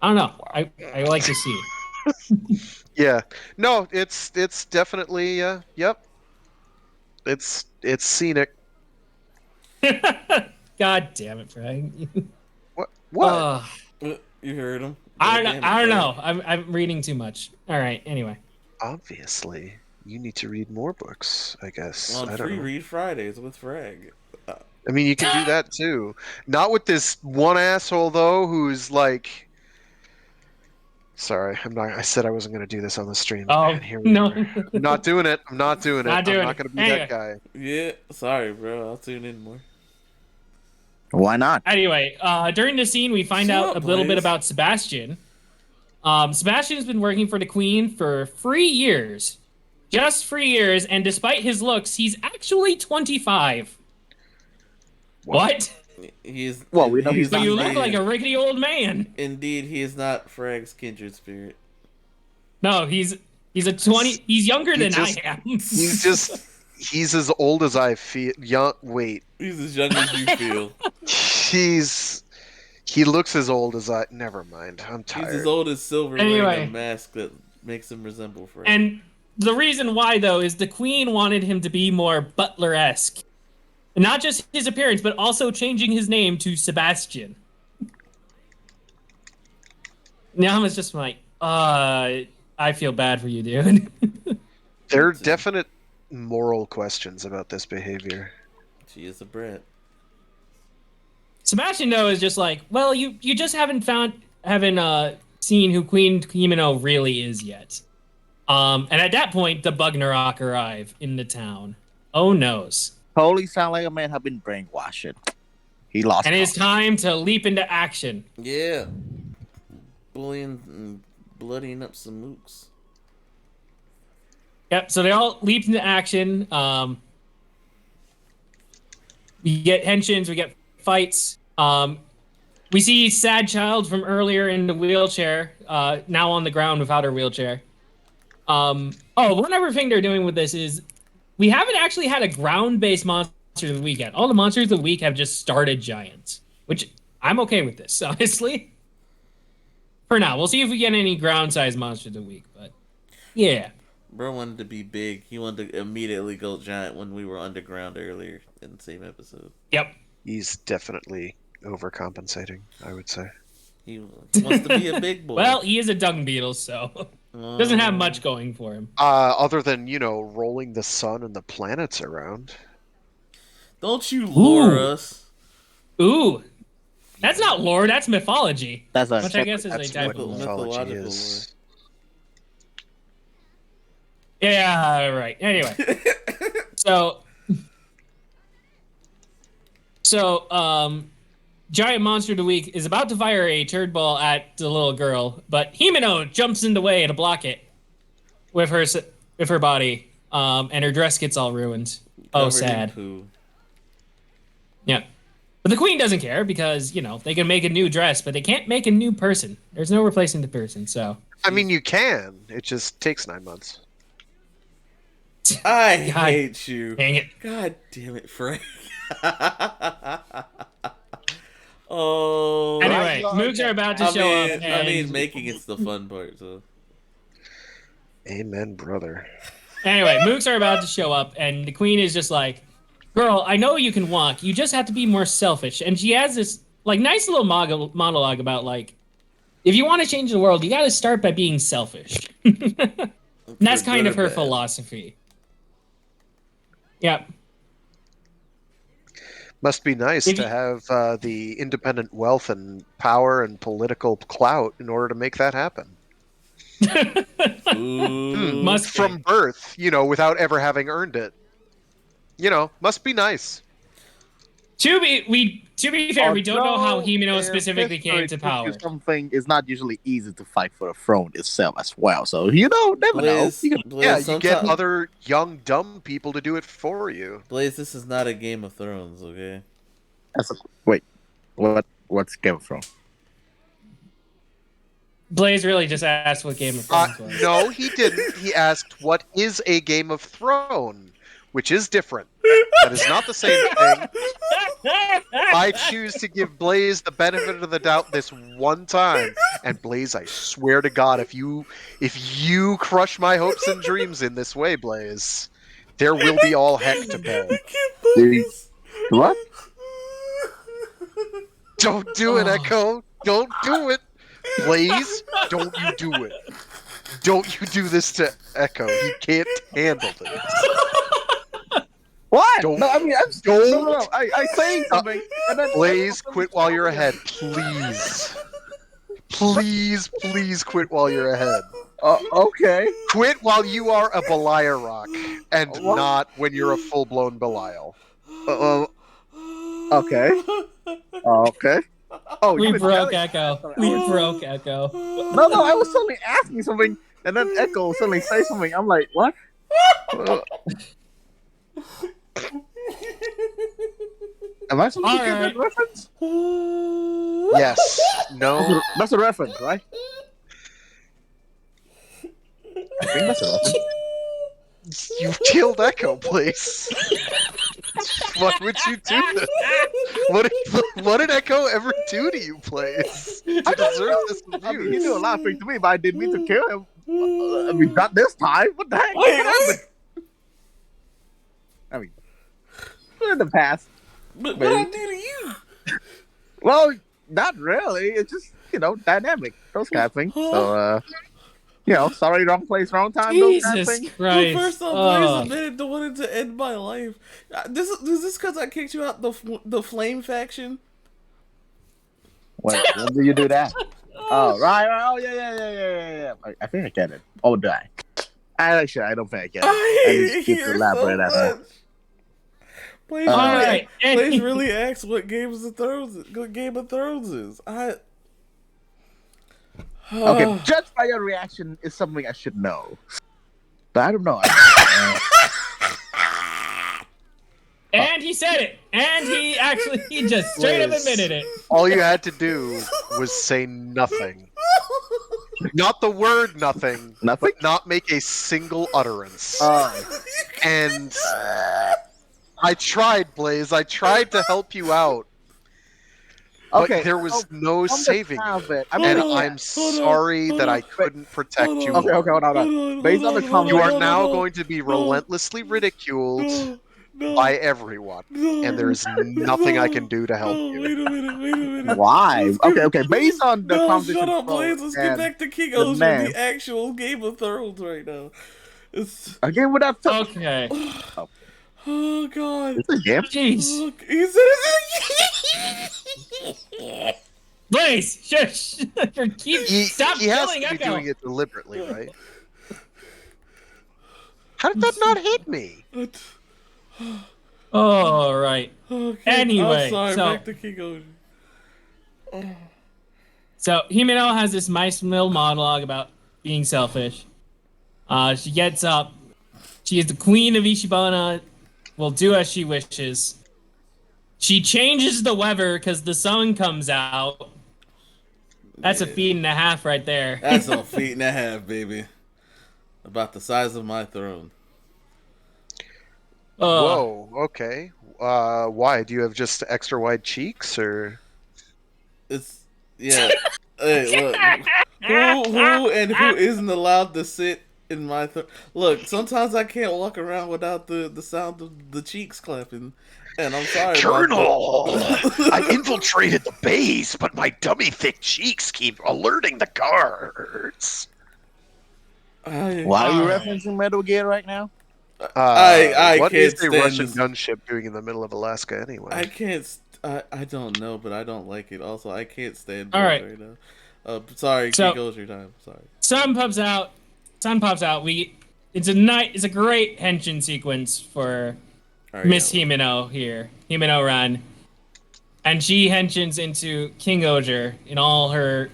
I don't know. I like to see Yeah. No, it's definitely yep. It's scenic. it. God damn it, Frank. What? You heard him. I Goddamn don't it, know. I'm reading too much. All right. Anyway. Obviously, you need to read more books, I guess. On I don't Free know. Read Fridays with Frag. I mean, you can do that too. Not with this one asshole though, who's like. Sorry, I'm not. I said I wasn't going to do this on the stream. Oh And here we no. are. I'm not doing it. I'm not doing it. Not I'm doing not it. going to be Anyway. that guy. Yeah, sorry, bro. I'll tune in more. Why not? Anyway, during the scene, we find Shut out up, a little bit Blaze. about Sebastian. Sebastian's been working for the Queen for 3 years. Just 3 years, and despite his looks, he's actually 25. What? He's Well, we know he's But not you dead. look like a rickety old man. Indeed, he is not Frag's kindred spirit. No, he's a 20. He's younger He than just- I am. He's as old as I feel. Young. Wait. He's as young as you feel. He looks as old as I. Never mind. I'm He's tired. as old as Silver wearing Anyway. a mask that makes him resemble Frag. And the reason why, though, is the Queen wanted him to be more butler-esque. Not just his appearance, but also changing his name to Sebastian. Now it's just like, I feel bad for you, dude. There are definite moral questions about this behavior. She is a brat. Sebastian, though, is just like, well, you just haven't seen who Queen Himeno really is yet. And at that point, the Bugnarok arrive in the town. Oh noes. Totally sound like a man have been brainwashed. He lost. And it's time to leap into action. Yeah. Bullying and bloodying up some mooks. Yep, so they all leap into action. We get henshins, we get fights. We see Sad Child from earlier in the wheelchair, now on the ground without her wheelchair. One other thing they're doing with this is we haven't actually had a ground-based monster of the week yet. All the monsters of the week have just started giants, which I'm okay with this, honestly. For now, we'll see if we get any ground-sized monsters of the week, but yeah. Bro wanted to be big. He wanted to immediately go giant when we were underground earlier in the same episode. Yep. He's definitely overcompensating, I would say. He wants to be a big boy. Well, he is a dung beetle, so doesn't have much going for him. Other than, rolling the sun and the planets around. Don't you lure Ooh. us. Ooh, that's not lore. That's mythology. That's a Which I guess is That's a type what of lore. mythology Mythological is. Yeah, right. Anyway, so, giant monster of the week is about to fire a turd ball at the little girl, but Himeno jumps in the way to block it with her body, and her dress gets all ruined. Oh, Covered in sad. poo. Yeah. But the queen doesn't care because, they can make a new dress, but they can't make a new person. There's no replacing the person, so. I mean, you can. It just takes 9 months. I God hate you. Dang it. God damn it, Frank. Oh. Anyway, Moogs are about to show up. And... I mean, making it's the fun part, so. Amen, brother. Anyway, Moogs are about to show up, and the queen is just like, girl, I know you can walk. You just have to be more selfish. And she has this, nice little monologue about, if you want to change the world, you got to start by being selfish. And that's kind of her philosophy. Yep. Must be nice to have the independent wealth and power and political clout in order to make that happen. Must be. From birth, without ever having earned it. Must be nice. To be fair, we don't know how Himeno specifically came to power. Something is not usually easy to fight for the throne itself as well. So never know. You get other young dumb people to do it for you. Blaze, this is not a Game of Thrones, okay? Wait, what's Game of Thrones? Blaze really just asked what Game of Thrones was. No, he didn't. He asked, "What is a Game of Thrones?" Which is different. That is not the same thing. I choose to give Blaze the benefit of the doubt this one time. And Blaze, I swear to God, if you crush my hopes and dreams in this way, Blaze, there will be all heck to pay. What? Don't do it, Echo. Don't do it. Blaze, don't you do it. Don't you do this to Echo. He can't handle this. What? Don't, no, I mean, I saying something. And then Blaze, quit while you're ahead, please. Please quit while you're ahead. Okay. Quit while you are a Belial rock, and not when you're a full-blown Belial. Okay. Okay. Oh, we broke Echo. We broke Echo. No, I was suddenly asking something, and then Echo suddenly say something. I'm like, what? Am I supposed to get that reference? Yes. No. That's a reference, right? I think that's a reference. You killed Echo, please. Why would you do this? What did Echo ever do to you, please? To deserve this abuse? I mean, he did a lot of things to me, but I didn't mean to kill him. I mean, not this time. What the heck? I mean, in the past. But what I do to you? Well, not really. It's just, dynamic. Those kind of things. So, sorry, wrong place, wrong time. Those kind of Jesus things. Christ. The first time Blaze admitted to wanting to end my life. Is this because I kicked you out the Flame faction? Wait, when did you do that? Oh, right. Oh, yeah. I think I get it. Oh, did I? Actually, I don't think I get it. I hate you so much. Blaze really asks what Game of Thrones is. Okay, judged by your reaction is something I should know. But I don't know. And he said it. And he just straight up admitted it. All you had to do was say nothing. Not the word nothing. Nothing? But not make a single utterance. And I tried, Blaze. I tried to help you out, but Okay, there was so no from the saving sound of you. it, I And mean, I'm sorry that I couldn't protect you okay, more. okay, hold on. Based on the You are conversation, now going to be relentlessly ridiculed by everyone, and there's nothing I can do to help you. Wait a minute. why? Okay. Based on the No, conversation shut up, flow Blaze. Let's get and back to King the Ocean, man, the actual Game of Thrones right now. It's again without Okay. oh god. it's a game. Jeez. Oh, he said Blaze, shush. Stop He has killing to be Echo. doing it deliberately, right? How did that not hit me? All right. Okay, I'm Anyway, sorry. so Back to King Ocean. Himeno has this nice little monologue about being selfish. She gets up. She is the queen of Ishibana. Will do as she wishes. She changes the weather because the sun comes out. That's a Yeah. feet and a half right there. That's a feet and a half, baby. About the size of my throne. Uh, Whoa, okay. Why? Do you have just extra wide cheeks, or? It's yeah. Hey, look. Who isn't allowed to sit in my look? Sometimes I can't walk around without the sound of the cheeks clapping, and I'm sorry about Colonel, I that. infiltrated the base, but my dummy thick cheeks keep alerting the guards. Why are you Alright. referencing Metal Gear right now? I What is can't a stand Russian this. gunship doing in the middle of Alaska anyway? I don't know, but I don't like it. Also, I can't stand All Blaze right. right now. Sorry, So- keep goes your time. Sorry. sun pops out. Sun pops out. It's a great henshin sequence for All right, Miss yeah. Himeno here. Himeno Ran. And she henshins into King Oger in all her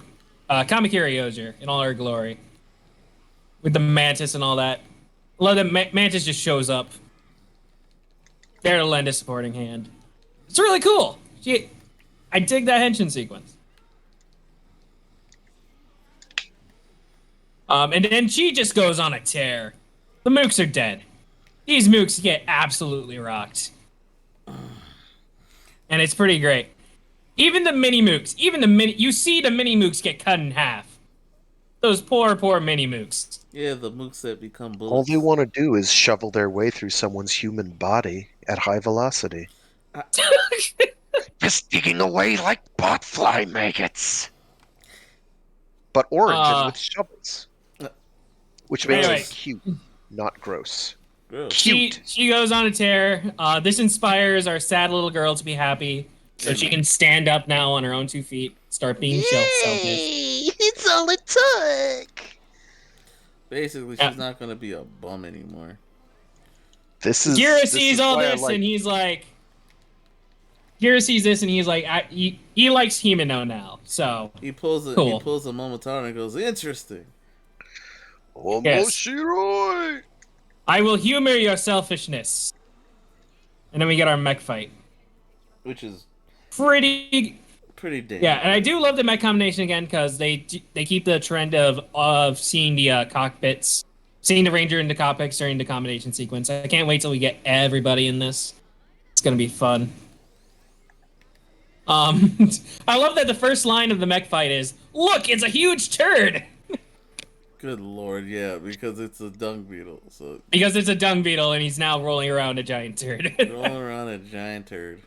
Kamakiri Oger in all her glory. With the mantis and all that. I love that mantis just shows up. There to lend a supporting hand. It's really cool. I dig that henshin sequence. And then she just goes on a tear. The mooks are dead. These mooks get absolutely rocked. And it's pretty great. Even the mini mooks, you see the mini mooks get cut in half. Those poor mini mooks. Yeah, the mooks that become All bullets. they want to do is shovel their way through someone's human body at high velocity. Just digging away like botfly maggots. But orange and with shovels. Which makes Anyway. it cute, not gross. Gross. Cute. She goes on a tear. This inspires our sad little girl to be happy, so she can stand up now on her own 2 feet, start being selfish. It's all it took. Basically, Yeah. she's not gonna be a bum anymore. Gira sees all this and he's like, Gira sees this and he's like, he likes Himeno now, so He pulls a Cool. Momotaro and goes, interesting. Yes. Omoshiroi. I will humor your selfishness. And then we get our mech fight. Which is Pretty damn. Yeah, and I do love the mech combination again because they keep the trend of seeing the cockpits, seeing the Ranger in the cockpits during the combination sequence. I can't wait till we get everybody in this. It's gonna be fun. I love that the first line of the mech fight is, "Look, it's a huge turd." Good lord, yeah, because it's a dung beetle. So Because it's a dung beetle and he's now rolling around a giant turd. rolling around a giant turd.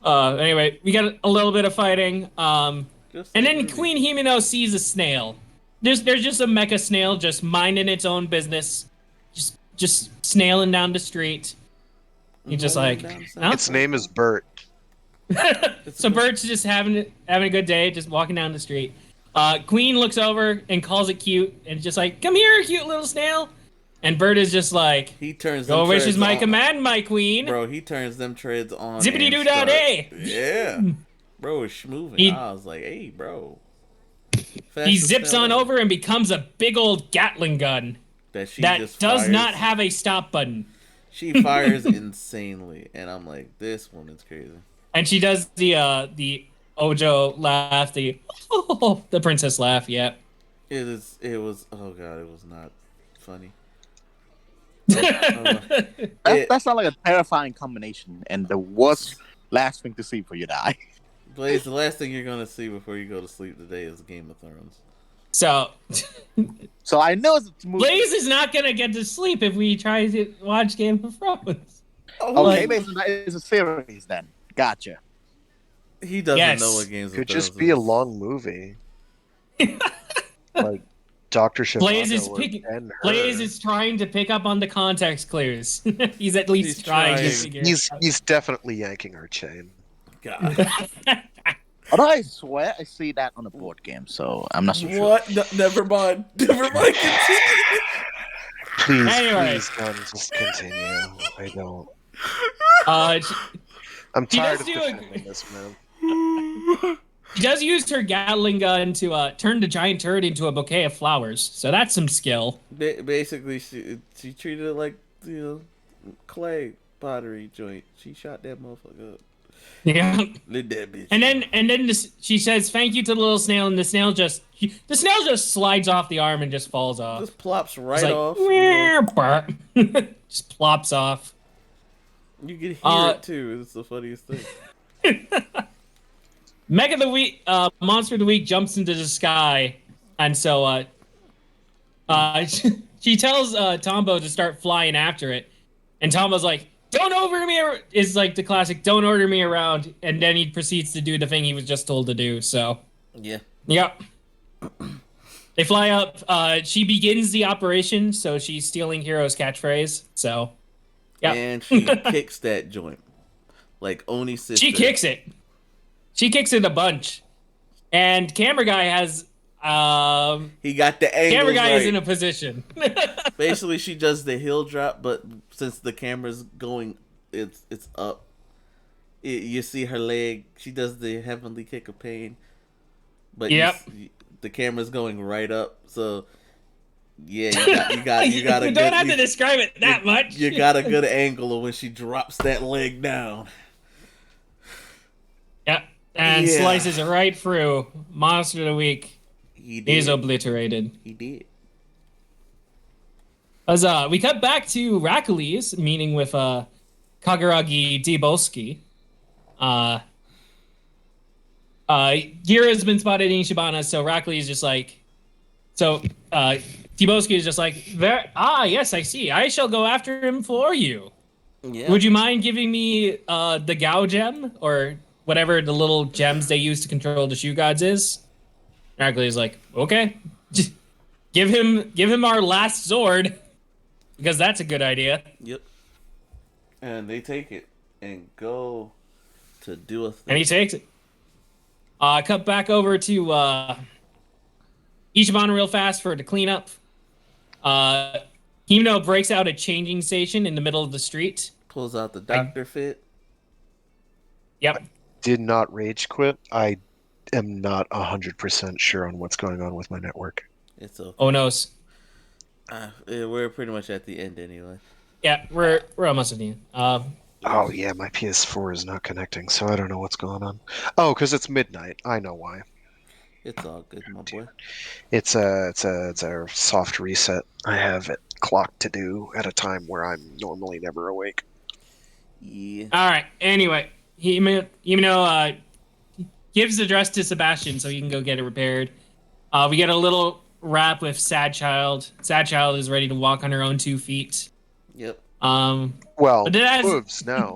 Anyway, we got a little bit of fighting. And Just then like Ruby. Queen Himeno sees a snail. There's just a mecha snail just minding its own business, just snailing down the street. You're just like, huh? Its name is Bert. So Bert's just having a good day, just walking down the street. Queen looks over and calls it cute, and just like, "Come here, cute little snail." And Bert is just like, He turns "Your them wish is treads my on. command, my queen." Bro, he turns them treads on. Zippity and doo dah start- day. Yeah. Bro is schmoving. He- I was like, hey, bro. He Fastest zips snail on ever. over and becomes a big old Gatling gun That she that just does fires. not have a stop button. She fires insanely, and I'm like, this woman's crazy. And she does the Ojo laugh, the princess laugh. Yeah. It was. Oh god, it was not funny. That sounds like a terrifying combination, and the worst last thing to see for you die. Blaze, the last thing you're gonna see before you go to sleep today is Game of Thrones. So, So I know it's a movie. Blaze is not gonna get to sleep if we try to watch Game of Thrones. Oh, Okay, Like- basically that is a series then. Gotcha. he doesn't Yes. know what Games of Could Thrones just be a is. long movie. Like Dr. Blaze Shivago is or picking. Ben Hur. Blaze is trying to pick up on the context clues. He's at least He's trying. trying. To He's, figure he's, it out. he's definitely yanking our chain. God. Although I swear I see that on a board game, so I'm not so sure. What? No, never mind. Never mind. Continue. Please, Anyway. please, God, just continue. I don't. I'm She tired does of do a- defending this, man. She does use her Gatling gun to turn the giant turret into a bouquet of flowers, so that's some skill. Basically, she treated it like, clay pottery joint. She shot that motherfucker up. Yeah. Lit that bitch. And then she says thank you to the little snail, and the snail just slides off the arm and just falls off. Just plops right It's like, off. just plops off. You can hear it too. It's the funniest thing. Mech of the week, monster of the week jumps into the sky, and so she tells Tombo to start flying after it, and Tombo's like, "Don't order me." Is like the classic, "Don't order me around," and then he proceeds to do the thing he was just told to do. So, Yeah. yep. They fly up. She begins the operation, so she's stealing Hero's catchphrase. So, yeah. And she kicks that joint. Like Oni sister. She kicks it. She kicks it a bunch. And camera guy has He got the angle. camera guy right. is in a position. Basically, she does the heel drop, but since the camera's going, it's up. You see her leg. She does the heavenly kick of pain, but Yep. the camera's going right up. So yeah, you got You a don't good, have to describe it that much. You got a good angle of when she drops that leg down. Yep. And Yeah. slices it right through. Monster of the week He did. is obliterated. He did. As we cut back to Rakules meeting with Kagaragi Diboski. Gira's been spotted in Shibana, so Rakules is just like, Diboski is just like, yes, I see. I shall go after him for you. Yeah. Would you mind giving me the Gao gem or whatever the little gems they use to control the shoe gods is? Rakules is like, okay, just give him our last sword because that's a good idea. Yep. And they take it and go to do a thing. And he takes it. Cut back over to Ichiban real fast for the cleanup. Himeno breaks out a changing station in the middle of the street. Pulls out the doctor fit. Yep. Did not rage quit. I am not 100% sure on what's going on with my network. It's okay. Oh noes. We're pretty much at the end anyway. Yeah, we're almost at the end. Oh yeah, my PS4 is not connecting, so I don't know what's going on. Oh, because it's midnight. I know why. It's all good, my boy. It's a soft reset. I have it clocked to do at a time where I'm normally never awake. Yeah. All right. Anyway, Himeno gives the dress to Sebastian so he can go get it repaired. We get a little wrap with Sad Child. Sad Child is ready to walk on her own 2 feet. Yep. Well, But that's- moves now.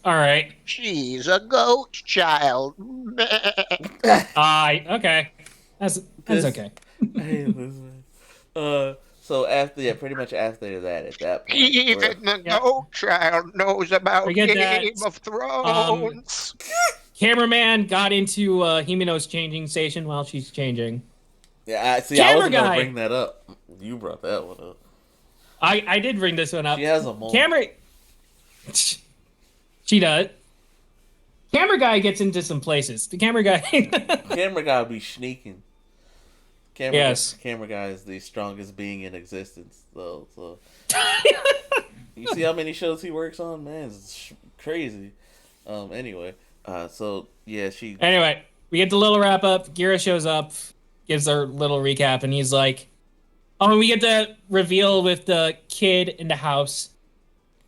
All right. She's a goat child. Okay. That's This- okay. I hate this man. So after, pretty much after that, at that point, Even the Yeah. goat child knows about Forget that. Game of Thrones. Cameraman got into Himeno's changing station while she's changing. yeah, I Camera wasn't gonna guy. bring that up. You brought that one up. I did bring this one up. She has a moment. Camera. She does. Camera guy gets into some places. The camera guy. Camera guy be sneaking. Yes. Camera guy is the strongest being in existence, though. So you see how many shows he works on, man. It's crazy. Anyway, so yeah, she. Anyway, we get the little wrap up. Gira shows up, gives our little recap, and he's like, Oh, and we get the reveal with the kid in the house.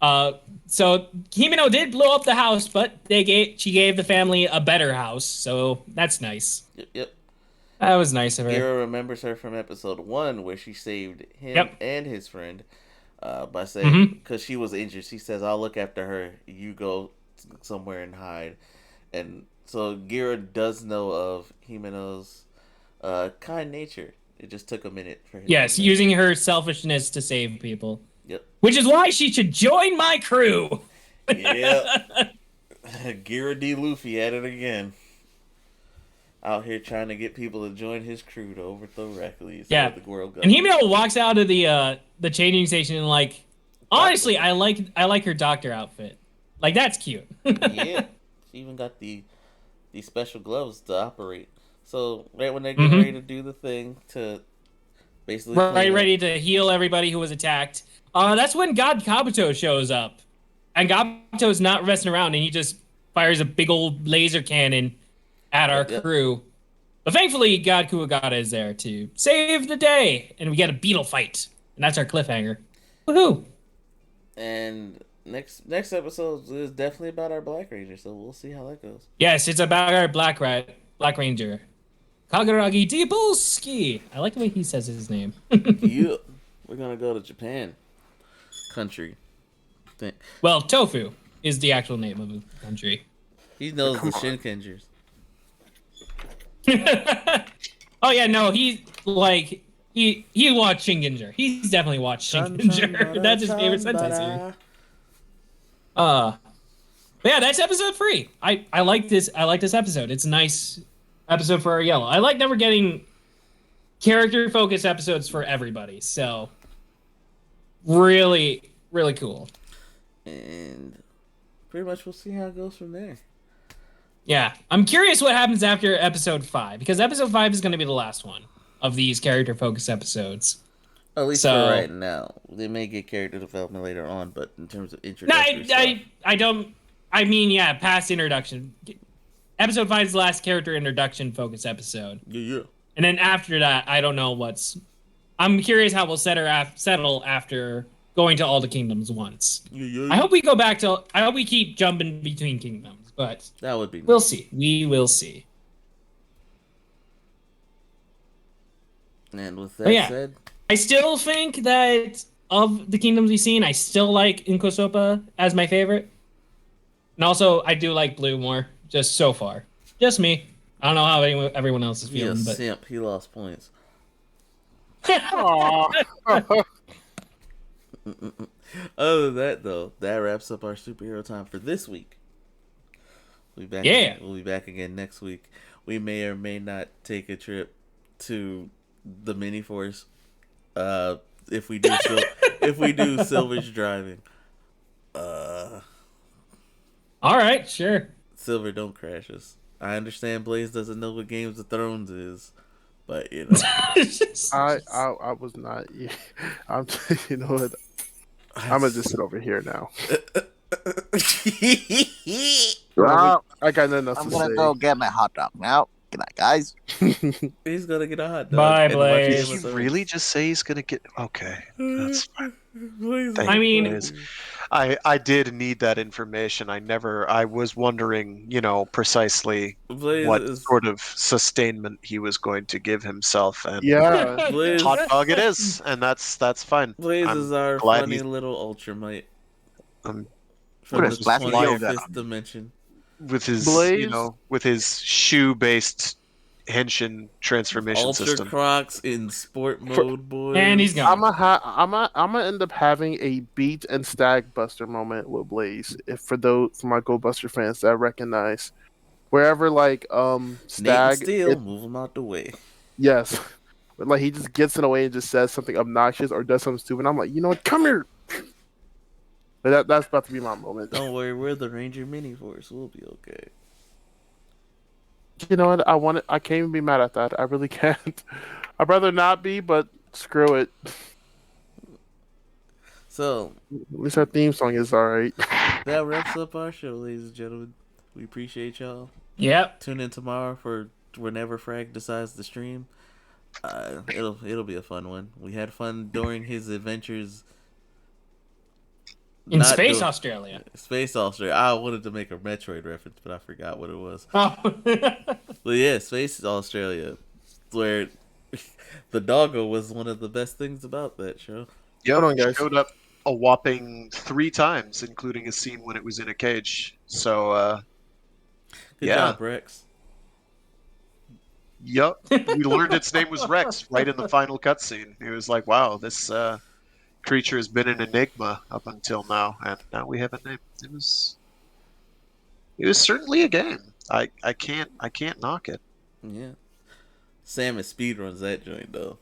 So Himeno did blow up the house, but she gave the family a better house, so that's nice. Yep. That was nice of her. Gira remembers her from episode 1 where she saved him Yep. and his friend by saying, because she was injured, she says, I'll look after her. You go somewhere and hide. And so Gira does know of Himeno's kind nature. It just took a minute for him. Yes, using her selfishness to save people. Yep. Which is why she should join my crew. Yep. Gira D. Luffy at it again. Out here trying to get people to join his crew to overthrow Hercules. Yeah. The world and Himeno walks out of the changing station and like, honestly, I like her doctor outfit. Like that's cute. Yeah. She even got the special gloves to operate. So right when they're getting ready to do the thing to basically ready to heal everybody who was attacked. That's when God Kabuto shows up. And Kabuto's not messing around and he just fires a big old laser cannon at our crew. But thankfully, God Kuwagata is there to save the day. And we get a beetle fight. And that's our cliffhanger. Woohoo! And next episode is definitely about our Black Ranger, so we'll see how that goes. Yes, it's about our Black Ranger. Kagaragi Dibulski. I like the way he says his name. Yeah. We're gonna go to Japan. Country. Well, Tofu is the actual name of the country. He knows the Shinkengers. Oh yeah, no, he watched Shingenger. He's definitely watched Shingenger. That's his favorite Sentai series. But yeah, that's episode 3. I like this. I like this episode. It's a nice episode for our yellow. I like never getting character focused episodes for everybody. So really, really cool. And pretty much we'll see how it goes from there. Yeah, I'm curious what happens after episode 5 because episode 5 is going to be the last one of these character focused episodes. At least for right now. They may get character development later on, but in terms of introduction, I don't. I mean, yeah, past introduction. Episode 5 is the last character introduction focused episode. Yeah. And then after that, I don't know what's. I'm curious how we'll settle after going to all the kingdoms once. Yeah. I hope we go back to. I hope we keep jumping between kingdoms, but that would be. We'll see. We will see. And with that said, I still think that of the kingdoms we've seen, I still like Inkosopa as my favorite. And also, I do like Blue more, just so far. Just me. I don't know how everyone else is feeling. But simp. He lost points. Other than that, though, that wraps up our superhero time for this week. We'll be back again next week. We may or may not take a trip to the mini force. If we do Silver's driving. All right, sure. Silver, don't crash us. I understand Blaze doesn't know what Games of Thrones is, but you know. I was not. I'm. You know what? I'm gonna just sit over here now. Well, I got nothing else to say. I'm gonna go get my hot dog now. Good night, guys. He's gonna get a hot dog. Bye, Blaze. Did you really just say he's gonna get? Okay, that's fine. I mean, I did need that information. I was wondering, precisely what sort of sustainment he was going to give himself, and hot dog it is, and that's fine. Blaze is our funny little ultramite. From the 25th dimension. With his, with his shoe-based Henshin transformation Ultra system. Crocs in sport mode, boys. And he's gone. I'm gonna end up having a Beat and Stag Buster moment with Blaze. For my Go Buster fans that recognize, wherever Stag, move him out the way. Yes, but he just gets in the way and just says something obnoxious or does something stupid. I'm like, you know what? Come here. But that's about to be my moment. Don't worry, we're the Ranger Mini Force. We'll be okay. You know what? I can't even be mad at that. I really can't. I'd rather not be, but screw it. So, at least our theme song is alright. That wraps up our show, ladies and gentlemen. We appreciate y'all. Yep. Tune in tomorrow for whenever Frag decides to stream. It'll be a fun one. We had fun during his adventures. In Not space doing Australia. Space Australia. I wanted to make a Metroid reference, but I forgot what it was. Oh. But yeah, Space Australia, where the doggo was one of the best things about that show. Yep, Hold on, guys. showed up a whopping 3 times, including a scene when it was in a cage. So, Good yeah. job, Rex. Yep. We learned its name was Rex right in the final cutscene. It was like, wow, this creature has been an enigma up until now, and now we have a name. It was certainly a game. I can't knock it. Yeah. Sam is speedruns that joint though.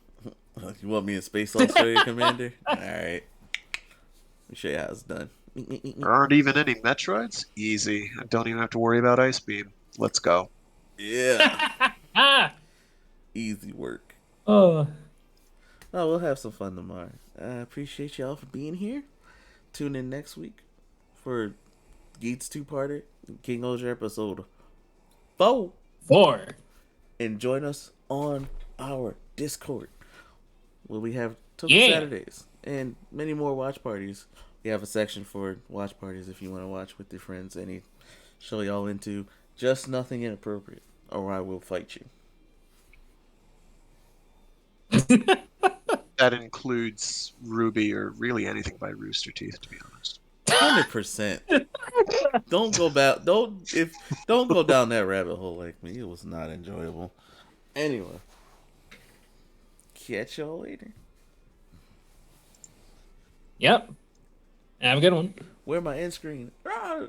You want me in Space Australia, Commander? Alright. Let me show you how it's done. There aren't even any Metroids? Easy. I don't even have to worry about Ice Beam. Let's go. Yeah. Ah. Easy work. Oh. Oh, we'll have some fun tomorrow. I appreciate y'all for being here. Tune in next week for Geats 2-parter, King Oger episode 4. 4. And join us on our Discord, where we have Token Yeah. Saturdays and many more watch parties. We have a section for watch parties if you want to watch with your friends. Any show y'all into, just nothing inappropriate, or I will fight you. That includes Ruby or really anything by Rooster Teeth, to be honest. 100%. Don't go down that rabbit hole like me. It was not enjoyable. Anyway, catch y'all later. Yep. Have a good one. Where my end screen? Ah!